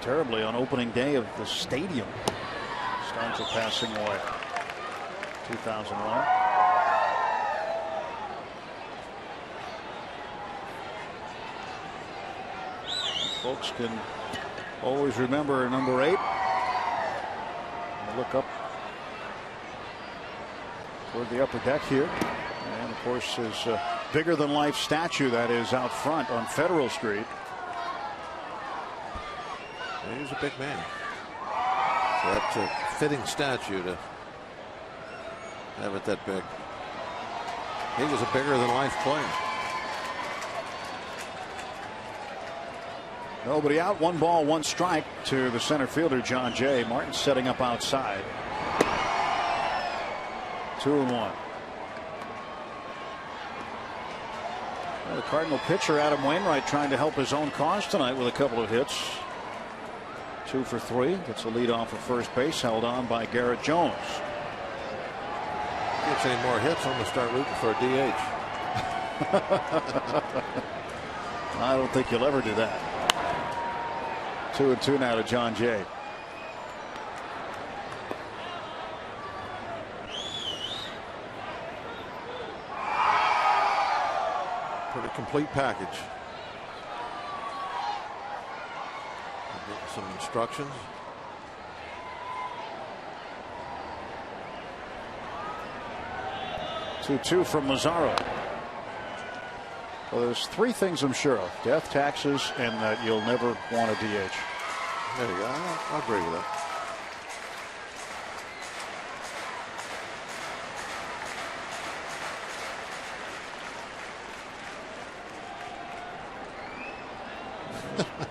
terribly on opening day of the stadium, Stargell passing away. 2001. Folks can always remember number 8. Look up toward the upper deck here, and of course his bigger than life statue that is out front on Federal Street. Yeah, he's a big man. So that's a fitting statue to have it that big. He was a bigger than life player. Nobody out, 1 ball, 1 strike to the center fielder, John Jay. Martin setting up outside. 2-1. Well, the Cardinal pitcher, Adam Wainwright, trying to help his own cause tonight with a couple of hits. 2 for 3. Gets a lead off of first base, held on by Garrett Jones. Gets any more hits, I'm going to start rooting for a DH. I don't think you'll ever do that. 2-2 now to John Jay. Pretty complete package. Some instructions. Two from Mazzaro. Well, there's 3 things I'm sure of: death, taxes, and that you'll never want a DH. There you go. I agree with that.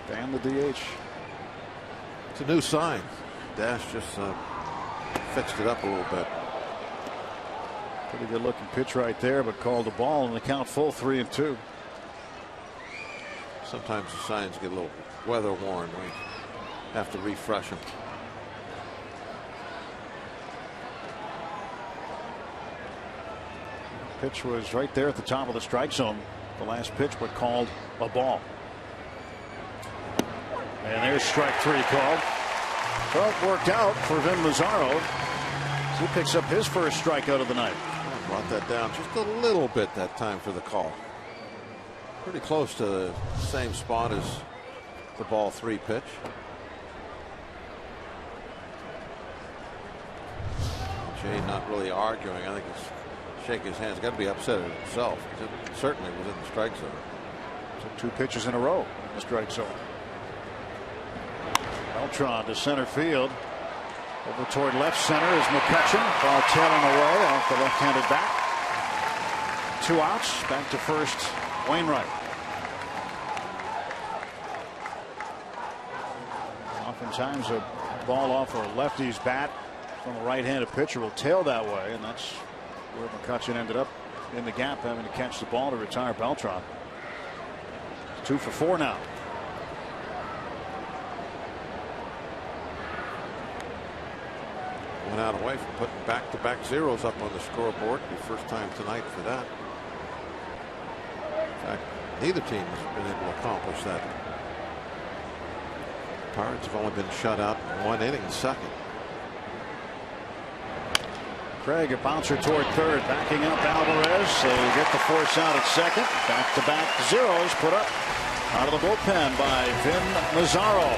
Ban the DH. It's a new sign. Dash just fixed it up a little bit. Pretty good looking pitch right there, but called the ball, and the count full, 3-2. Sometimes the signs get a little weather worn. We have to refresh them. Pitch was right there at the top of the strike zone. The last pitch, but called a ball. And there's strike 3 called. Well, it worked out for Vin Mazzaro. He picks up his first strikeout of the night. Brought that down just a little bit that time for the call. Pretty close to the same spot as the ball 3 pitch. Jay not really arguing. I think he's shaking his hands. Got to be upset at himself. It certainly was in the strike zone. Took 2 pitches in a row in the strike zone. Beltran to center field. Over toward left center is McCutchen. Ball tailing away off the left-handed bat. 2 outs. Back to first, Wainwright. Oftentimes a ball off a lefty's bat from a right-handed pitcher will tail that way, and that's where McCutchen ended up in the gap, having to catch the ball to retire Beltran. 2 for 4 now. Went out away from putting back-to-back zeros up on the scoreboard. The first time tonight for that. In fact, neither team has been able to accomplish that Pirates have only been shut out in 1 inning second. Craig, a bouncer toward third, backing up Alvarez. They get the force out at second. Back-to-back zeros put up out of the bullpen by Vin Mazzaro.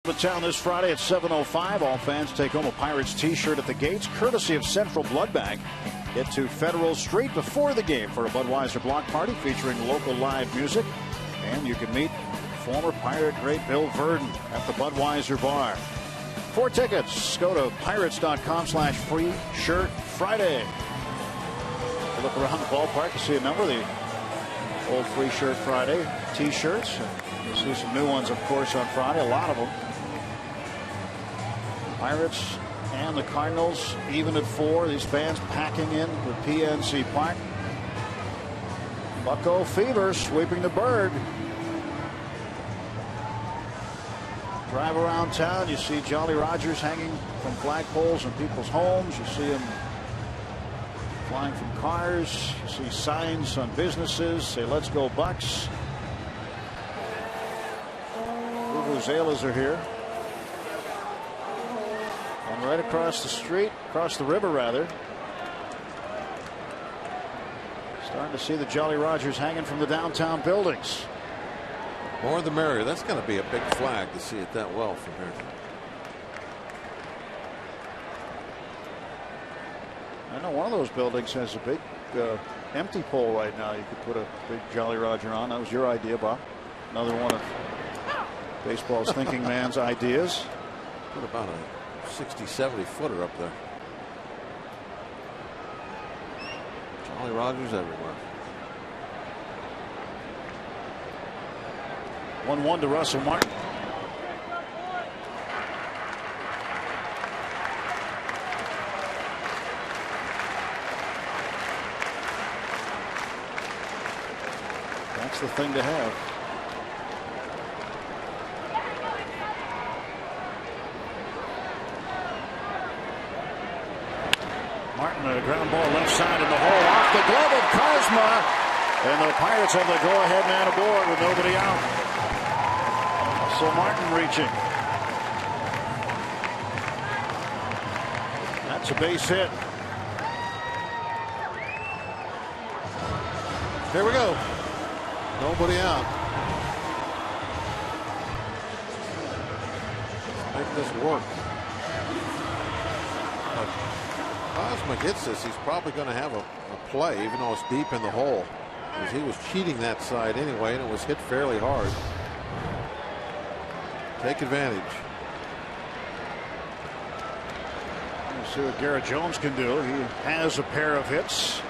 The town this Friday at 7:05. All fans take home a Pirates t-shirt at the gates, courtesy of Central Blood Bank. Get to Federal Street before the game for a Budweiser block party featuring local live music. And you can meet former Pirate great Bill Verdon at the Budweiser bar. For tickets, go to pirates.com/free shirt Friday. Look around the ballpark to see a number of the old Free Shirt Friday t-shirts. You'll see some new ones, of course, on Friday, a lot of them. Pirates and the Cardinals even at 4. These fans packing in the PNC Park. Bucko fever sweeping the bird. Drive around town, you see Jolly Rogers hanging from flagpoles in people's homes. You see them flying from cars. You see signs on businesses say "Let's go Bucks." Vuvuzelas are here. And right across the street, across the river rather, starting to see the Jolly Rogers hanging from the downtown buildings. More the merrier. That's going to be a big flag to see it that well from here. I know one of those buildings has a big empty pole right now. You could put a big Jolly Roger on. That was your idea, Bob. Another one of baseball's thinking man's ideas. What about a 60-70 footer up there? Jolly Rogers everywhere. 1-1 to Russell Martin. That's the thing to have. Martin, a ground ball left side in the hole, off the glove of Cosma, and the Pirates have the go-ahead man aboard with nobody out. So Martin reaching. That's a base hit. Here we go. Nobody out. Make this work. Cosma gets this. He's probably going to have a play, even though it's deep in the hole, because he was cheating that side anyway, and it was hit fairly hard. Take advantage. We'll see what Garrett Jones can do. He has a pair of hits.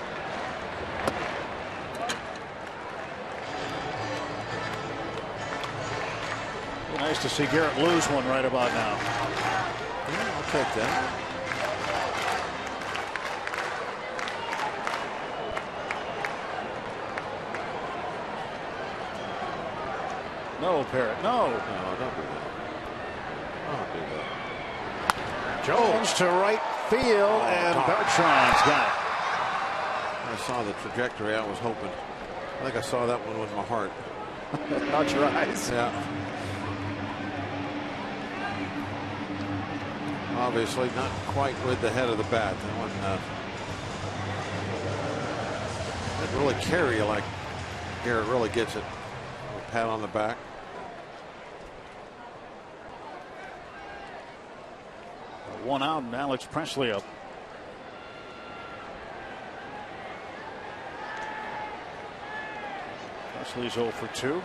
nice to see Garrett lose one right about now. Yeah, I'll take that. No, Parrott, no. No, don't do that. Don't do that. Jones to right field, and Beltran's got it. I saw the trajectory. I was hoping. I think I saw that one with my heart. Not your eyes. Yeah. Obviously not quite with the head of the bat. That one didn't really carry you like Garrett really gets it. A little pat on the back. One out, and Alex Presley up. Presley's 0 for 2.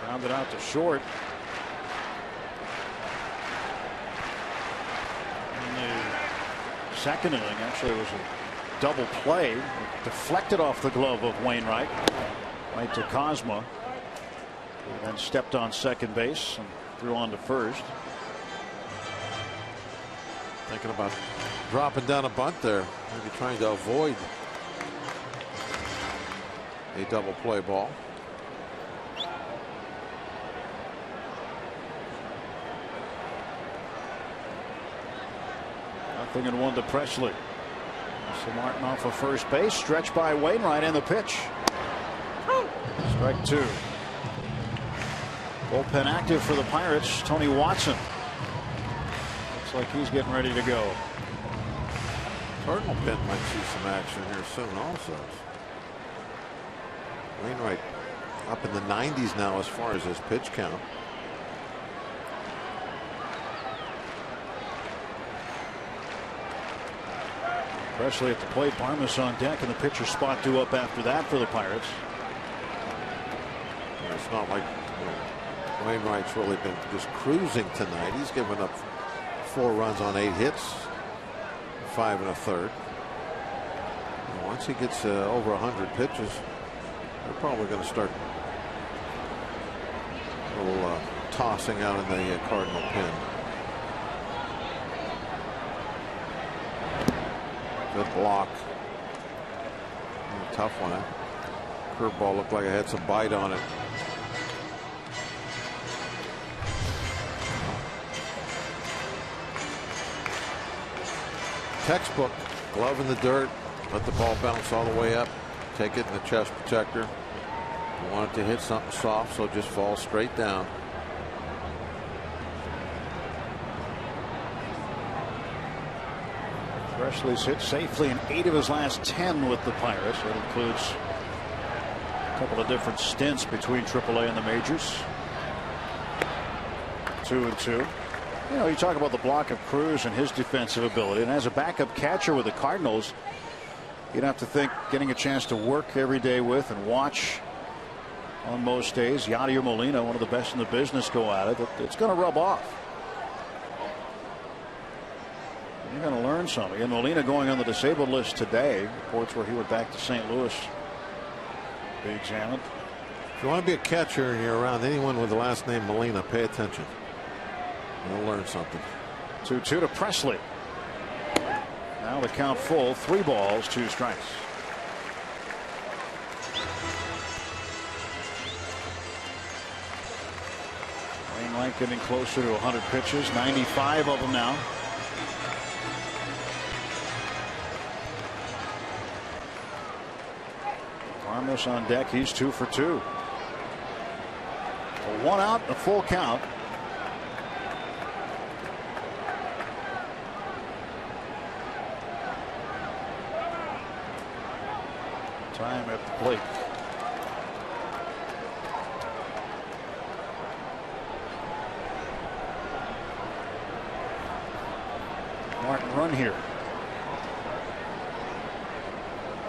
Rounded out to short. In the second inning, actually, it was a double play. It deflected off the glove of Wainwright. Right to Kozma. Who then stepped on second base and threw on to first. Thinking about dropping down a bunt there. Maybe trying to avoid a double play ball. Nothing in one to Presley. So Martin off of first base, stretched by Wainwright, and the pitch. Strike 2. Bullpen active for the Pirates. Tony Watson. Looks like he's getting ready to go. Cardinal pen might see some action here soon also. Wainwright up in the 90s now as far as his pitch count. Presley at the plate, Barmas on deck, and the pitcher spot due up after that for the Pirates. And it's not like Wainwright's really been just cruising tonight. He's given up 4 runs on 8 hits, 5 1/3. And once he gets over 100 pitches, they're probably going to start a little tossing out in the Cardinal pen. Good block. A tough one. Curveball looked like it had some bite on it. Textbook. Glove in the dirt. Let the ball bounce all the way up. Take it in the chest protector. You want it to hit something soft, so it just falls straight down. Presley's hit safely in 8 of his last 10 with the Pirates. That includes a couple of different stints between AAA and the majors. 2-2. You know, you talk about the block of Cruz and his defensive ability, and as a backup catcher with the Cardinals, you'd have to think getting a chance to work every day with and watch on most days Yadier Molina, one of the best in the business, go at it. It's going to rub off. You're going to learn something. And Molina going on the disabled list today. Reports where he went back to St. Louis to be examined. If you want to be a catcher and you're around anyone with the last name Molina, pay attention. You'll learn something. 2-2 to Presley. Now the count full. 3 balls, 2 strikes. Wainwright getting closer to 100 pitches. 95 of them now. Barmas on deck. He's 2 for 2. A 1 out, a full count. Time at the plate. Martin run here.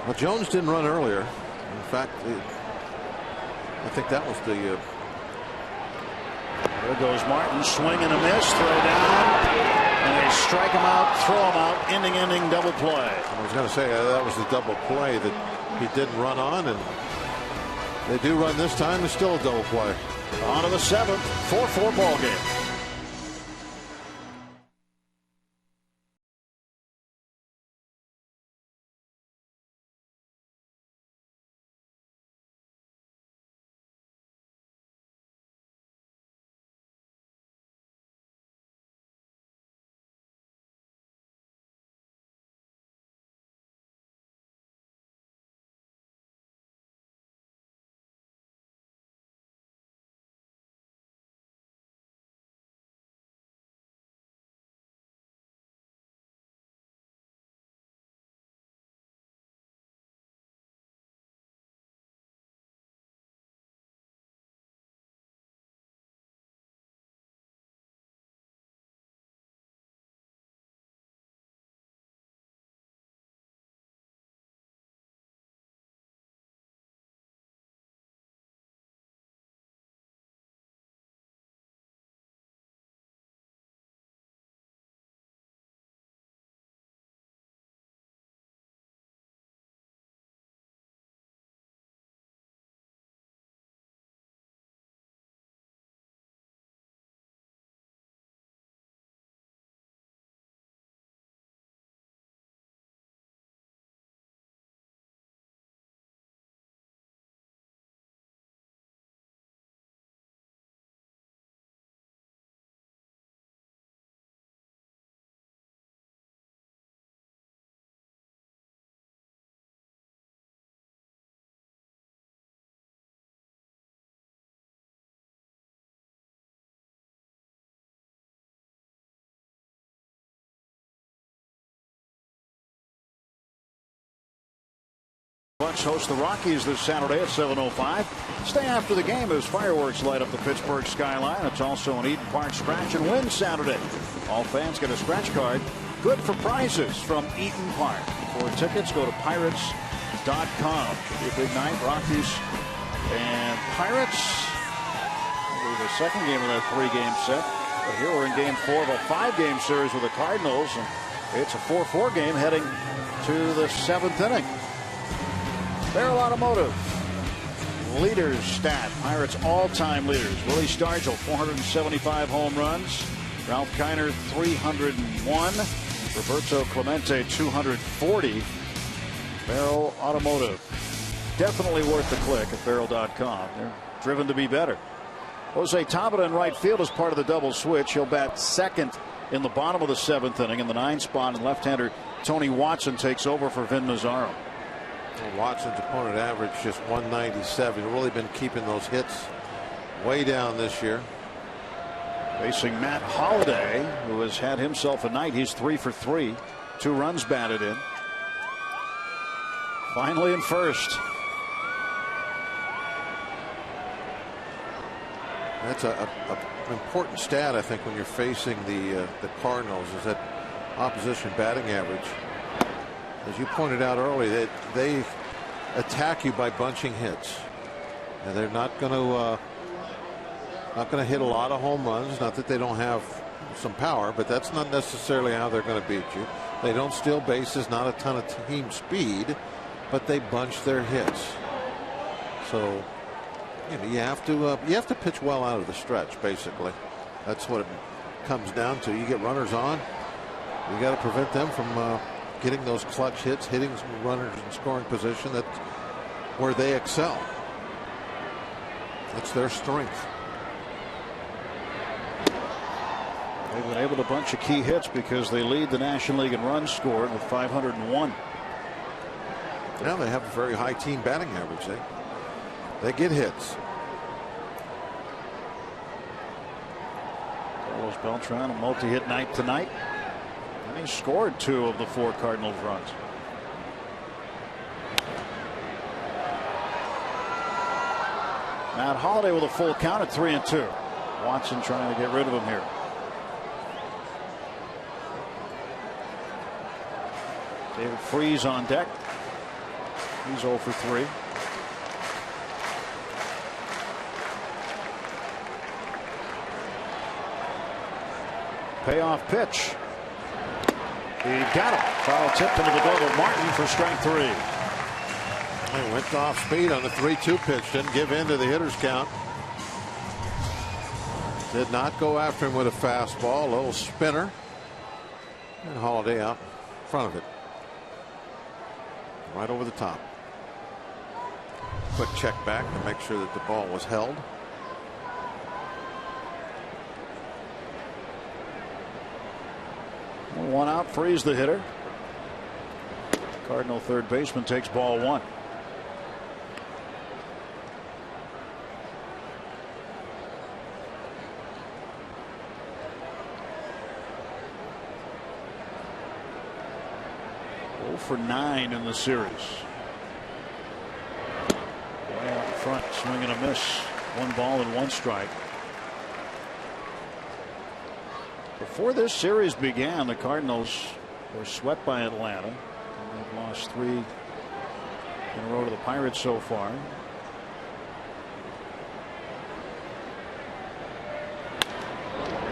Well, Jones didn't run earlier. In fact, I think that was the. There goes Martin, swing and a miss, throw down, and they strike him out, throw him out, inning double play. I was going to say that was the double play that he didn't run on, and They do run this time. It's still a double play. On to the 7th, 4-4 ball game. Bucks host the Rockies this Saturday at 7:05. Stay after the game as fireworks light up the Pittsburgh skyline. It's also an Eden Park Scratch and Win Saturday. All fans get a scratch card. Good for prizes from Eden Park. For tickets, go to pirates.com. It'll be a big night. Rockies and Pirates. It'll be the second game of that 3-game set. But here we're in game 4 of a 5-game series with the Cardinals. And it's a 4-4 game heading to the 7th inning. Barrel Automotive leaders stat. Pirates all-time leaders. Willie Stargell, 475 home runs. Ralph Kiner, 301. Roberto Clemente, 240. Barrel Automotive. Definitely worth the click at barrel.com. They're driven to be better. Jose Tabata in right field is part of the double switch. He'll bat second in the bottom of the 7th inning. In the 9th spot, and left-hander Tony Watson takes over for Vin Mazzaro. Watson's opponent average just 197. He's really been keeping those hits way down this year. Facing Matt Holliday, who has had himself a night. He's 3 for 3. 2 runs batted in. Finally in first. That's an important stat, I think, when you're facing the Cardinals, is that opposition batting average. As you pointed out earlier, they attack you by bunching hits, and they're not going to hit a lot of home runs. Not that they don't have some power, but that's not necessarily how they're going to beat you. They don't steal bases, not a ton of team speed, but they bunch their hits. So you have to pitch well out of the stretch. Basically, that's what it comes down to. You get runners on, you got to prevent them from getting those clutch hits, hitting some runners in scoring position. That's where they excel. That's their strength. They've been able to bunch of key hits because they lead the National League in runs scored with 501. Now they have a very high team batting average. They get hits. Carlos Beltran, a multi-hit night tonight. And he scored 2 of the 4 Cardinals runs. Matt Holliday with a full count at 3-2. Watson trying to get rid of him here. David Freese on deck. He's 0 for 3. Payoff pitch. He got him. Foul tipped into the glove of Martin for strike 3. He went off speed on the 3-2 pitch. Didn't give in to the hitter's count. Did not go after him with a fastball. A little spinner. And Holiday out in front of it. Right over the top. Quick check back to make sure that the ball was held. One out, Freeze the hitter. Cardinal third baseman takes ball one. For 9 in the series. Way out front, swing and a miss. 1 ball and 1 strike. Before this series began, the Cardinals were swept by Atlanta. And they've lost 3 in a row to the Pirates so far.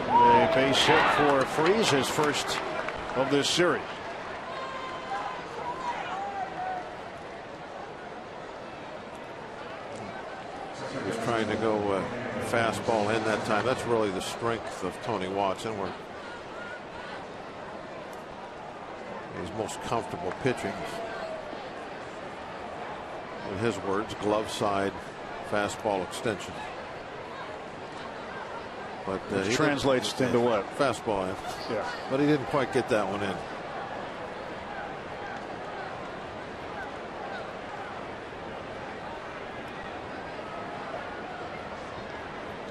A base hit for Freeze, his first of this series. Trying to go fastball in that time. That's really the strength of Tony Watson, where he's most comfortable pitching. In his words, glove side fastball extension. But which translates into what? Fastball in. Yeah. But he didn't quite get that one in.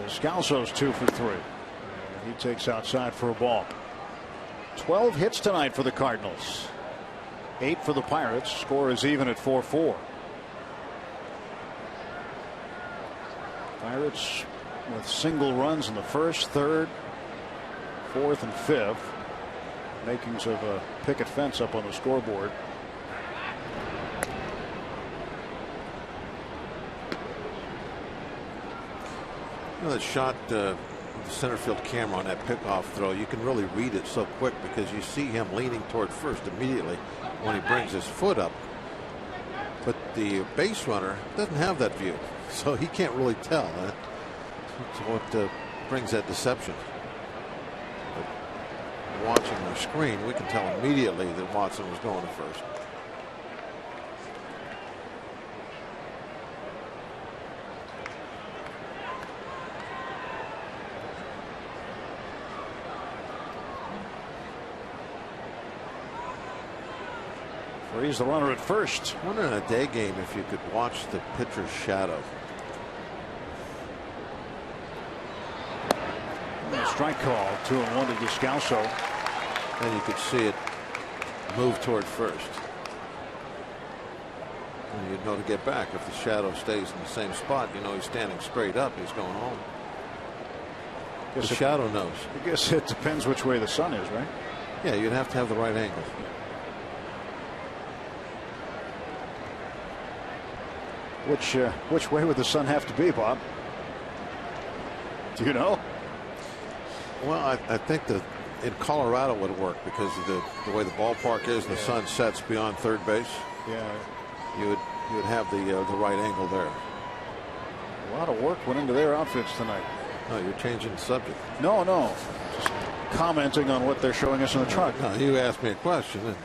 Descalso's 2 for 3. He takes outside for a ball. 12 hits tonight for the Cardinals. 8 for the Pirates. Score is even at 4-4. Pirates with single runs in the first, third, fourth, and fifth. Makings of a picket fence up on the scoreboard. You know, that shot with the center field camera on that pickoff throw, you can really read it so quick because you see him leaning toward first immediately when he brings his foot up. But the base runner doesn't have that view, so he can't really tell. That's what brings that deception. But watching the screen, we can tell immediately that Watson was going to first. He's the runner at first. I wonder in a day game if you could watch the pitcher's shadow. Strike call, 2-1 to Descalso. And you could see it move toward first. And you'd know to get back. If the shadow stays in the same spot, you know he's standing straight up. He's going home. The shadow knows. I guess it depends which way the sun is, right? Yeah, you'd have to have the right angle. Which way would the sun have to be, Bob? Do you know? Well, I think that in Colorado would work because of the way the ballpark is. The sun sets beyond third base. Yeah, you would have the right angle there. A lot of work went into their outfits tonight. No, you're changing the subject. No, just commenting on what they're showing us in the truck. No, you asked me a question.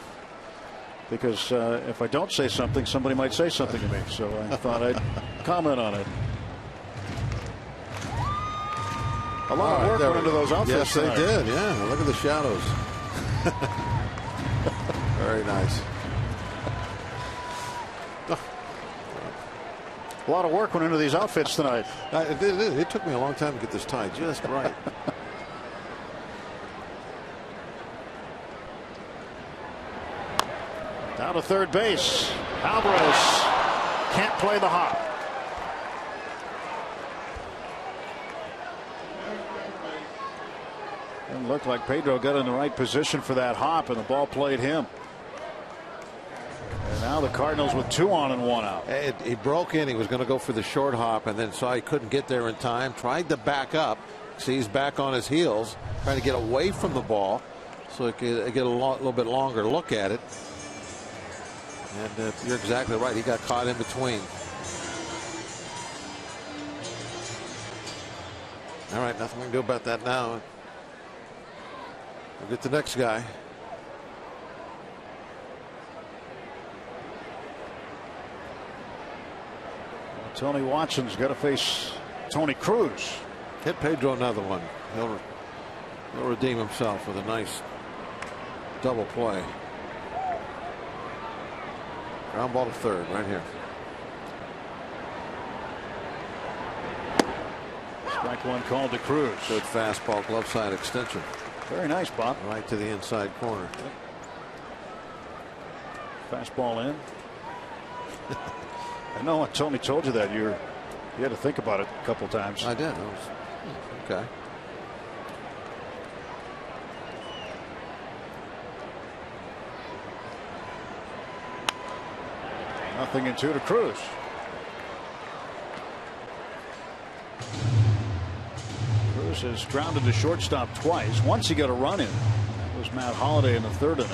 Because if I don't say something, somebody might say something to me. So I thought I'd comment on it. A lot of work went into those outfits. Yes, they did. Yeah, look at the shadows. Very nice. A lot of work went into these outfits tonight. It took me a long time to get this tied just right. Down to third base. Alvarez can't play the hop. Didn't look like Pedro got in the right position for that hop, and the ball played him. And now the Cardinals with 2 on and 1 out. He broke in. He was going to go for the short hop, and then saw he couldn't get there in time. Tried to back up. See, he's back on his heels, trying to get away from the ball so he could get a little bit longer look at it. And you're exactly right. He got caught in between. All right, nothing we can do about that now. We'll get the next guy. Tony Watson's got to face Tony Cruz. Hit Pedro another one. He'll redeem himself with a nice double play. Ground ball to third right here. Strike one called to Cruz. Good fastball, glove side extension. Very nice, Bob. Right to the inside corner. Fastball in. I know Tony told you that. You had to think about it a couple times. I did. Okay. Nothing in two to Cruz. Cruz has grounded to shortstop twice. Once he got a run in. That was Matt Holliday in the third inning.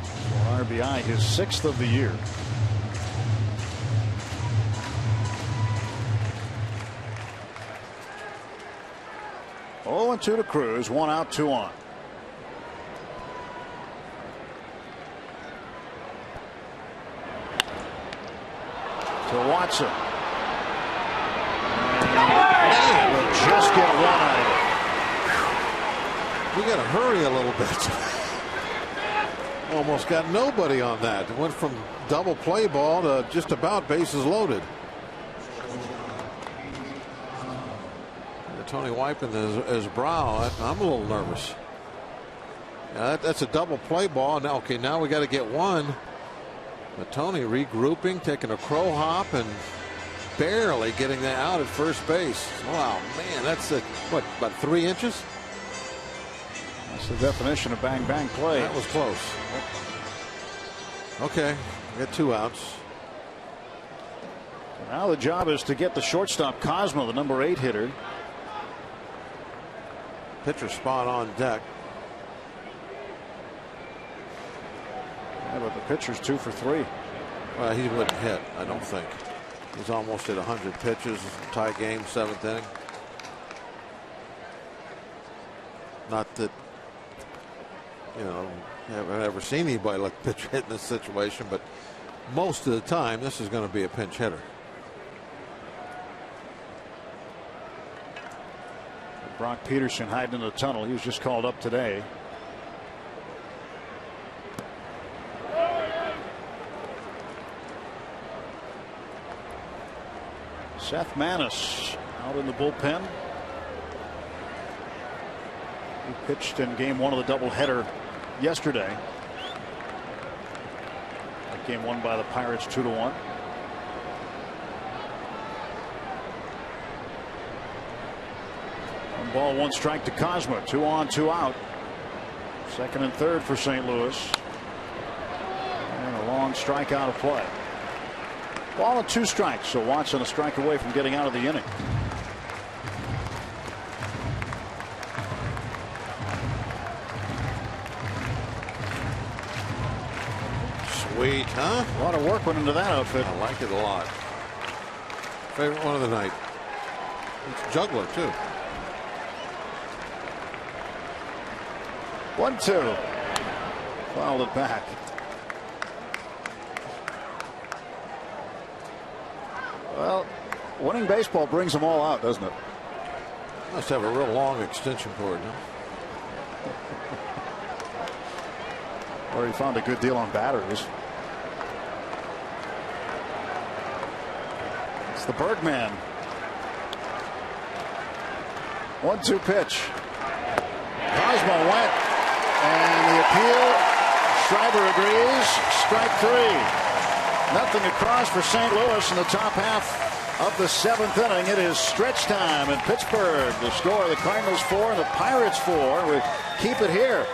For RBI, his 6th of the year. Oh, and 2 to Cruz. 1 out, 2 on. To Watson. And will just get one out of it. We got to hurry a little bit. Almost got nobody on that. It went from double play ball to just about bases loaded. Tony wiping his brow. I'm a little nervous. That's a double play ball. Now, okay, now we got to get one. But Tony regrouping, taking a crow hop, and barely getting that out at first base. Wow, man, that's what, about 3 inches? That's the definition of bang bang play. That was close. Okay, we got 2 outs. Now the job is to get the shortstop Cosmo, the number 8 hitter. Pitcher spot on deck. Yeah, but the pitcher's 2 for 3. Well, he wouldn't hit, I don't think. He's almost at 100 pitches. Tie game, 7th inning. Not that, you know, I haven't ever seen anybody like pitcher hit in this situation, but most of the time this is going to be a pinch hitter. Brock Peterson hiding in the tunnel. He was just called up today. Seth Manis out in the bullpen. He pitched in game 1 of the doubleheader yesterday. That game won by the Pirates 2-1. One ball, 1 strike to Cosmo. 2 on, 2 out. 2nd and 3rd for St. Louis. And a long strike out of play. Ball and 2 strikes, so Watson a strike away from getting out of the inning. Sweet, huh? A lot of work went into that outfit. I like it a lot. Favorite one of the night. It's juggler, too. 1-2. Fouled it back. Well, winning baseball brings them all out, doesn't it? Must have a real long extension cord, huh? Or he found a good deal on batteries. It's the Bergman. 1-2 pitch. Cosmo went, and the appeal. Schreiber agrees. Strike 3. Nothing across for St. Louis in the top half of the 7th inning. It is stretch time in Pittsburgh. The score: the Cardinals 4 and the Pirates 4. We keep it here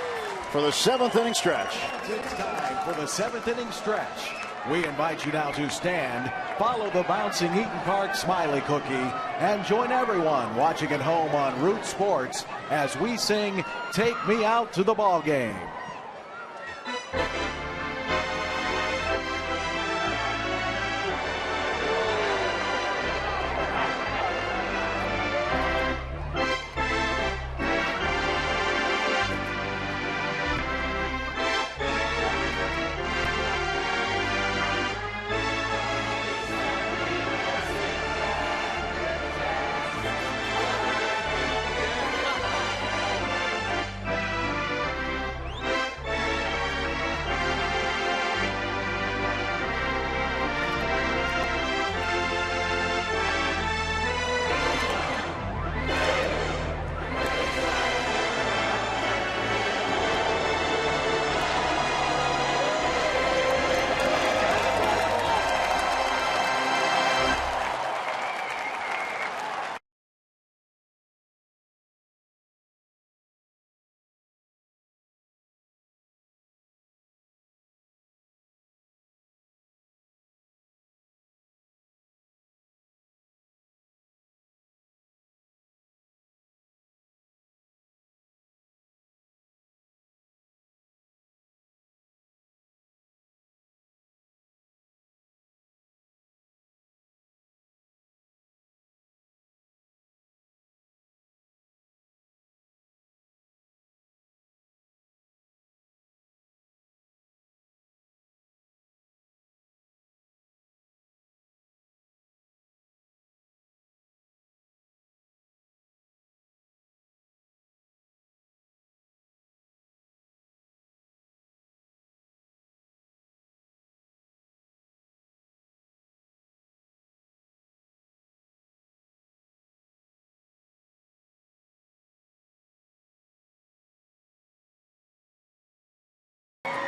for the 7th inning stretch. It's time for the 7th inning stretch. We invite you now to stand, follow the bouncing Eaton Park Smiley Cookie, and join everyone watching at home on Root Sports as we sing "Take Me Out to the Ball Game."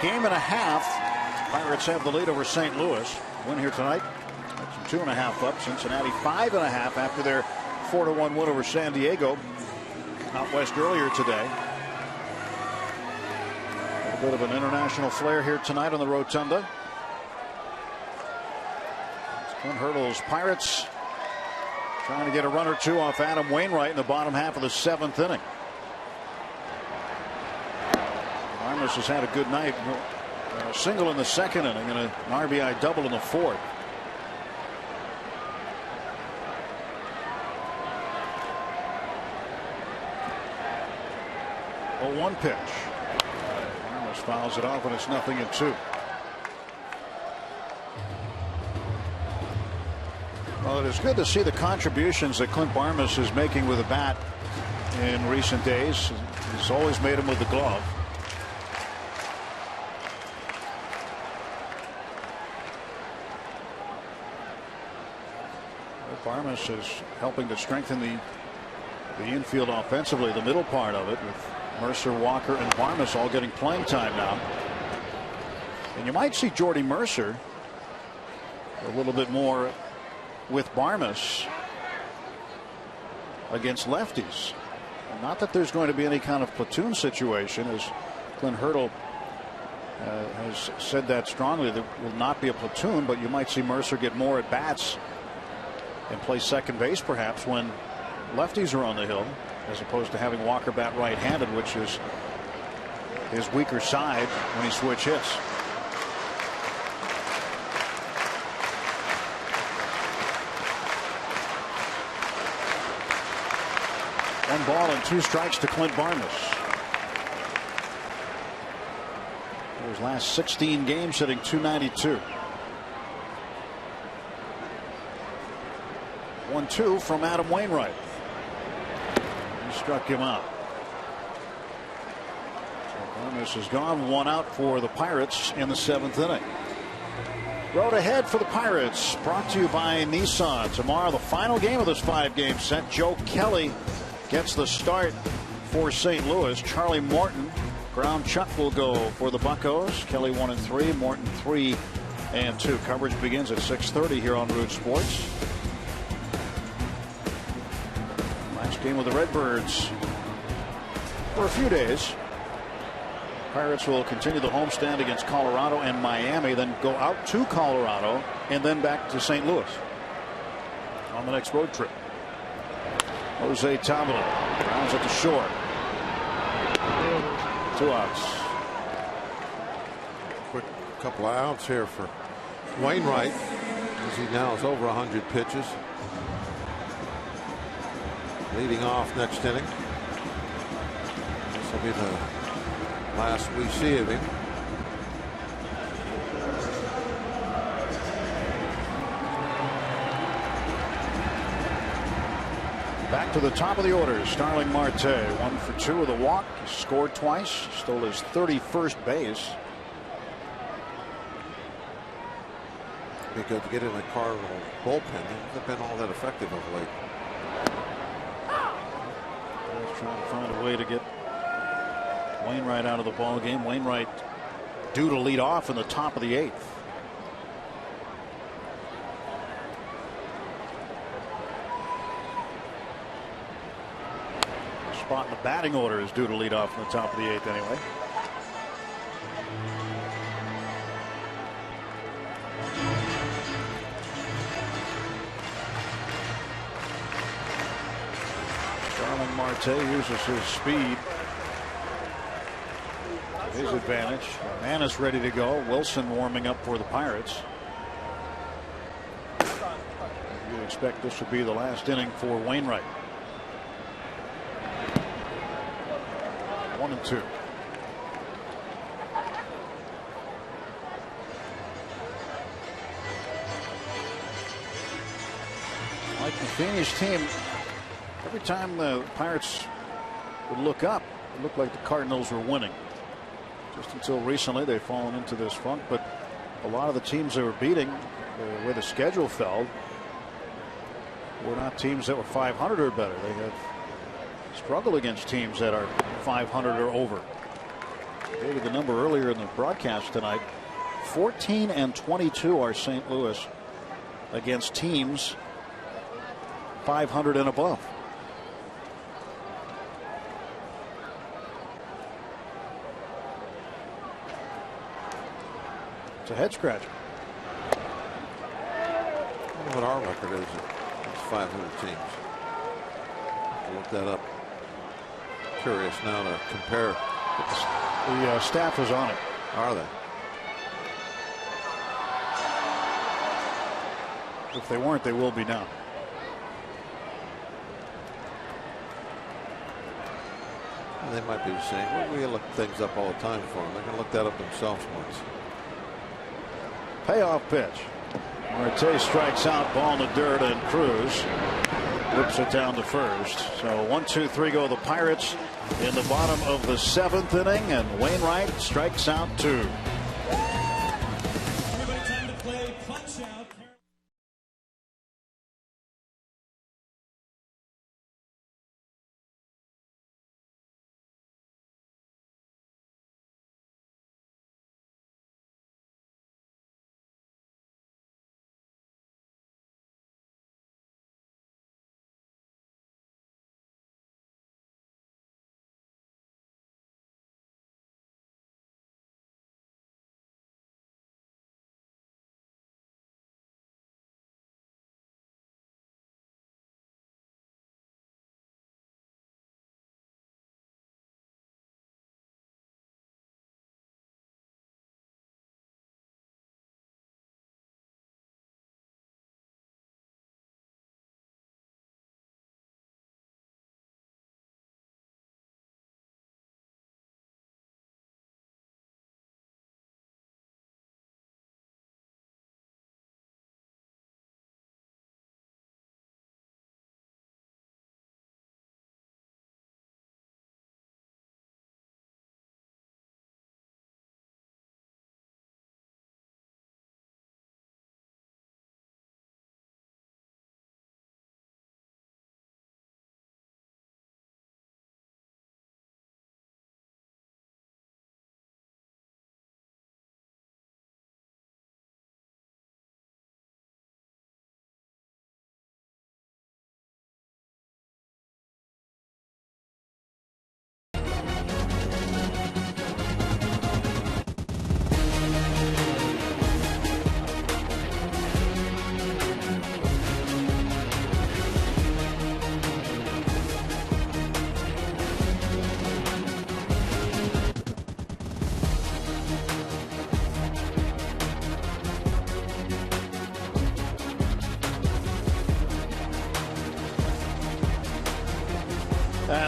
game and a half. Pirates have the lead over St. Louis. Win here tonight. That's 2.5 up. Cincinnati 5.5 after their 4-1 win over San Diego out west earlier today. A bit of an international flair here tonight on the Rotunda. Clint Hurdle's Pirates trying to get a run or two off Adam Wainwright in the bottom half of the 7th inning. Armas has had a good night. A single in the 2nd inning and an RBI double in the 4th. A 1 pitch. Armas fouls it off and it's 0-2. Well, it is good to see the contributions that Clint Barmas is making with the bat in recent days. He's always made them with the glove. Barmas is helping to strengthen the infield offensively, the middle part of it, with Mercer, Walker, and Barmas all getting playing time now. And you might see Jordy Mercer a little bit more with Barmas against lefties. Not that there's going to be any kind of platoon situation, as Clint Hurdle has said that strongly. There will not be a platoon, but you might see Mercer get more at bats and play second base perhaps when lefties are on the hill, as opposed to having Walker bat right-handed, which is his weaker side when he switch hits. One ball and 2 strikes to Clint Barmas. For his last 16 games, hitting .292. 1-2 from Adam Wainwright. He struck him out. So Barmas is gone. 1 out for the Pirates in the 7th inning. Road ahead for the Pirates, brought to you by Nissan. Tomorrow, the final game of this 5-game set. Joe Kelly gets the start for St. Louis. Charlie Morton, ground chuck will go for the Buccos. Kelly 1-3, Morton 3-2. Coverage begins at 6:30 here on Root Sports. Last game with the Redbirds for a few days. Pirates will continue the homestand against Colorado and Miami, then go out to Colorado and then back to St. Louis on the next road trip. Jose Tomlin rounds at the short. 2 outs. Quick couple of outs here for Wainwright, as he now is over 100 pitches. Leading off next inning. This will be the last we see of him. Back to the top of the order, Starling Marte, 1 for 2 with a walk. He scored twice, stole his 31st base. Be good to get in the Cardinal bullpen. They haven't been all that effective of late. He's trying to find a way to get Wainwright out of the ball game. Wainwright due to lead off in the top of the 8th. Spot in the batting order is due to lead off in the top of the 8th anyway. Starling Marte uses his speed to his advantage. Manis ready to go. Wilson warming up for the Pirates. You would expect this would be the last inning for Wainwright. 1-2. Mike Matheny's team, every time the Pirates would look up, it looked like the Cardinals were winning. Just until recently, they've fallen into this funk, but a lot of the teams they were beating, the way the schedule fell, were not teams that were 500 or better. They have struggled against teams that are 500 or over. I gave you the number earlier in the broadcast tonight. 14-22 are St. Louis against teams 500 and above. It's a head scratcher. I wonder what our record is at 500 teams. I'll look that up. Curious now to compare. The staff is on it. Are they? If they weren't, they will be now. And they might be saying, well, we look things up all the time for them. They're going to look that up themselves once. Payoff pitch. Marte strikes out, ball in the dirt, and Cruz whips it down to first. So 1, 2, 3 go the Pirates in the bottom of the 7th inning, and Wainwright strikes out 2. Everybody time to play punch out.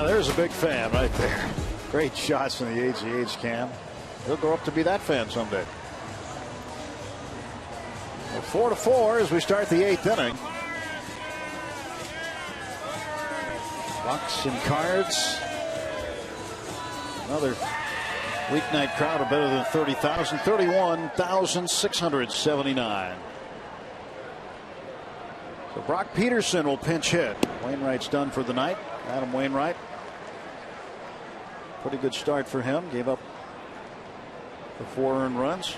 There's a big fan right there. Great shots from the AGH cam. He'll grow up to be that fan someday. Well, 4-4 as we start the 8th inning. Bucks and Cards. Another weeknight crowd of better than 30,000. 31,679. So Brock Peterson will pinch hit. Wainwright's done for the night. Adam Wainwright. Pretty good start for him. Gave up the 4 earned runs.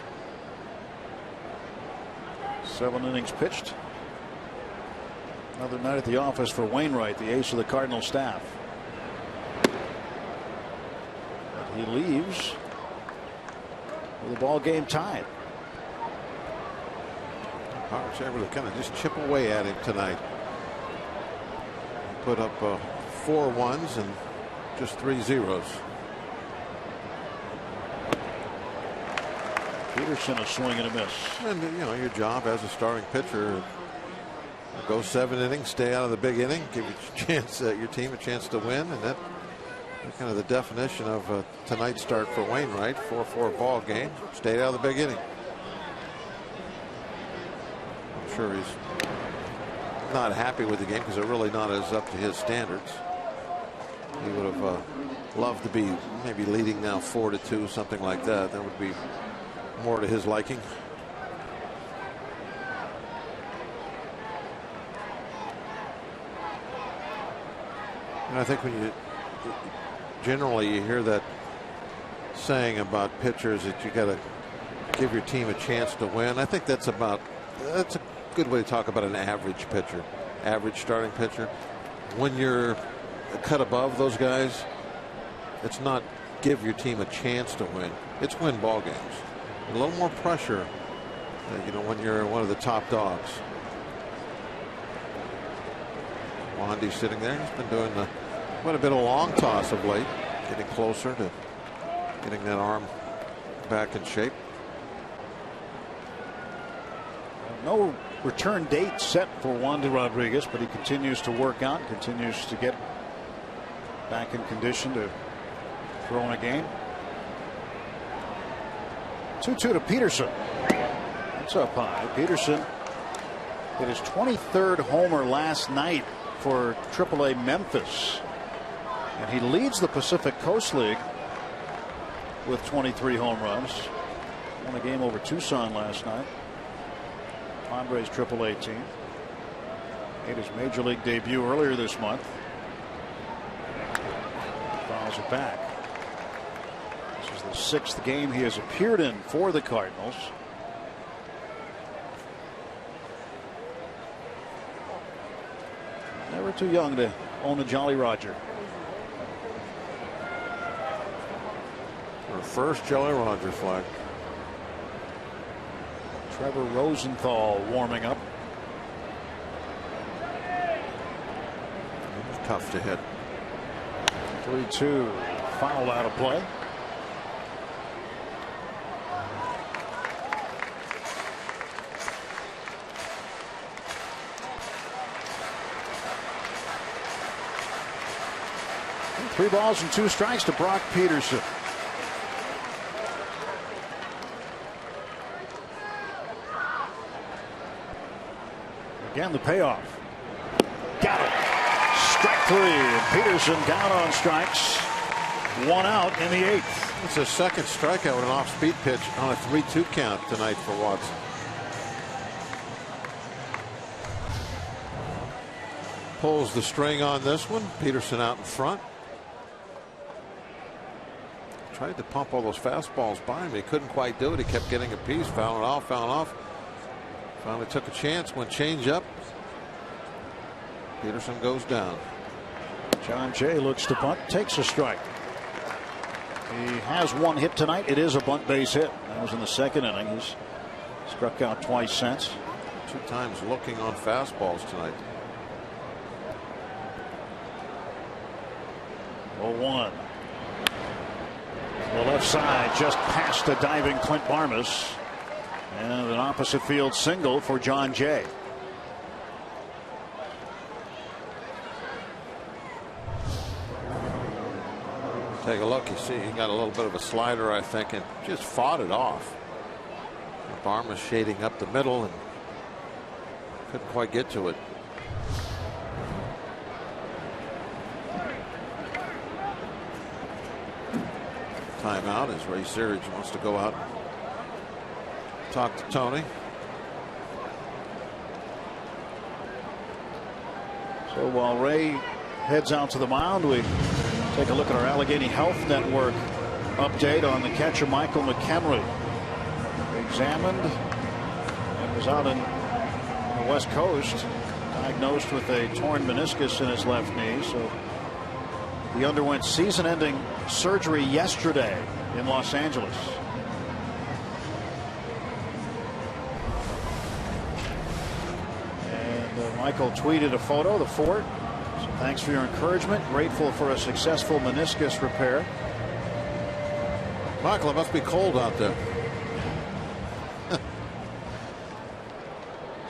7 innings pitched. Another night at the office for Wainwright, the ace of the Cardinal staff. But he leaves with the ball game tied. Pirates able to kind of just chip away at him tonight. Put up 4 ones and just 3 zeros. Peterson a swing and a miss. And you know your job as a starting pitcher, go 7 innings, stay out of the big inning, give your team a chance to win, and that's kind of the definition of tonight's start for Wainwright. 4-4 ball game, stayed out of the big inning. I'm sure he's not happy with the game because they're really not as up to his standards. He would have loved to be maybe leading now 4-2, something like that. That would be more to his liking. And I think when you generally hear that saying about pitchers that you got to give your team a chance to win. I think that's a good way to talk about an average pitcher, average starting pitcher. When you're a cut above those guys, it's not give your team a chance to win. It's win ball games. A little more pressure, when you're one of the top dogs. Wandy sitting there. He's been doing quite a bit of long toss of late, getting closer to getting that arm back in shape. No return date set for Wandy Rodriguez, but he continues to work out, continues to get back in condition to throw in a game. 2-2 to Peterson. That's up high. Peterson hit his 23rd homer last night for AAA Memphis, and he leads the Pacific Coast League with 23 home runs. Won a game over Tucson last night. Padres AAA team. Made his major league debut earlier this month. Fouls it back. This is the 6th game he has appeared in for the Cardinals. Never too young to own a Jolly Roger. Our first Jolly Roger flag. Trevor Rosenthal warming up. It was tough to hit. 3-2. Foul out of play. And 3 balls and 2 strikes to Brock Peterson. Again, the payoff. Got it. Strike 3. And Peterson down on strikes. 1 out in the 8th. It's a second strikeout with an off-speed pitch on a 3-2 count tonight for Watson. Pulls the string on this one. Peterson out in front. Tried to pump all those fastballs by him. He couldn't quite do it. He kept getting a piece, fouling off, fouling off. Finally took a chance, went change up. Peterson goes down. John Jay looks to bunt, takes a strike. He has 1 hit tonight. It is a bunt base hit. That was in the 2nd inning. He's struck out twice since. 2 times looking on fastballs tonight. 0-1. The left side just past the diving Clint Barmas. And an opposite field single for John Jay. Take a look. You see he got a little bit of a slider, I think, and just fought it off. Barmas shading up the middle and couldn't quite get to it. Timeout as Ray Searage wants to go out and talk to Tony. So while Ray heads out to the mound, we take a look at our Allegheny Health Network update on the catcher Michael McHenry. Examined and was out on the West Coast, diagnosed with a torn meniscus in his left knee. So he underwent season-ending surgery yesterday in Los Angeles. And Michael tweeted a photo of the fort. So thanks for your encouragement. Grateful for a successful meniscus repair. Michael, it must be cold out there.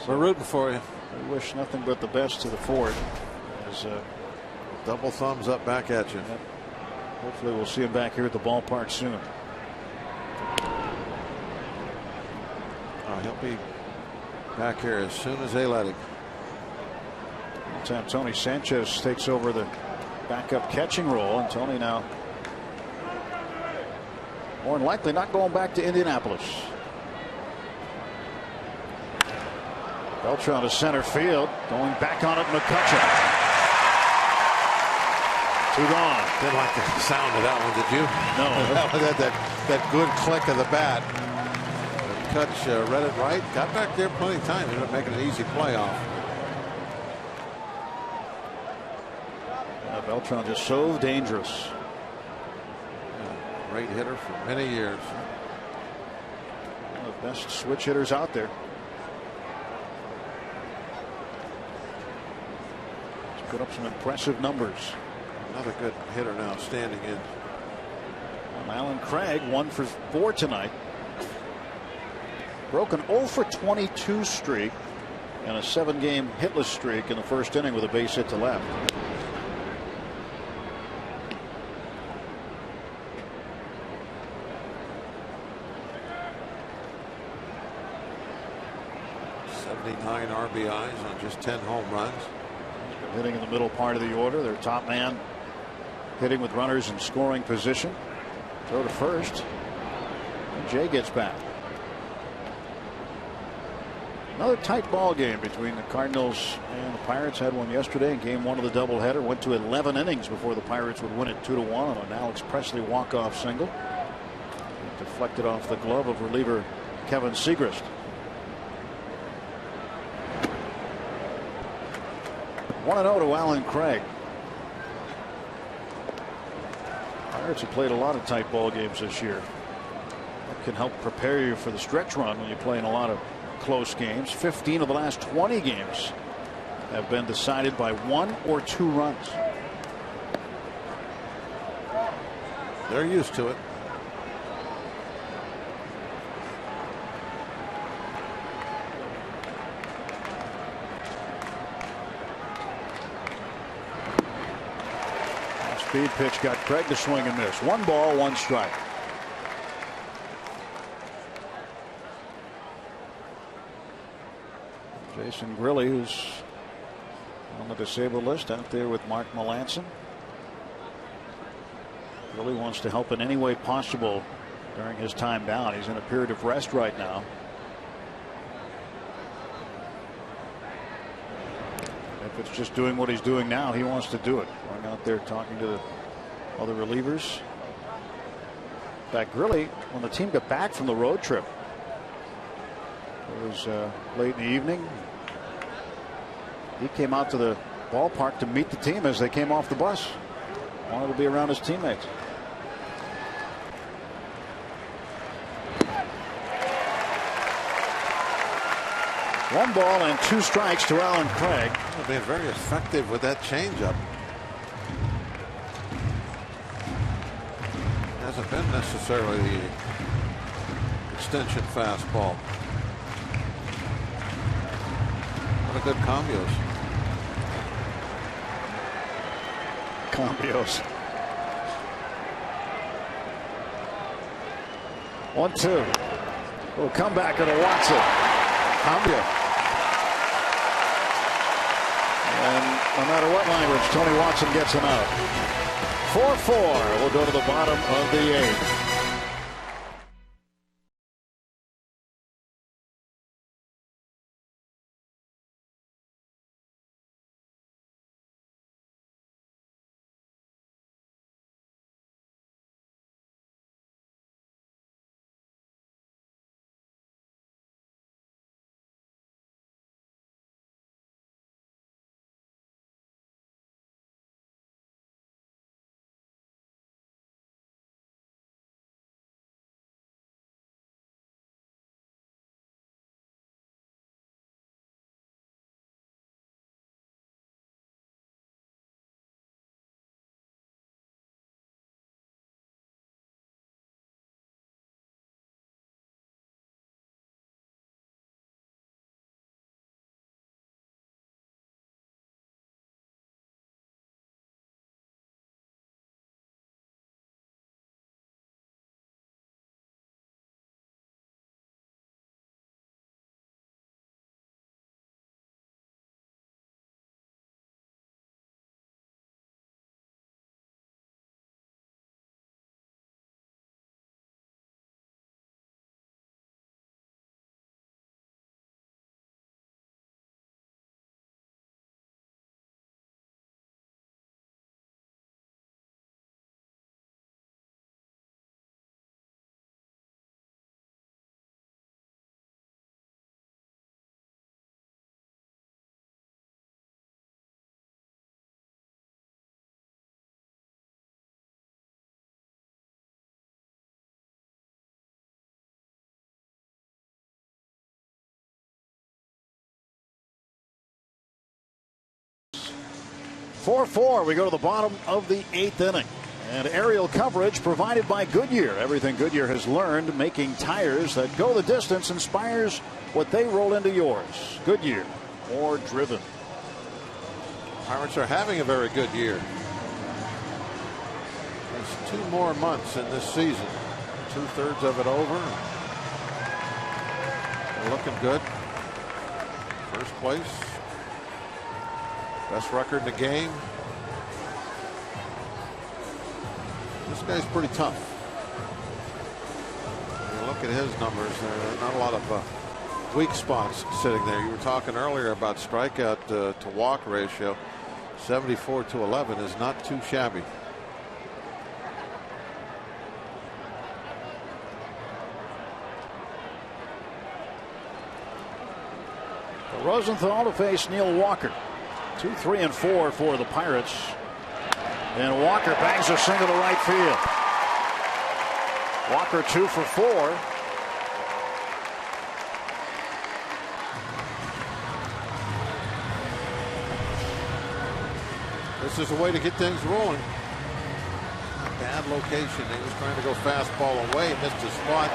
We're rooting for you. We wish nothing but the best to the fort. As, double thumbs up back at you. Yep. Hopefully we'll see him back here at the ballpark soon. He'll be back here as soon as they let him. Meantime, Tony Sanchez takes over the backup catching role, and Tony now more than likely not going back to Indianapolis. Beltran to center field, going back on it, McCutcheon. 2 gone. Didn't like the sound of that one, did you? No. that good click of the bat. Kutch read it right. Got back there plenty of time. Ended up making an easy play off. Beltran just so dangerous. Great hitter for many years. One of the best switch hitters out there. He's put up some impressive numbers. Another good hitter now standing in. Alan Craig 1 for 4 tonight. Broke an 0 for 22 streak and a 7-game hitless streak in the first inning with a base hit to left. RBIs on just 10 home runs. He's been hitting in the middle part of the order. Their top man hitting with runners in scoring position. Throw to first. And Jay gets back. Another tight ball game between the Cardinals and the Pirates. Had one yesterday in game 1 of the doubleheader. Went to 11 innings before the Pirates would win it 2-1 on an Alex Presley walk-off single. It deflected off the glove of reliever Kevin Segrist. 1-0 to Alan Craig. Pirates have played a lot of tight ball games this year. That can help prepare you for the stretch run when you play in a lot of close games. 15 of the last 20 games have been decided by 1 or 2 runs. They're used to it. Speed pitch got Craig to swing and miss. 1 ball, 1 strike. Jason Grilli, who's on the disabled list, out there with Mark Melanson. Grilli wants to help in any way possible during his time down. He's in a period of rest right now. If it's just doing what he's doing now, he wants to do it. Going out there talking to the other relievers. In fact, Grilli, when the team got back from the road trip, it was late in the evening. He came out to the ballpark to meet the team as they came off the bus. Wanted to be around his teammates. One ball and 2 strikes to Alan Craig. Being very effective with that changeup. Hasn't been necessarily the extension fastball. What a good cambios. Cambios. 1-2. Little comeback to Watson. Cambio. And no matter what language, Tony Watson gets him out. 4-4. We'll go to the bottom of the 8th. 4-4. We go to the bottom of the 8th inning. And aerial coverage provided by Goodyear. Everything Goodyear has learned making tires that go the distance inspires what they roll into yours. Goodyear, more driven. Pirates are having a very good year. There's 2 more months in this season. 2/3 of it over. They're looking good. First place. Best record in the game. This guy's pretty tough. When you look at his numbers, there are not a lot of weak spots sitting there. You were talking earlier about strikeout to walk ratio. 74-11 is not too shabby. Rosenthal to face Neil Walker. 2, 3, and 4 for the Pirates. And Walker bangs a single to right field. Walker 2 for 4. This is a way to get things rolling. Bad location. He was trying to go fastball away, missed his spot.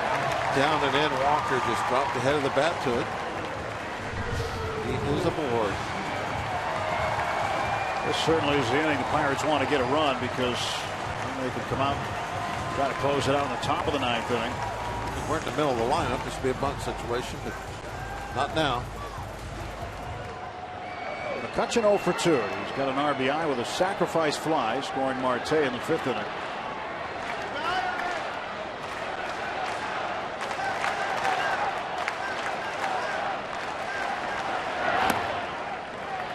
Down and in. Walker just dropped the head of the bat to it. He is aboard. This certainly is the inning the Pirates want to get a run because they could come out, try to close it out in the top of the 9th inning. We're in the middle of the lineup. This would be a bunt situation, but not now. McCutchen 0 for 2. He's got an RBI with a sacrifice fly, scoring Marte in the 5th inning.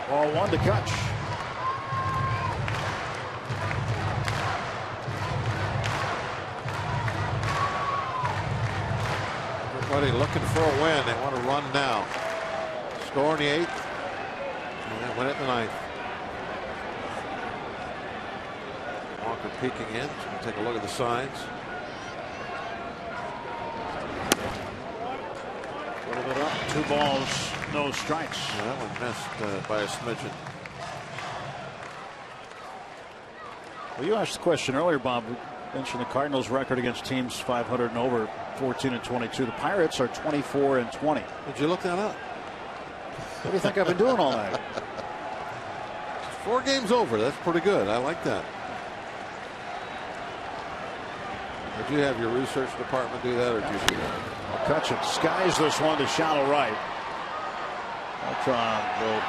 Ball 1 to Kutch. Everybody looking for a win. They want to run now. Score in the 8th. And then win it in the 9th. Walker peeking in. So we'll take a look at the signs. A little bit up. 2 balls, no strikes. Yeah, that one missed by a smidgen. Well, you asked the question earlier, Bob. We mentioned the Cardinals' record against teams 500 and over, 14-22. The Pirates are 24-20. Did you look that up? What do you think I've been doing all night? 4 games over. That's pretty good. I like that. Did you have your research department do that, or did you do that? McCutchen skies this one to shallow right. Beltran will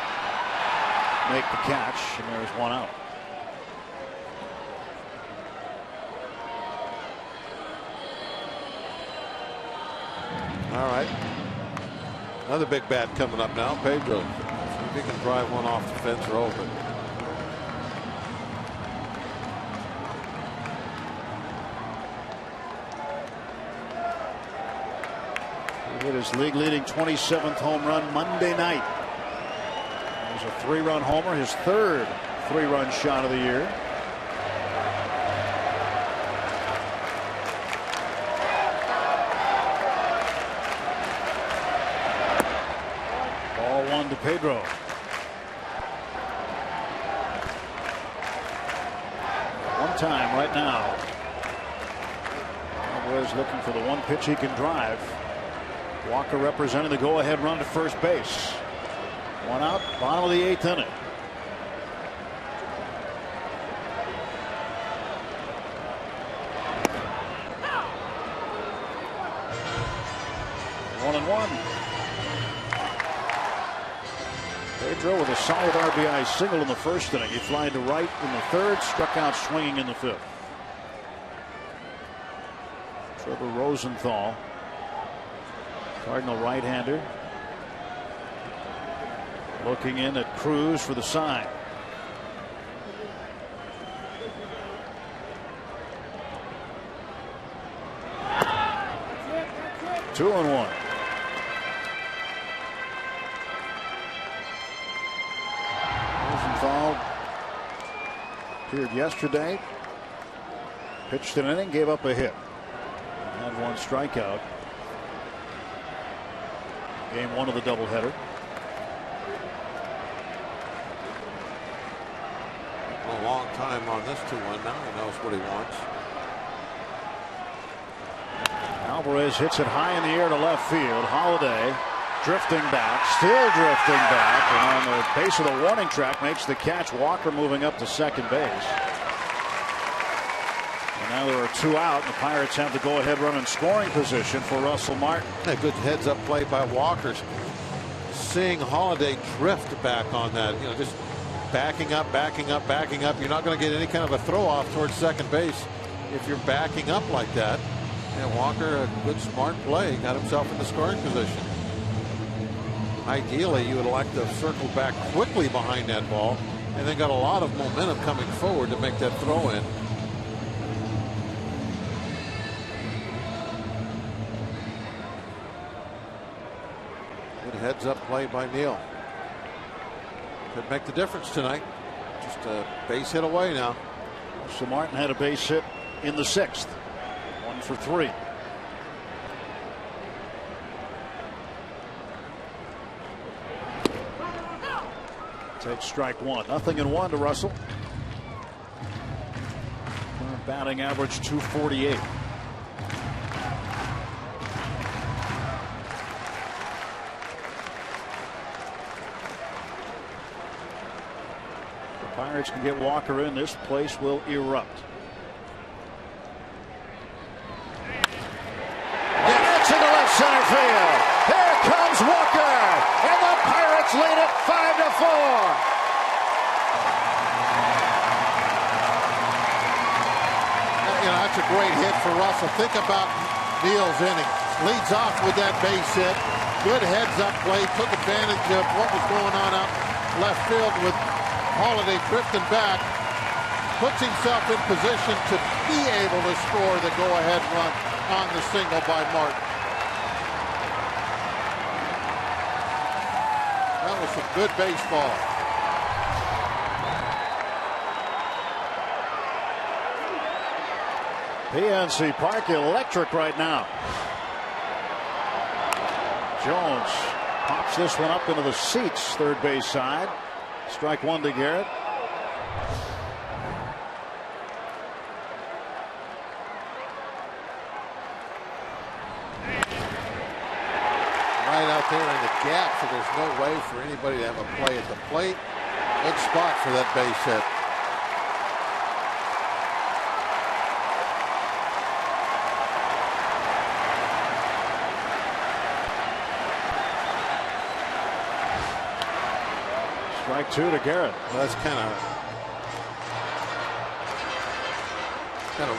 make the catch, and there's 1 out. All right. Another big bat coming up now. Pedro. See if he can drive one off the fence or over it. He hit his league-leading 27th home run Monday night. It was a 3-run homer, his 3rd 3-run shot of the year. Ball 1 to Pedro. One time right now. Cowboys looking for the one pitch he can drive. Walker representing the go-ahead run to first base. 1 out, bottom of the 8th inning. One and 1. Pedro with a solid RBI single in the 1st inning. He flied to right in the 3rd, struck out swinging in the 5th. Trevor Rosenthal, Cardinal right-hander, looking in at Cruz for the sign. Two and 1. Rosenthal appeared yesterday, pitched an inning, gave up a hit, had 1 strikeout. Game 1 of the doubleheader. a long time on this 2-1. Now he knows what he wants. Alvarez hits it high in the air to left field. Holiday drifting back, still drifting back, and on the base of the warning track makes the catch. Walker moving up to second base. And now there are 2 out. The Pirates have the go-ahead run in scoring position for Russell Martin. A good heads-up play by Walker. Seeing Holiday drift back on that, just backing up, backing up, backing up. You're not going to get any kind of a throw-off towards second base if you're backing up like that. And Walker, a good smart play, got himself in the scoring position. Ideally, you would like to circle back quickly behind that ball and then got a lot of momentum coming forward to make that throw in. Good heads up play by Neal. Could make the difference tonight. Just a base hit away now. So Martin had a base hit in the 6th. 1 for 3. Takes strike 1. 0-1 to Russell. Batting average .248. The Pirates can get Walker in. This place will erupt. It's in the left center field. Here comes Walker, and the Pirates lead it 5-4. That's a great hit for Russell. Think about Neal's inning. Leads off with that base hit. Good heads-up play. Took advantage of what was going on out left field with Holiday drifting back. Puts himself in position to be able to score the go-ahead run on the single by Martin. That was some good baseball. PNC Park electric right now. Jones pops this one up into the seats, third base side. Strike 1 to Garrett. Right out there in the gap, so there's no way for anybody to have a play at the plate. Good spot for that base hit. Strike 2 to Garrett. Well, that's kind of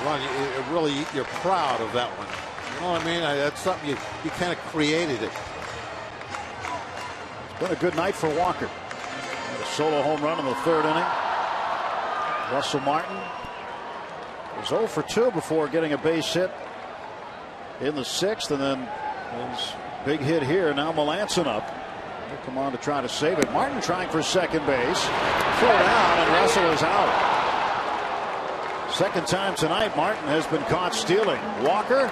run. It really, you're proud of that one. You know what I mean? That's something you kind of created it. It's been a good night for Walker. A solo home run in the 3rd inning. Russell Martin was 0 for 2 before getting a base hit in the 6th, and then his big hit here. Now Melanson up. He'll come on to try to save it. Martin trying for second base. Throw down, and Russell is out. Second time tonight Martin has been caught stealing. Walker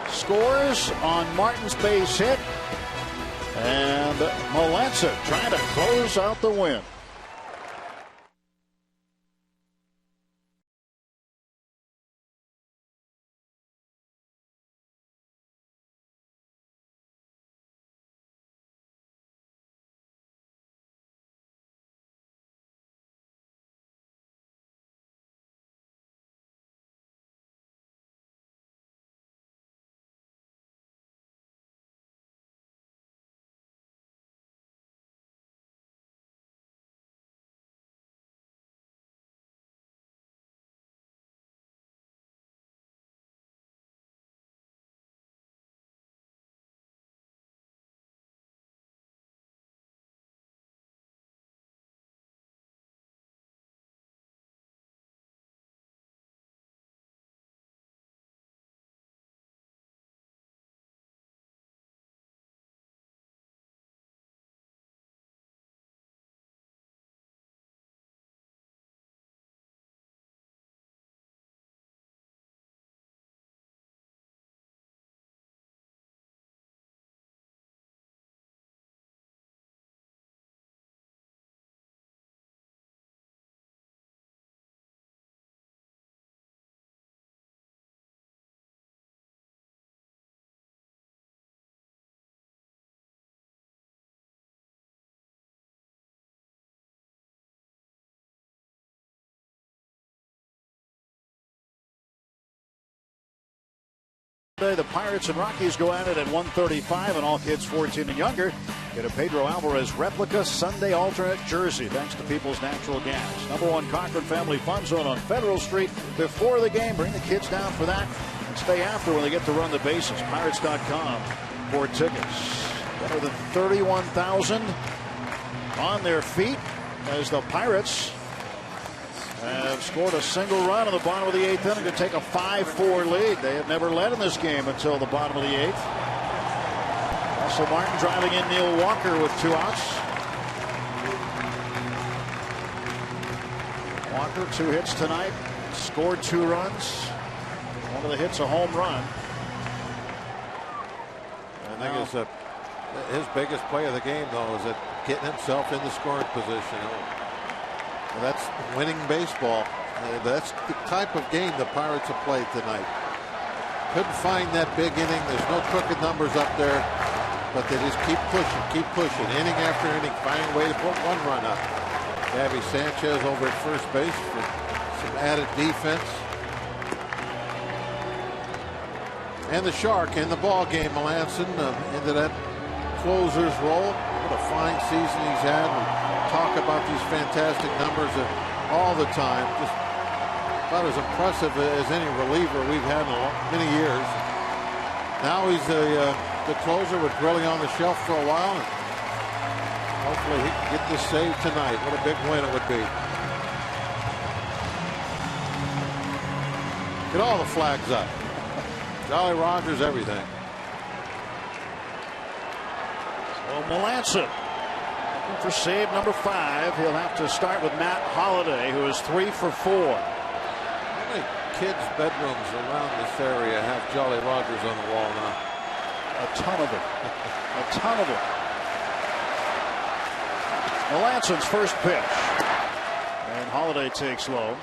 scores on Martin's base hit, and Melanson trying to close out the win. The Pirates and Rockies go at it at 1:35, and all kids 14 and younger get a Pedro Alvarez replica Sunday alternate jersey thanks to People's Natural Gas. #1 Cochran Family Fun Zone on Federal Street before the game. Bring the kids down for that and stay after when they get to run the bases. Pirates.com for tickets. Better than 31,000 on their feet as the Pirates have scored a single run in the bottom of the 8th inning to take a 5-4 lead. They have never led in this game until the bottom of the 8th. Russell Martin driving in Neil Walker with 2 outs. Walker 2 hits tonight, scored 2 runs. One of the hits a home run. I think his biggest play of the game, though, is that getting himself in the scoring position. That's winning baseball. That's the type of game the Pirates have played tonight. Couldn't find that big inning. There's no crooked numbers up there, but they just keep pushing, inning after inning, finding a way to put 1 run up. Gabby Sanchez over at first base for some added defense. And the Shark in the ball game, Melanson, into that closer's role. What a fine season he's had. We talk about these fantastic numbers all the time. Just about as impressive as any reliever we've had in many years. Now he's the closer with Grilli on the shelf for a while. And hopefully he can get this save tonight. What a big win it would be. Get all the flags up. Jolly Rogers, everything. So Melanson looking for save number 5. He'll have to start with Matt Holliday, who is 3 for 4. How many kids' bedrooms around this area have Jolly Rogers on the wall now? A ton of them. A ton of them. Melanson's first pitch. And Holliday takes low.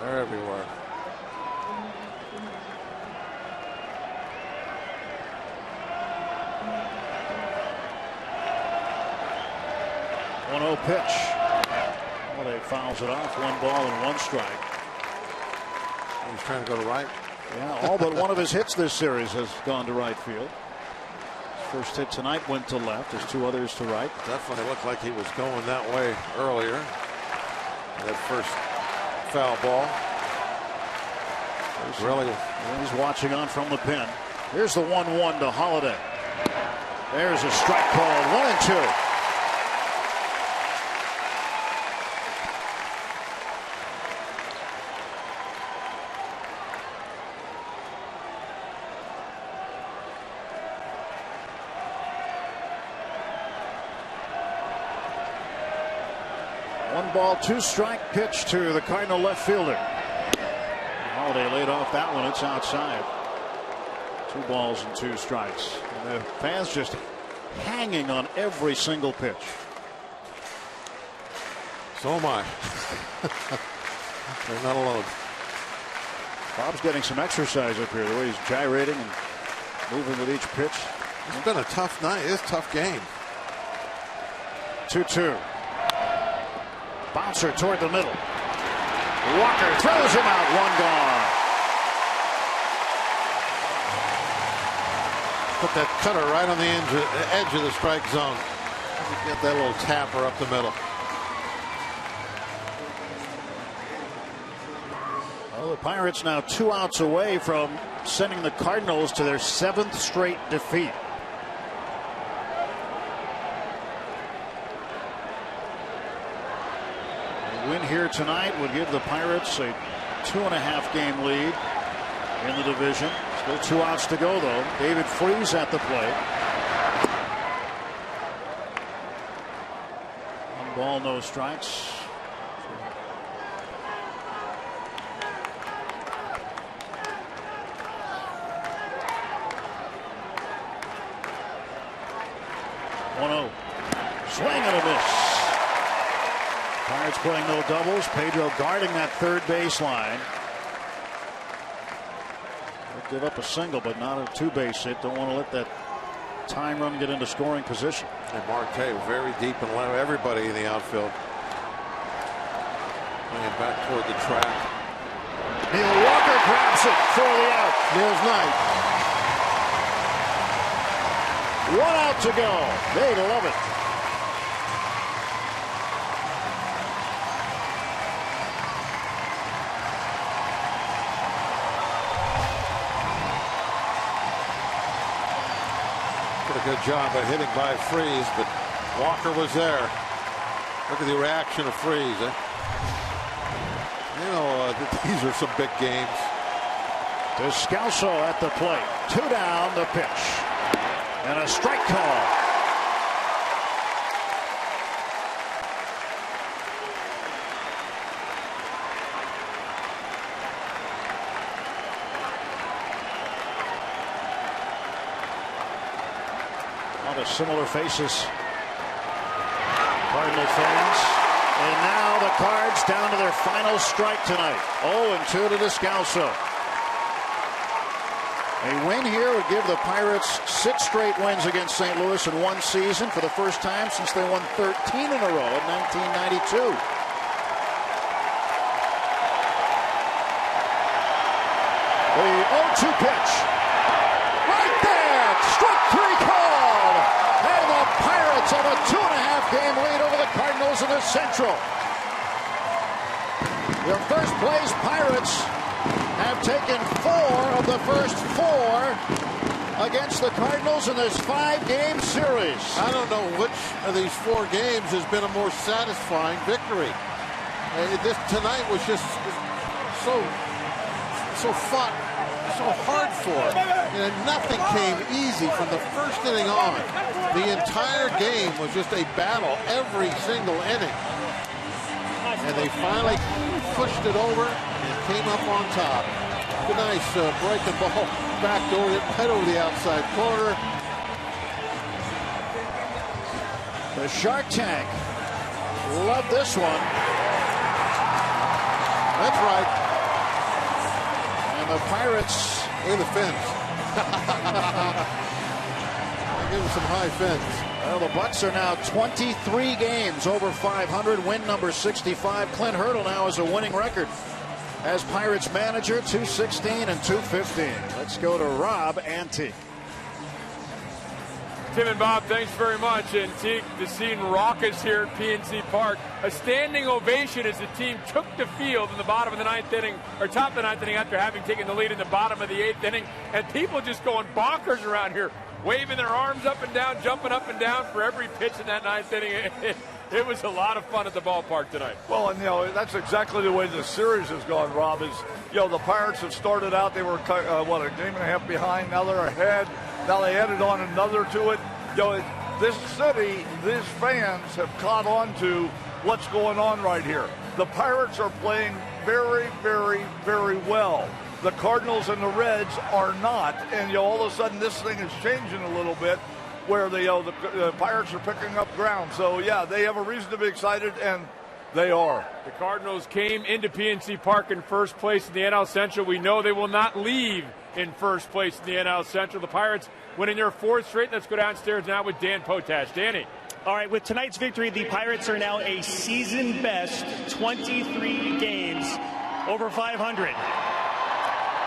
They're everywhere. One-0 pitch. Holliday fouls it off. 1 ball and 1 strike. He's trying to go to right. Yeah, all but one of his hits this series has gone to right field. His first hit tonight went to left. There's 2 others to right. Definitely looked like he was going that way earlier. That first foul ball. Really, he's watching on from the pen. Here's the 1-1 to Holliday. There's a strike called. 1-2. One ball, 2 strike pitch to the Cardinal left fielder. Holliday laid off that one. It's outside. 2 balls and 2 strikes. And the fans just hanging on every single pitch. So am I. They're not alone. Bob's getting some exercise up here. The way he's gyrating and moving with each pitch. It's been a tough night. It's a tough game. 2-2. Bouncer toward the middle. Walker throws him out. 1 gone. Put that cutter right on the edge of the strike zone. Get that little tapper up the middle. Well, the Pirates now 2 outs away from sending the Cardinals to their 7th straight defeat. A win here tonight would give the Pirates a 2.5 game lead in the division. Still 2 outs to go, though. David Freese at the plate. 1 ball, no strikes. Swing and a miss. Pirates playing no doubles. Pedro guarding that 3rd base line. They'll give up a single, but not a 2-base hit. Don't want to let that time run get into scoring position. And Marte very deep and low. Everybody in the outfield. Playing back toward the track. Neil Walker grabs it for the out. There's Knight. 1 out to go. They love it. Did a good job of hitting by Freeze, but Walker was there. Look at the reaction of Freeze. You know, these are some big games. Descalso at the plate. 2 down, the pitch. And a strike call. A lot of similar faces. Cardinal fans. And now the Cards down to their final strike tonight. 0-2 to Descalso. A win here would give the Pirates 6 straight wins against St. Louis in one season for the first time since they won 13 in a row in 1992. The 0-2 pitch. Right there! Strike 3 called! And the Pirates have a 2.5-game lead over the Cardinals in the Central. The first place Pirates have taken 4 of the first 4 against the Cardinals in this 5-game series. I don't know which of these 4 games has been a more satisfying victory. This tonight was just so fought, so hard for it. Nothing came easy from the first inning on. The entire game was just a battle every single inning. And they finally pushed it over and came up on top. A nice breaking ball back door, head over the outside corner. The Shark Tank love this one. That's right. And the Pirates in the fence. Give them some high fence. Well, the Bucks are now 23 games over 500, win number 65. Clint Hurdle now has a winning record as Pirates manager, 216 and 215. Let's go to Rob Ante. Tim and Bob, thanks very much. And Teague, the scene raucous here at PNC Park. A standing ovation as the team took the field in the bottom of the 9th inning, or top of the 9th inning after having taken the lead in the bottom of the 8th inning. And people just going bonkers around here, waving their arms up and down, jumping up and down for every pitch in that 9th inning. It was a lot of fun at the ballpark tonight. Well, and, that's exactly the way the series has gone, Rob, is, the Pirates have started out, they were, a game and a half behind, now they're ahead, now they added on another to it. This city, these fans have caught on to what's going on right here. The Pirates are playing very, very, very well. The Cardinals and the Reds are not, and all of a sudden this thing is changing a little bit, where the Pirates are picking up ground. So yeah, they have a reason to be excited, and they are. The Cardinals came into PNC Park in first place in the NL Central. We know they will not leave in first place in the NL Central. The Pirates winning their 4th straight. Let's go downstairs now with Dan Potash. Danny. All right, with tonight's victory, the Pirates are now a season best 23 games over 500.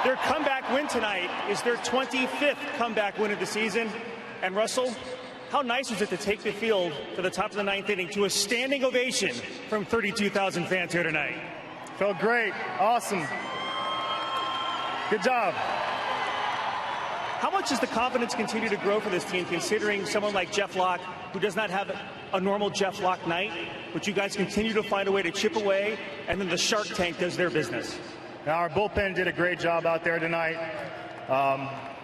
Their comeback win tonight is their 25th comeback win of the season. And Russell, how nice was it to take the field to the top of the 9th inning to a standing ovation from 32,000 fans here tonight? Felt great. Awesome. Good job. How much does the confidence continue to grow for this team, considering someone like Jeff Locke, who does not have a normal Jeff Locke night, but you guys continue to find a way to chip away, and then the Shark Tank does their business? Now, our bullpen did a great job out there tonight.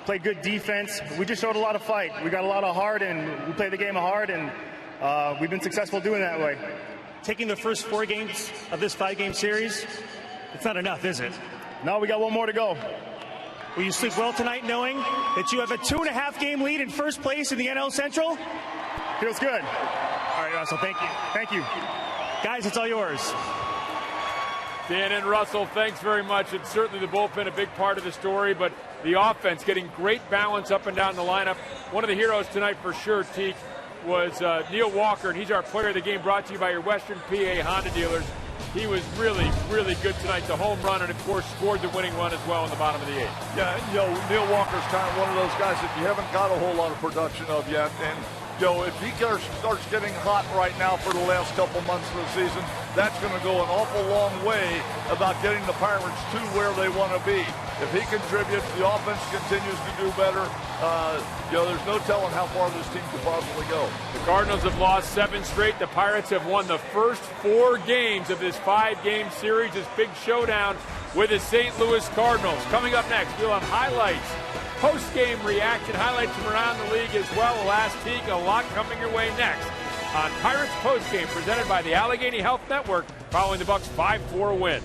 Played good defense. We just showed a lot of fight. We got a lot of heart, and we played the game of heart, and we've been successful doing that way. Taking the first 4 games of this 5-game series, it's not enough, is it? No, we got one more to go. Will you sleep well tonight knowing that you have a 2.5-game lead in first place in the NL Central? Feels good. All right, Russell, thank you. Thank you. Guys, it's all yours. Dan and Russell, thanks very much. It's certainly the bullpen, a big part of the story, but the offense getting great balance up and down the lineup. One of the heroes tonight for sure, Teak, was Neil Walker, and he's our player of the game, brought to you by your Western PA Honda dealers. he was really, really good tonight. The home run, and of course scored the winning run as well in the bottom of the 8th. Yeah, Neil Walker's kind of one of those guys that you haven't got a whole lot of production of yet. And if he starts getting hot right now for the last couple months of the season, that's going to go an awful long way about getting the Pirates to where they want to be. If he contributes, the offense continues to do better. There's no telling how far this team could possibly go. The Cardinals have lost 7 straight. The Pirates have won the first 4 games of this 5-game series. This big showdown with the St. Louis Cardinals. Coming up next, we'll have highlights, post-game reaction, highlights from around the league as well. Last week, a lot coming your way next on Pirates Postgame, presented by the Allegheny Health Network, following the Bucs' 5-4 win.